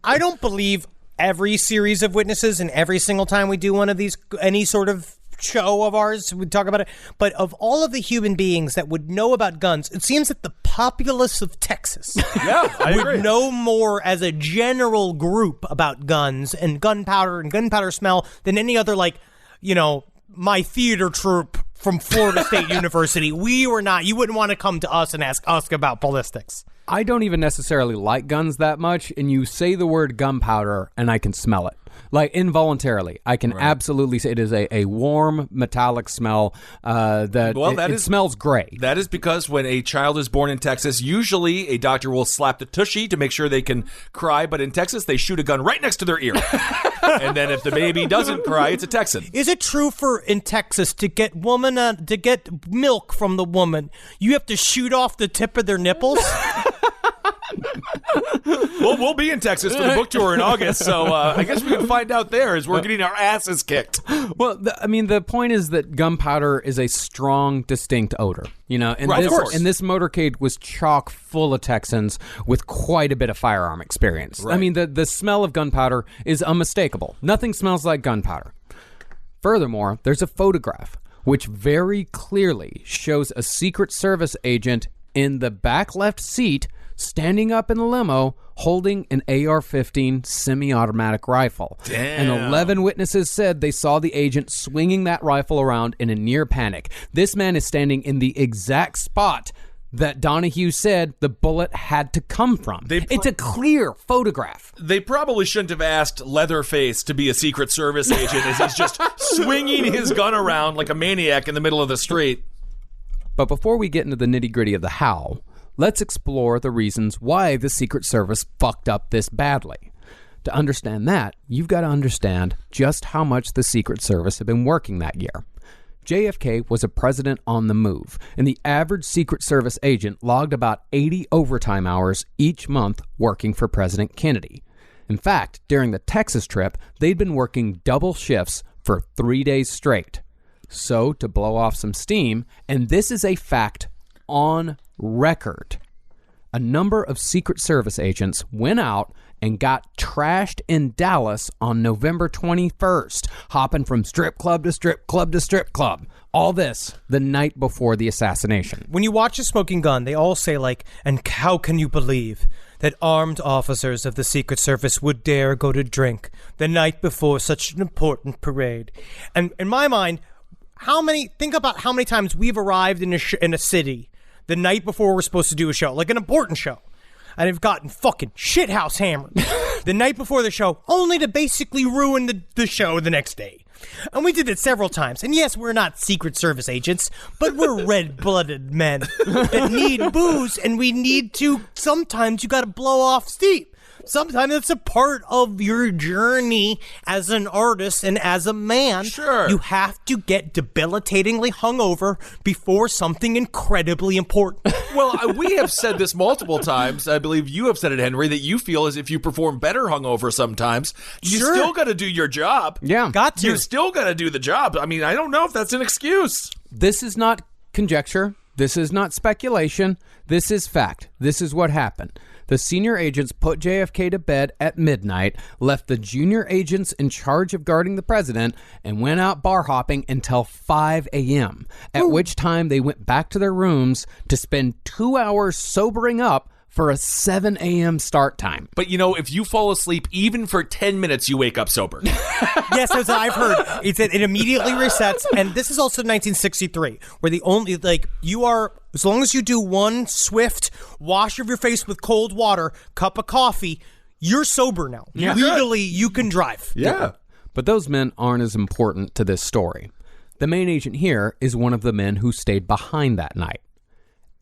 I don't believe every series of witnesses and every single time we do one of these, any sort of show of ours, we talk about it, but of all of the human beings that would know about guns, it seems that the populace of Texas would know more as a general group about guns and gunpowder smell than any other, like, my theater troupe from Florida State University. You wouldn't want to come to us and ask us about ballistics. I don't even necessarily like guns that much, and you say the word gunpowder and I can smell it. Like, involuntarily, I can absolutely say it is a warm, metallic smell it smells great. That is because when a child is born in Texas, usually a doctor will slap the tushy to make sure they can cry, but in Texas, they shoot a gun right next to their ear. And then if the baby doesn't cry, it's a Texan. Is it true in Texas to get milk from the woman, you have to shoot off the tip of their nipples? Well, we'll be in Texas for the book tour in August, so I guess we can find out there as we're getting our asses kicked. Well, the point is that gunpowder is a strong, distinct odor. And this motorcade was chock full of Texans with quite a bit of firearm experience. Right. I mean, the smell of gunpowder is unmistakable. Nothing smells like gunpowder. Furthermore, there's a photograph which very clearly shows a Secret Service agent in the back left seat standing up in the limo holding an AR-15 semi-automatic rifle. Damn. And 11 witnesses said they saw the agent swinging that rifle around in a near panic. This man is standing in the exact spot that Donahue said the bullet had to come from. It's a clear photograph. They probably shouldn't have asked Leatherface to be a Secret Service agent as he's just swinging his gun around like a maniac in the middle of the street. But before we get into the nitty-gritty of the how, let's explore the reasons why the Secret Service fucked up this badly. To understand that, you've got to understand just how much the Secret Service had been working that year. JFK was a president on the move, and the average Secret Service agent logged about 80 overtime hours each month working for President Kennedy. In fact, during the Texas trip, they'd been working double shifts for 3 days straight. So, to blow off some steam, and this is a fact on record, a number of Secret Service agents went out and got trashed in Dallas on November 21st, hopping from strip club to strip club to strip club. All this the night before the assassination. When you watch a smoking gun, they all say, and how can you believe that armed officers of the Secret Service would dare go to drink the night before such an important parade? And in my mind, think about how many times we've arrived in a city the night before we're supposed to do a show, like an important show, and have gotten fucking shithouse hammered the night before the show, only to basically ruin the show the next day. And we did it several times. And yes, we're not Secret Service agents, but we're red-blooded men that need booze, and sometimes you gotta blow off steam. Sometimes it's a part of your journey as an artist and as a man. Sure. You have to get debilitatingly hungover before something incredibly important. Well, we have said this multiple times. I believe you have said it, Henry, that you feel as if you perform better hungover sometimes. You still got to do your job. Yeah. Got to. You still got to do the job. I mean, I don't know if that's an excuse. This is not conjecture. This is not speculation. This is fact. This is what happened. The senior agents put JFK to bed at midnight, left the junior agents in charge of guarding the president, and went out bar hopping until 5 a.m., at which time they went back to their rooms to spend 2 hours sobering up for a 7 a.m. start time. But if you fall asleep even for 10 minutes, you wake up sober. Yes, as I've heard, it immediately resets. And this is also 1963, where the only, you are, as long as you do one swift wash of your face with cold water, cup of coffee, you're sober now. Yeah. Legally, you can drive. Yeah. But those men aren't as important to this story. The main agent here is one of the men who stayed behind that night.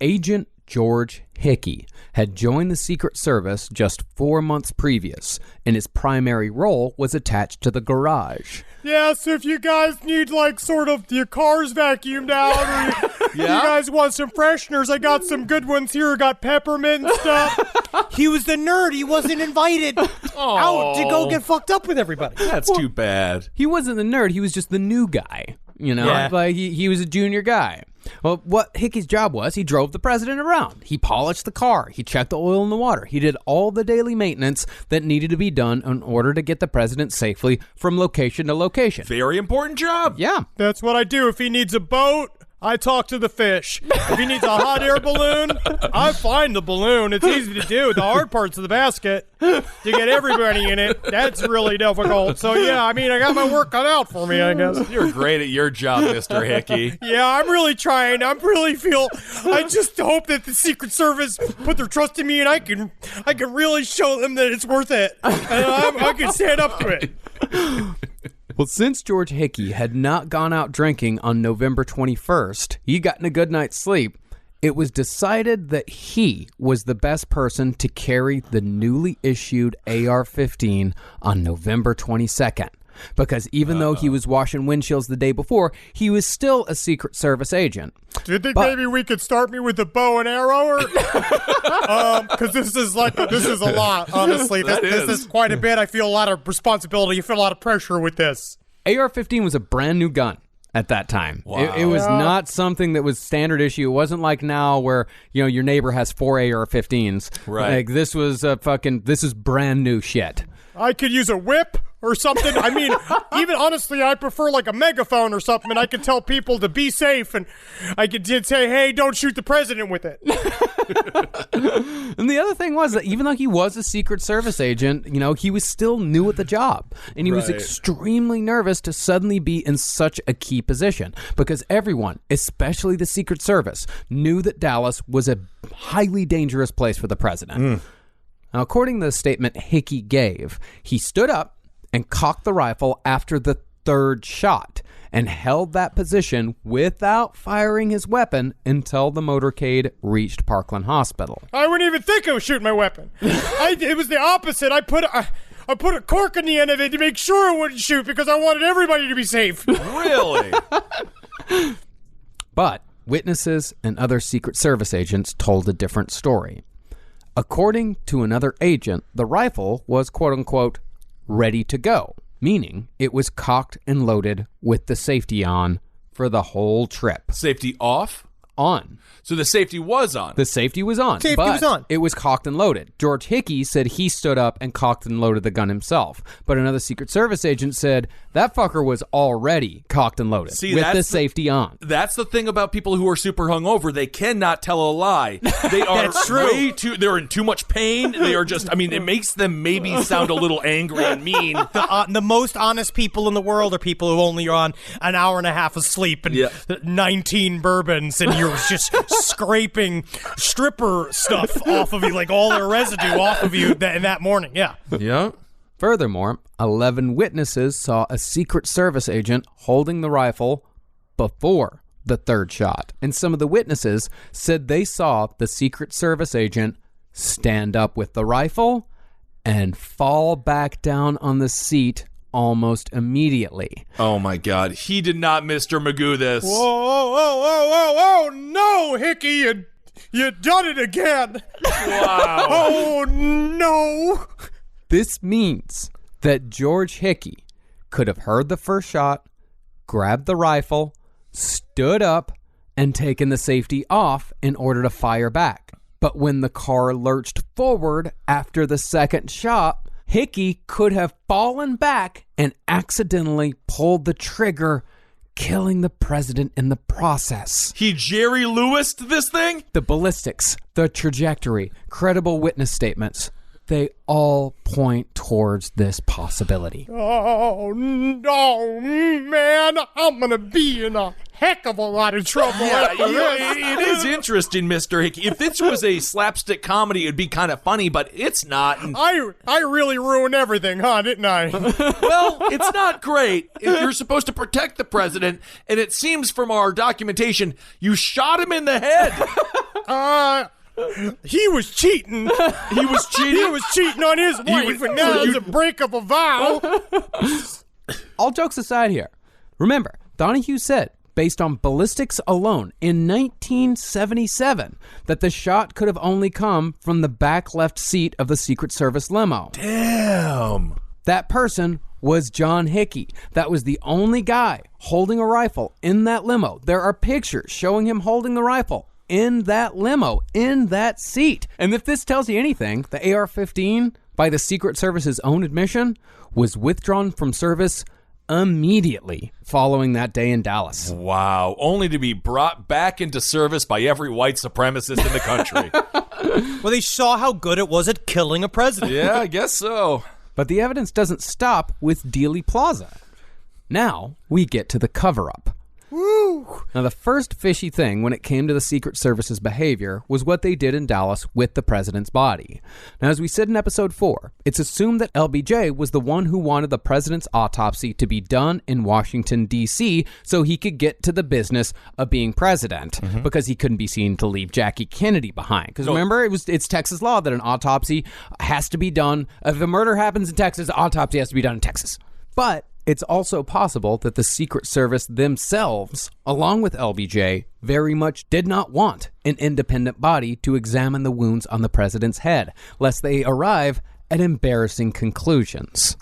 Agent George Hickey had joined the Secret Service just 4 months previous, and his primary role was attached to the garage. Yeah, so if you guys need, your cars vacuumed out, or you guys want some fresheners, I got some good ones here. I got peppermint and stuff. He was the nerd. He wasn't invited out to go get fucked up with everybody. That's too bad. He wasn't the nerd. He was just the new guy. Yeah. He was a junior guy. Well, what Hickey's job was, he drove the president around. He polished the car. He checked the oil in the water. He did all the daily maintenance that needed to be done in order to get the president safely from location to location. Very important job. Yeah. That's what I do. If he needs a boat, I talk to the fish. If he needs a hot air balloon, I find the balloon. It's easy to do. The hard part's the basket. To get everybody in it, that's really difficult. So, yeah, I got my work cut out for me, I guess. You're great at your job, Mr. Hickey. Yeah, I'm really trying. I just hope that the Secret Service put their trust in me and I can really show them that it's worth it. And I can stand up to it. Well, since George Hickey had not gone out drinking on November 21st, he'd gotten a good night's sleep, it was decided that he was the best person to carry the newly issued AR-15 on November 22nd. Because even though he was washing windshields the day before, he was still a Secret Service agent. Do you think maybe we could start me with a bow and arrow? Because this is a lot, honestly. This is quite a bit. I feel a lot of responsibility. You feel a lot of pressure with this. AR-15 was a brand new gun at that time. Wow. It was not something that was standard issue. It wasn't like now where, your neighbor has 4 AR-15s. Right. This was this is brand new shit. I could use a whip or something. Even honestly, I prefer a megaphone or something, and I could tell people to be safe, and I could say, hey, don't shoot the president with it. And the other thing was that even though he was a Secret Service agent, he was still new at the job. And he was extremely nervous to suddenly be in such a key position because everyone, especially the Secret Service, knew that Dallas was a highly dangerous place for the president. Now, according to the statement Hickey gave, he stood up and cocked the rifle after the third shot and held that position without firing his weapon until the motorcade reached Parkland Hospital. I wouldn't even think I was shooting my weapon. It was the opposite. I put a cork on the end of it to make sure it wouldn't shoot because I wanted everybody to be safe. Really? But witnesses and other Secret Service agents told a different story. According to another agent, the rifle was, quote-unquote, ready to go, meaning it was cocked and loaded with the safety on for the whole trip. Safety off? On. So the safety was on. The safety was on. Safety but was on. It was cocked and loaded. George Hickey said he stood up and cocked and loaded the gun himself. But another Secret Service agent said that fucker was already cocked and loaded with the safety on. That's the thing about people who are super hungover. They cannot tell a lie. They are they're in too much pain. They are just, it makes them maybe sound a little angry and mean. The most honest people in the world are people who only are on an hour and a half of sleep and 19 bourbons, and you're just scraping stripper stuff off of you, all their residue off of you in that morning. Yeah. Yeah. Furthermore, 11 witnesses saw a Secret Service agent holding the rifle before the third shot. And some of the witnesses said they saw the Secret Service agent stand up with the rifle and fall back down on the seat almost immediately. Oh my God. He did not Mr. Magoo this. Whoa, no, Hickey, you done it again. Wow. Oh, no. This means that George Hickey could have heard the first shot, grabbed the rifle, stood up, and taken the safety off in order to fire back. But when the car lurched forward after the second shot, Hickey could have fallen back and accidentally pulled the trigger, killing the president in the process. He Jerry Lewis'd this thing? The ballistics, the trajectory, credible witness statements, they all point towards this possibility. Oh, no, man. I'm going to be in a heck of a lot of trouble after this. It is interesting, Mr. Hickey. If this was a slapstick comedy, it'd be kind of funny, but it's not. I really ruined everything, huh, didn't I? Well, it's not great. You're supposed to protect the president, and it seems from our documentation, you shot him in the head. He was cheating. He was cheating? He was cheating on his wife, and now it's a breakup of vow. All jokes aside here, remember, Donahue said, based on ballistics alone, in 1977, that the shot could have only come from the back left seat of the Secret Service limo. Damn. That person was John Hickey. That was the only guy holding a rifle in that limo. There are pictures showing him holding the rifle in that limo, in that seat. And if this tells you anything, the AR-15, by the Secret Service's own admission, was withdrawn from service immediately following that day in Dallas. Wow. Only to be brought back into service by every white supremacist in the country. Well, they saw how good it was at killing a president. Yeah, I guess so. But the evidence doesn't stop with Dealey Plaza. Now we get to the cover-up. Woo! Now, the first fishy thing when it came to the Secret Service's behavior was what they did in Dallas with the president's body. Now, as we said in episode 4, it's assumed that LBJ was the one who wanted the president's autopsy to be done in Washington, D.C., so he could get to the business of being president, because he couldn't be seen to leave Jackie Kennedy behind. Because remember, it's Texas law that an autopsy has to be done. If a murder happens in Texas, the autopsy has to be done in Texas. But it's also possible that the Secret Service themselves, along with LBJ, very much did not want an independent body to examine the wounds on the president's head, lest they arrive at embarrassing conclusions.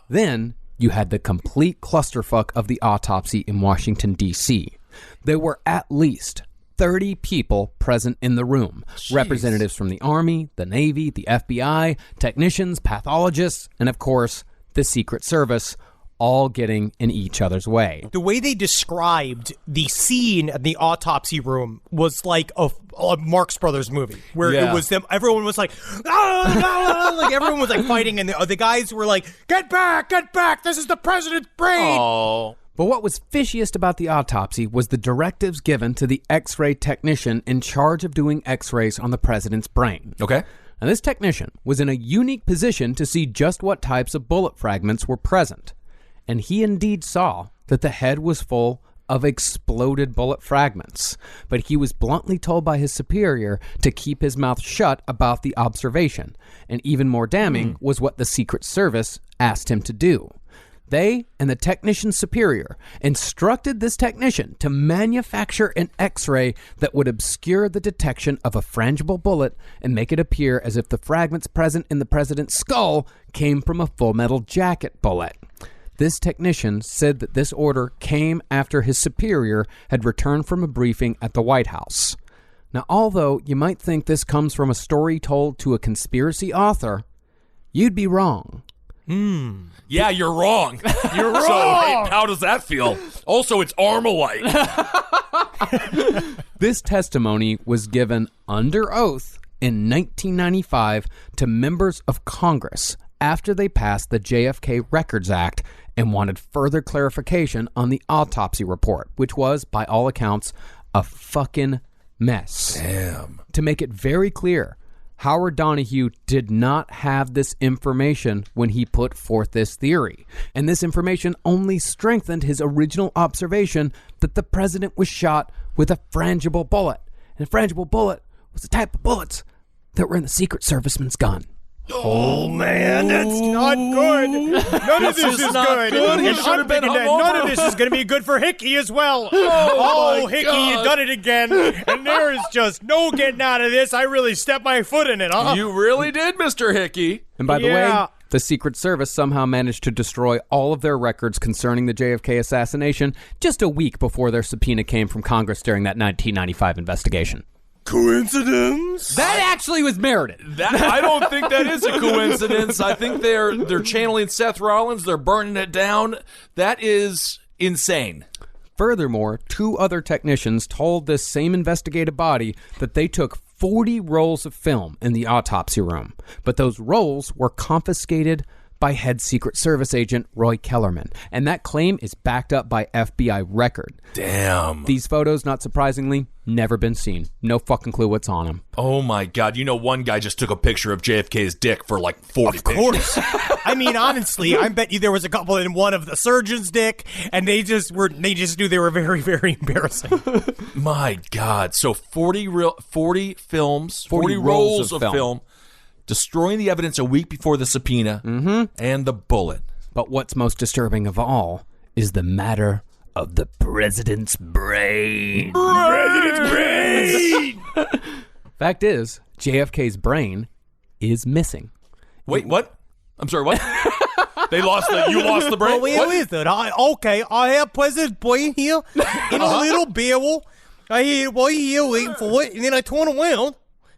Then you had the complete clusterfuck of the autopsy in Washington, D.C. There were at least 30 people present in the room. Jeez. Representatives from the Army, the Navy, the FBI, technicians, pathologists, and of course, the Secret Service, all getting in each other's way. The way they described the scene in the autopsy room was like a Marx Brothers movie, where it was them. Everyone was like, like everyone was like fighting, and the guys were like, get back, this is the president's brain. Oh. But what was fishiest about the autopsy was the directives given to the X-ray technician in charge of doing X-rays on the president's brain. Okay. Now, this technician was in a unique position to see just what types of bullet fragments were present. And he indeed saw that the head was full of exploded bullet fragments. But he was bluntly told by his superior to keep his mouth shut about the observation. And even more damning was what the Secret Service asked him to do. They and the technician's superior instructed this technician to manufacture an X-ray that would obscure the detection of a frangible bullet and make it appear as if the fragments present in the president's skull came from a Full Metal Jacket bullet. This technician said that this order came after his superior had returned from a briefing at the White House. Now, although you might think this comes from a story told to a conspiracy author, you'd be wrong. Yeah, you're wrong. You're wrong. So, hey, how does that feel? Also, it's Armalite. This testimony was given under oath in 1995 to members of Congress after they passed the JFK Records Act and wanted further clarification on the autopsy report, which was, by all accounts, a fucking mess. Damn. To make it very clear, Howard Donahue did not have this information when he put forth this theory. And this information only strengthened his original observation that the president was shot with a frangible bullet. And a frangible bullet was the type of bullets that were in the Secret Serviceman's gun. Oh, man, that's not good. None of this is good. And I'm thinking that none of this is going to be good for Hickey as well. Oh, Hickey, you done it again. And there is just no getting out of this. I really stepped my foot in it, huh? You really did, Mr. Hickey. And by the way, The Secret Service somehow managed to destroy all of their records concerning the JFK assassination just a week before their subpoena came from Congress during that 1995 investigation. Coincidence? That actually was merited. I don't think that is a coincidence. I think they're channeling Seth Rollins. They're burning it down. That is insane. Furthermore, 2 other technicians told this same investigative body that they took 40 rolls of film in the autopsy room, but those rolls were confiscated by head Secret Service agent Roy Kellerman, and that claim is backed up by FBI record. Damn. These photos, not surprisingly, never been seen. No fucking clue what's on them. Oh my God. You know, one guy just took a picture of JFK's dick for like 40 pictures. I mean, honestly, I bet you there was a couple in one of the surgeon's dick, and they just knew they were very, very embarrassing. My God. So 40 films, 40 rolls rolls of of film, destroying the evidence a week before the subpoena, and the bullet. But what's most disturbing of all is the matter of the president's brain. Fact is, JFK's brain is missing. Wait, what? I'm sorry, what? You lost the brain? Oh, wait, What? who is that? I have President's brain here in a little barrel. I hear it right here waiting for it, and then I turn around.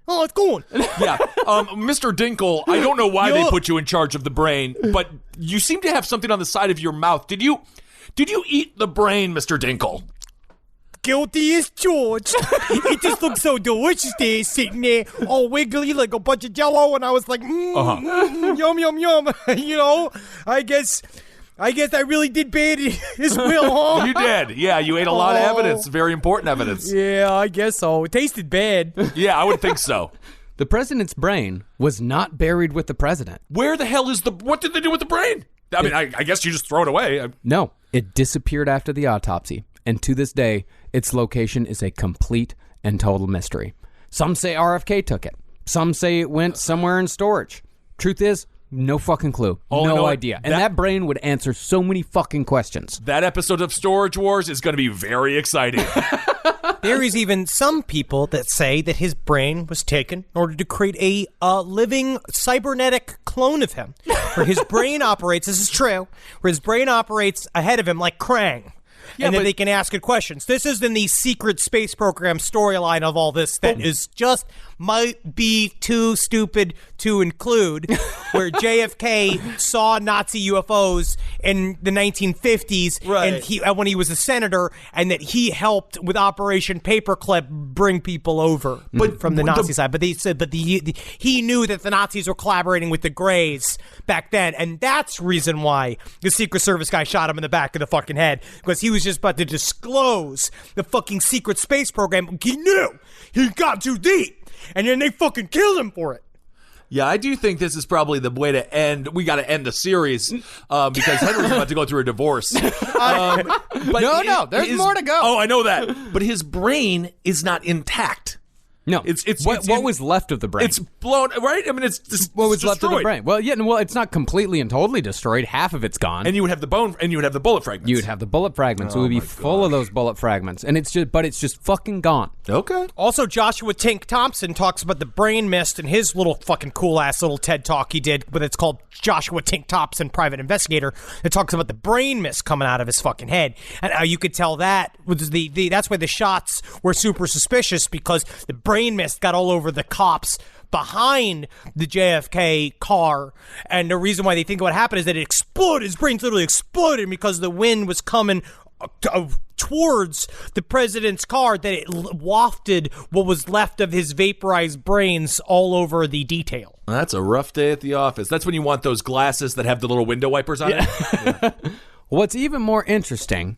Oh, it's gone. Yeah. Mr. Dinkle, I don't know why they Yeah. put you in charge of the brain, but you seem to have something on the side of your mouth. Did you eat the brain, Mr. Dinkle? Guilty as charged. It just looks so delicious there, sitting there, all wiggly like a bunch of Jello, and I was like, yum, yum, yum. You know, I guess I really did bad as well, huh? You did. Yeah, you ate a lot of evidence, very important evidence. Yeah, I guess so. It tasted bad. Yeah, I would think so. The president's brain was not buried with the president. Where the hell is what did they do with the brain? I mean, I guess you just throw it away. No, it disappeared after the autopsy, and to this day, its location is a complete and total mystery. Some say RFK took it. Some say it went somewhere in storage. Truth is, no fucking clue. No idea. And that brain would answer so many fucking questions. That episode of Storage Wars is going to be very exciting. There is even some people that say that his brain was taken in order to create a living cybernetic clone of him, where his brain operates, this is true, where his brain operates ahead of him like Krang. Yeah, and then but- they can ask it questions. This is in the secret space program storyline of all this that is just might be too stupid to include, where JFK saw Nazi UFOs in the 1950s, and when he was a senator, and that he helped with Operation Paperclip bring people over from the Nazi side. But they said, he knew that the Nazis were collaborating with the Greys back then, and that's reason why the Secret Service guy shot him in the back of the fucking head, because he was just about to disclose the fucking secret space program. He knew he got too deep, and then they fucking killed him for it. Yeah, I do think this is probably the way to end. We got to end the series because Henry's about to go through a divorce. But No, there's more to go. Oh, I know that. But his brain is not intact. No, what was left of the brain? It's blown, right? I mean, it's what was destroyed. left of the brain? Well, it's not completely and totally destroyed. Half of it's gone. And you would have the bone, and you would have the bullet fragments. You would have the bullet fragments. It would be full of those bullet fragments, and it's just fucking gone. Okay. Also, Joshua Tink Thompson talks about the brain mist in his little fucking cool-ass little TED Talk he did, but it's called Joshua Tink Thompson, Private Investigator. It talks about the brain mist coming out of his fucking head. And you could tell that was that's why the shots were super suspicious, because the brain mist got all over the cops behind the JFK car, and the reason why they think what happened is that it exploded. His brain literally exploded because the wind was coming towards the president's car, that it wafted what was left of his vaporized brains all over the detail. That's a rough day at the office. That's when you want those glasses that have the little window wipers on it. Yeah. What's even more interesting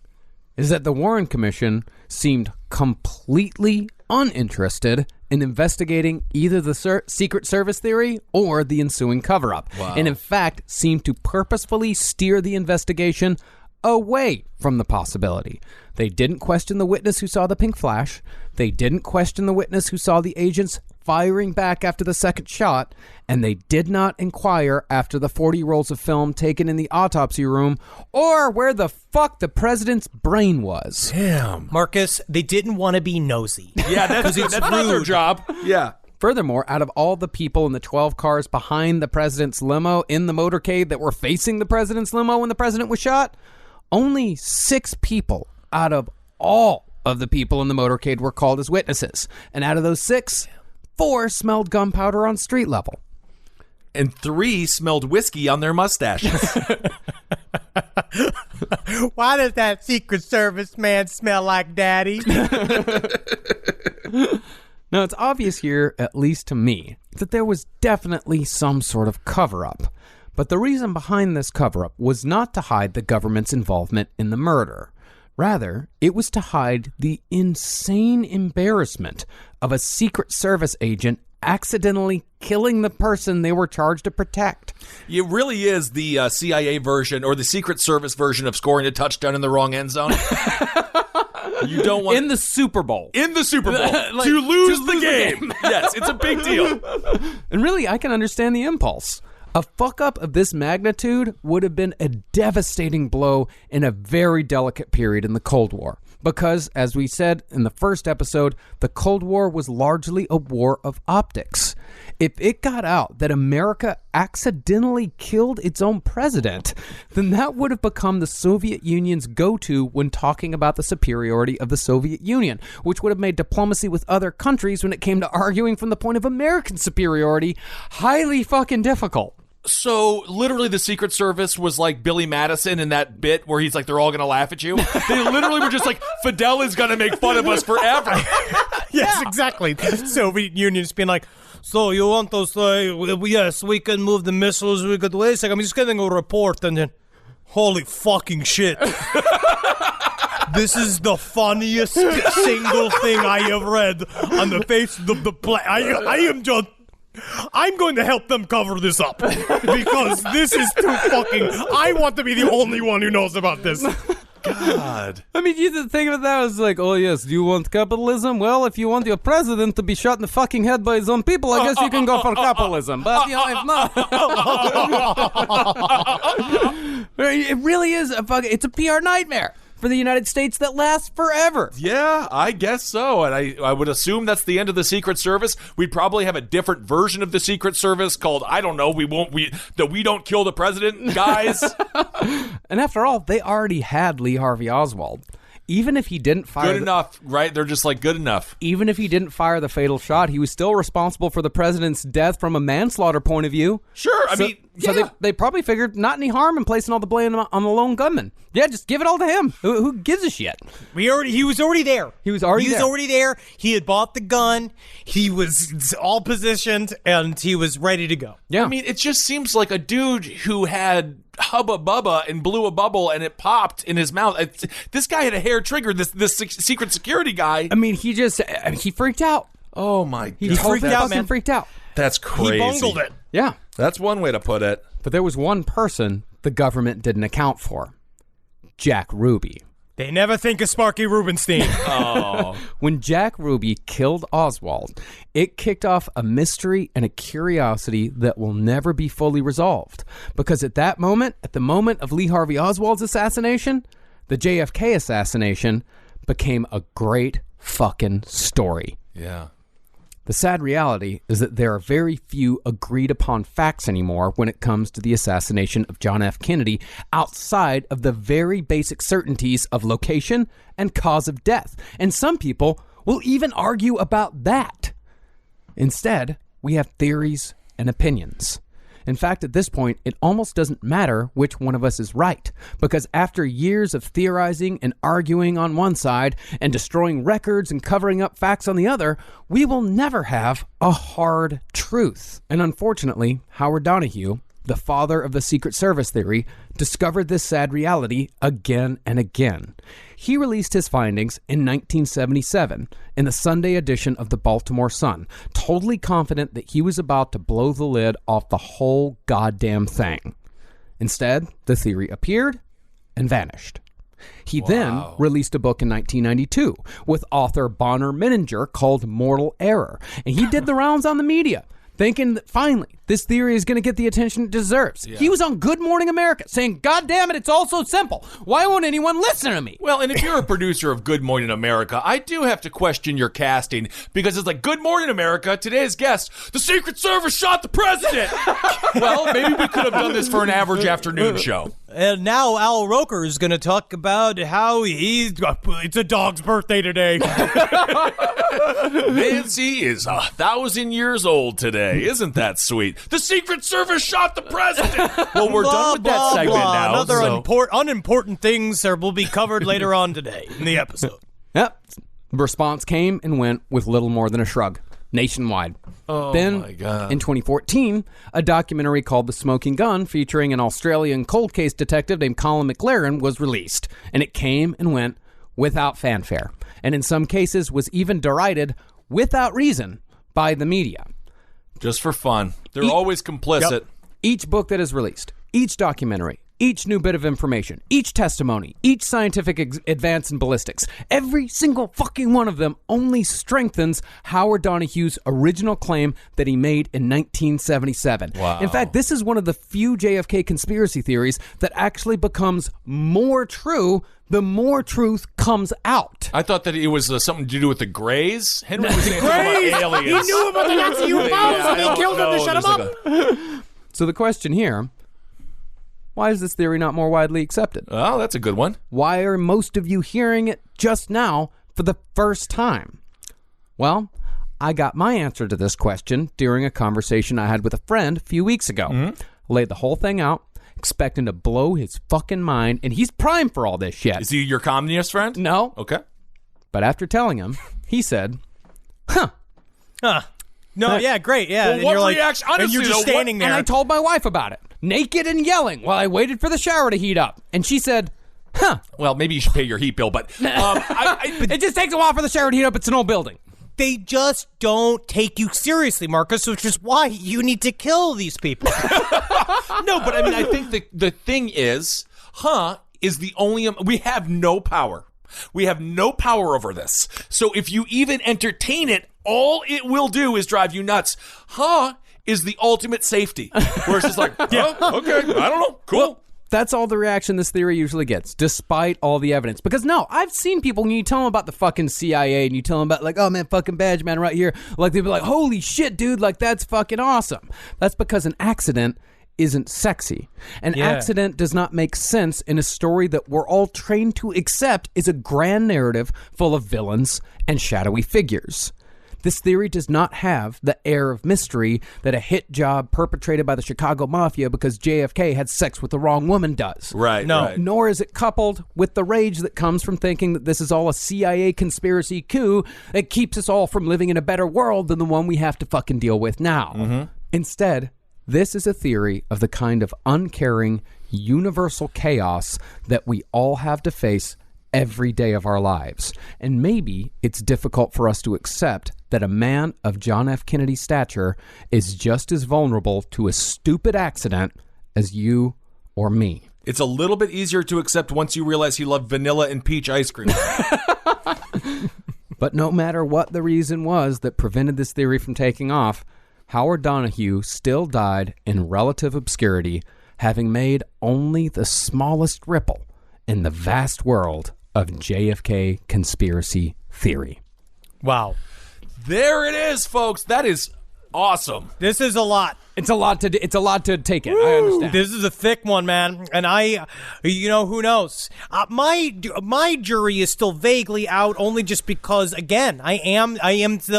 is that the Warren Commission seemed completely uninterested in investigating either the Secret Service theory or the ensuing cover-up, and in fact seemed to purposefully steer the investigation away from the possibility. They didn't question the witness who saw the pink flash. They didn't question the witness who saw the agents firing back after the second shot, and they did not inquire after the 40 rolls of film taken in the autopsy room, or where the fuck the president's brain was. Damn. Marcus, they didn't want to be nosy. Yeah, that's not their job. Yeah. Furthermore, out of all the people in the 12 cars behind the president's limo in the motorcade that were facing the president's limo when the president was shot, only 6 people out of all of the people in the motorcade were called as witnesses. And out of those 6, 4 smelled gunpowder on street level. And 3 smelled whiskey on their mustaches. Why does that Secret Service man smell like daddy? Now, it's obvious here, at least to me, that there was definitely some sort of cover-up. But the reason behind this cover-up was not to hide the government's involvement in the murder. Rather, it was to hide the insane embarrassment of a Secret Service agent accidentally killing the person they were charged to protect. It really is the CIA version or the Secret Service version of scoring a touchdown in the wrong end zone. You don't want in the Super Bowl. In the Super Bowl. To lose the game. Yes, it's a big deal. And really, I can understand the impulse. A fuck-up of this magnitude would have been a devastating blow in a very delicate period in the Cold War. Because, as we said in the first episode, the Cold War was largely a war of optics. If it got out that America accidentally killed its own president, then that would have become the Soviet Union's go-to when talking about the superiority of the Soviet Union, which would have made diplomacy with other countries when it came to arguing from the point of American superiority highly fucking difficult. So, literally, the Secret Service was like Billy Madison in that bit where he's like, they're all going to laugh at you. They literally were just like, Fidel is going to make fun of us forever. Yes, exactly. The Soviet Union's been like, so you want us, yes, we can move the missiles, we could, wait a second, I'm just getting a report, and then, holy fucking shit. This is the funniest single thing I have read on the face of the planet. I am just... I'm going to help them cover this up because this is too fucking... I want to be the only one who knows about this. God. I mean, you think of that as like, oh yes, do you want capitalism? Well, if you want your president to be shot in the fucking head by his own people, I guess you can go for capitalism. But, you know, if not... It really is it's a PR nightmare for the United States that lasts forever. Yeah, I guess so. And I would assume that's the end of the Secret Service. We'd probably have a different version of the Secret Service called, I don't know, we don't kill the president, guys. And after all, they already had Lee Harvey Oswald. Even if he didn't fire... Good enough, right? They're just like, good enough. Even if he didn't fire the fatal shot, he was still responsible for the president's death from a manslaughter point of view. Sure, So they probably figured not any harm in placing all the blame on the lone gunman. Yeah, just give it all to him. Who gives a shit? He was already there. He was already there. He had bought the gun. He was all positioned, and he was ready to go. Yeah. I mean, it just seems like a dude who had Hubba Bubba and blew a bubble and it popped in his mouth. This guy had a hair trigger, this secret security guy. I mean, he freaked out. Oh, my God. He freaked out. That's crazy. He bungled it. Yeah. That's one way to put it. But there was one person the government didn't account for. Jack Ruby. They never think of Sparky Rubenstein. Oh. When Jack Ruby killed Oswald, it kicked off a mystery and a curiosity that will never be fully resolved. Because at the moment of Lee Harvey Oswald's assassination, the JFK assassination became a great fucking story. Yeah. The sad reality is that there are very few agreed upon facts anymore when it comes to the assassination of John F. Kennedy outside of the very basic certainties of location and cause of death. And some people will even argue about that. Instead, we have theories and opinions. In fact, at this point, it almost doesn't matter which one of us is right, because after years of theorizing and arguing on one side and destroying records and covering up facts on the other, we will never have a hard truth. And unfortunately, Howard Donahue, the father of the Secret Service theory, discovered this sad reality again and again. He released his findings in 1977 in the Sunday edition of the Baltimore Sun, totally confident that he was about to blow the lid off the whole goddamn thing. Instead, the theory appeared and vanished. He then released a book in 1992 with author Bonner Menninger called Mortal Error, and he did the rounds on the media, thinking that finally this theory is going to get the attention it deserves. Yeah. He was on Good Morning America saying, God damn it, it's all so simple. Why won't anyone listen to me? Well, and if you're a producer of Good Morning America, I do have to question your casting, because it's like, Good Morning America, today's guest, the Secret Service shot the president. Well, maybe we could have done this for an average afternoon show. And now Al Roker is going to talk about how it's a dog's birthday today. Nancy is 1,000 years old today. Isn't that sweet? The Secret Service shot the president. Well, we're done with that segment now. Other unimportant things will be covered later on today in the episode. Yep. The response came and went with little more than a shrug. Nationwide. Then, my God. In 2014, a documentary called The Smoking Gun, featuring an Australian cold case detective named Colin McLaren, was released. And it came and went without fanfare. And in some cases was even derided without reason by the media. Just for fun. They're always complicit. Yep. Each book that is released, each documentary, each new bit of information, each testimony, each scientific advance in ballistics, every single fucking one of them only strengthens Howard Donohue's original claim that he made in 1977. Wow. In fact, this is one of the few JFK conspiracy theories that actually becomes more true the more truth comes out. I thought that it was something to do with the Greys. Henry was saying something about aliens. He knew about the Nazi UFOs and he killed them to shut him up. So the question here, why is this theory not more widely accepted? Oh, that's a good one. Why are most of you hearing it just now for the first time? Well, I got my answer to this question during a conversation I had with a friend a few weeks ago. Mm-hmm. Laid the whole thing out, expecting to blow his fucking mind, and he's primed for all this shit. Is he your communist friend? No. Okay. But after telling him, he said, Huh. No, yeah, great, yeah. Well, and what you're like, reaction? Honestly, and you're just standing there. And I told my wife about it, naked and yelling, while I waited for the shower to heat up. And she said, huh. Well, maybe you should pay your heat bill, but it just takes a while for the shower to heat up. It's an old building. They just don't take you seriously, Marcus, which is why you need to kill these people. No, but I mean, I think the thing is the only... We have no power. We have no power over this. So if you even entertain it, all it will do is drive you nuts. Is the ultimate safety. Where it's just like, okay, I don't know, cool. Well, that's all the reaction this theory usually gets, despite all the evidence. Because no, I've seen people, when you tell them about the fucking CIA, and you tell them about, like, oh man, fucking badge man right here, like, they'd be like, holy shit, dude, like, that's fucking awesome. That's because an accident isn't sexy. An accident does not make sense in a story that we're all trained to accept is a grand narrative full of villains and shadowy figures. This theory does not have the air of mystery that a hit job perpetrated by the Chicago Mafia because JFK had sex with the wrong woman does. Right, no. Right. Nor is it coupled with the rage that comes from thinking that this is all a CIA conspiracy coup that keeps us all from living in a better world than the one we have to fucking deal with now. Mm-hmm. Instead, this is a theory of the kind of uncaring, universal chaos that we all have to face every day of our lives. And maybe it's difficult for us to accept that a man of John F. Kennedy's stature is just as vulnerable to a stupid accident as you or me. It's a little bit easier to accept once you realize he loved vanilla and peach ice cream. But no matter what the reason was that prevented this theory from taking off, Howard Donohue still died in relative obscurity, having made only the smallest ripple in the vast world of JFK conspiracy theory. Wow. There it is, folks. That is awesome. This is a lot. It's a lot to take in. I understand. This is a thick one, man. And who knows? My jury is still vaguely out, only just because, again, I am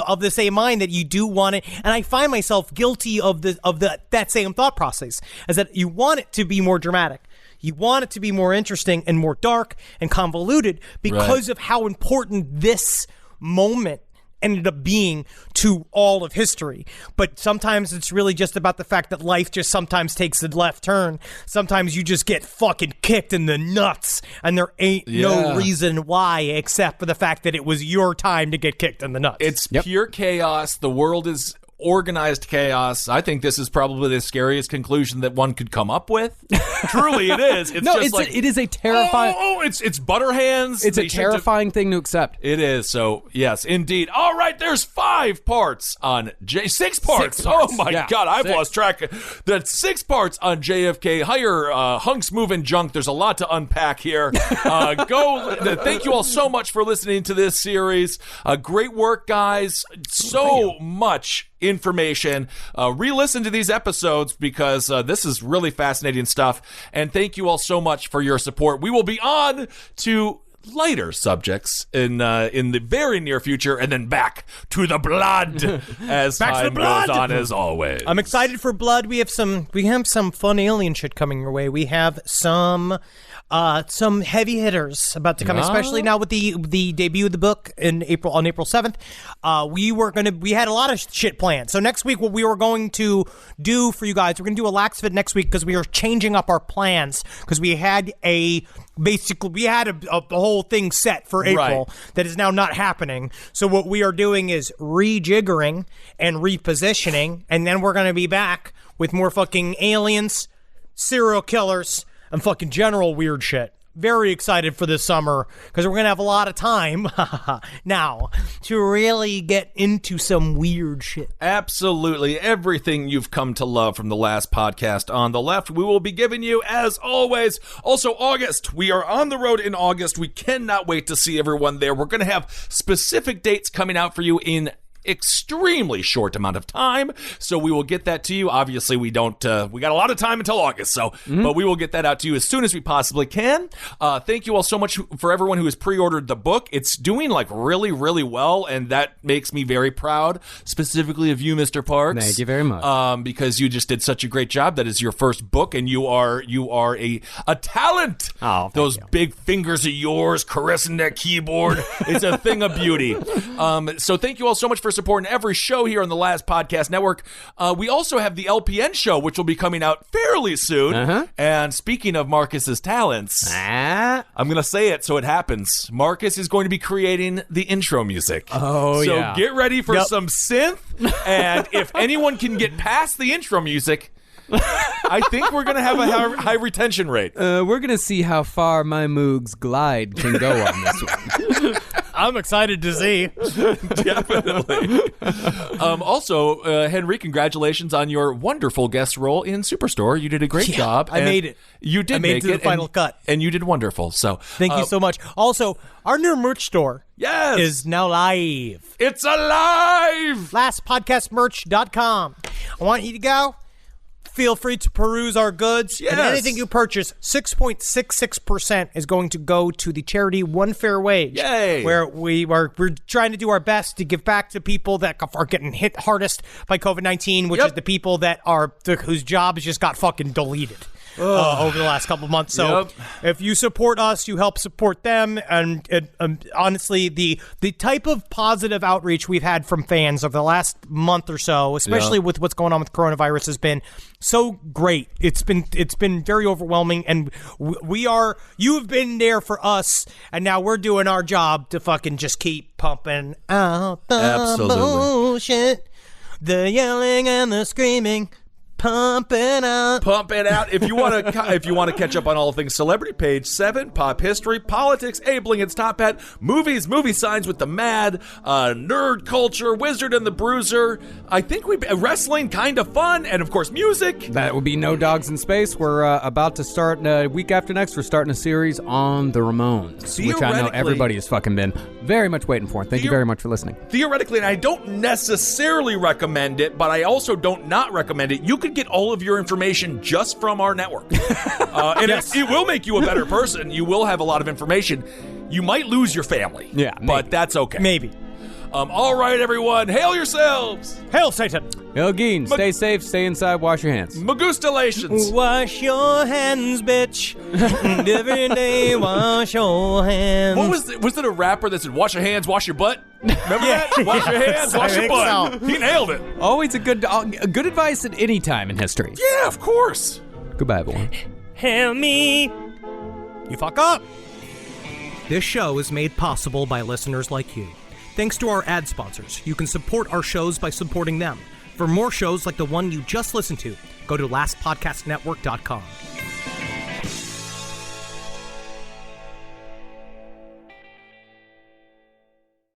of the same mind that you do want it, and I find myself guilty of that same thought process, is that you want it to be more dramatic. You want it to be more interesting and more dark and convoluted because of how important this moment ended up being to all of history. But sometimes it's really just about the fact that life just sometimes takes a left turn. Sometimes you just get fucking kicked in the nuts, and there ain't no reason why except for the fact that it was your time to get kicked in the nuts. It's pure chaos. The world is organized chaos. I think this is probably the scariest conclusion that one could come up with. Truly, it is. It's just it is a terrifying. It's butter hands. It's a terrifying thing to accept. It is. So yes, indeed. All right, there's 5 parts on 6 parts. Oh my God, I've lost track. That's 6 parts on JFK. Hire hunks moving junk. There's a lot to unpack here. Thank you all so much for listening to this series. Great work, guys. So much information. Re-listen to these episodes because this is really fascinating stuff. And thank you all so much for your support. We will be on to lighter subjects in the very near future, and then back to the blood as time goes on, as always. I'm excited for blood. We have some fun alien shit coming your way. We have some heavy hitters about to come, especially now with the debut of the book on April 7th. We had a lot of shit planned. So next week, what we were going to do for you guys, we're going to do a Laxfit next week because we are changing up our plans because we had a whole thing set for April that is now not happening. So what we are doing is rejiggering and repositioning, and then we're going to be back with more fucking aliens, serial killers, and fucking general weird shit. Very excited for this summer because we're going to have a lot of time now to really get into some weird shit. Absolutely. Everything you've come to love from the last podcast on the left, we will be giving you as always. Also, August. We are on the road in August. We cannot wait to see everyone there. We're going to have specific dates coming out for you in extremely short amount of time, so we will get that to you. Obviously, we got a lot of time until August, but we will get that out to you as soon as we possibly can. Thank you all so much for everyone who has pre-ordered the book. It's doing really, really well, and that makes me very proud, specifically of you, Mr. Parks. Thank you very much. Because you just did such a great job. That is your first book, and you are a talent. Oh, those big fingers of yours caressing that keyboard. It's a thing of beauty. So thank you all so much for supporting every show here on the Last Podcast Network. We also have the LPN show, which will be coming out fairly soon. And speaking of Marcus's talents, I'm going to say it so it happens. Marcus is going to be creating the intro music. So get ready for some synth. And if anyone can get past the intro music, I think we're going to have a high retention rate. We're going to see how far my Moog's glide can go on this one. I'm excited to see. Definitely. Also, Henry, congratulations on your wonderful guest role in Superstore. You did a great job. I made it. You did I made make it to the final cut. And you did wonderful. So thank you so much. Also, our new merch store is now live. It's alive! LastPodcastMerch.com. I want you to go. Feel free to peruse our goods. Yes. And anything you purchase, 6.66% is going to go to the charity One Fair Wage. Yay. Where we're trying to do our best to give back to people that are getting hit hardest by COVID-19, which is the people that whose jobs just got fucking deleted. Over the last couple of months. So if you support us, you help support them. And honestly, the type of positive outreach we've had from fans over the last month or so, especially with what's going on with coronavirus, has been so great. It's been very overwhelming. And you've been there for us. And now we're doing our job to fucking just keep pumping out the bullshit. The yelling and the screaming. Pump it out. If you want to catch up on all things celebrity, page 7, pop history, politics, Abe Lincoln's top hat, movies, movie signs with the Mad, nerd culture, Wizard and the Bruiser. I think wrestling, kind of fun, and of course music. That would be No Dogs in Space. We're about to start week after next. We're starting a series on the Ramones, which I know everybody has fucking been very much waiting for. Thank you very much for listening. Theoretically, and I don't necessarily recommend it, but I also don't not recommend it. You could get all of your information just from our network. And it will make you a better person. You will have a lot of information. You might lose your family. Yeah, but that's okay. Maybe. All right, everyone. Hail yourselves. Hail Satan. Hail Geen. Stay safe. Stay inside. Wash your hands. Magustalations. Wash your hands, bitch. Every day, wash your hands. What was it a rapper that said, wash your hands, wash your butt? Remember that? Wash your hands, wash your butt. So. He nailed it. Always a good advice at any time in history. Yeah, of course. Goodbye, everyone. Hail me. You fuck up. This show is made possible by listeners like you. Thanks to our ad sponsors. You can support our shows by supporting them. For more shows like the one you just listened to, go to lastpodcastnetwork.com.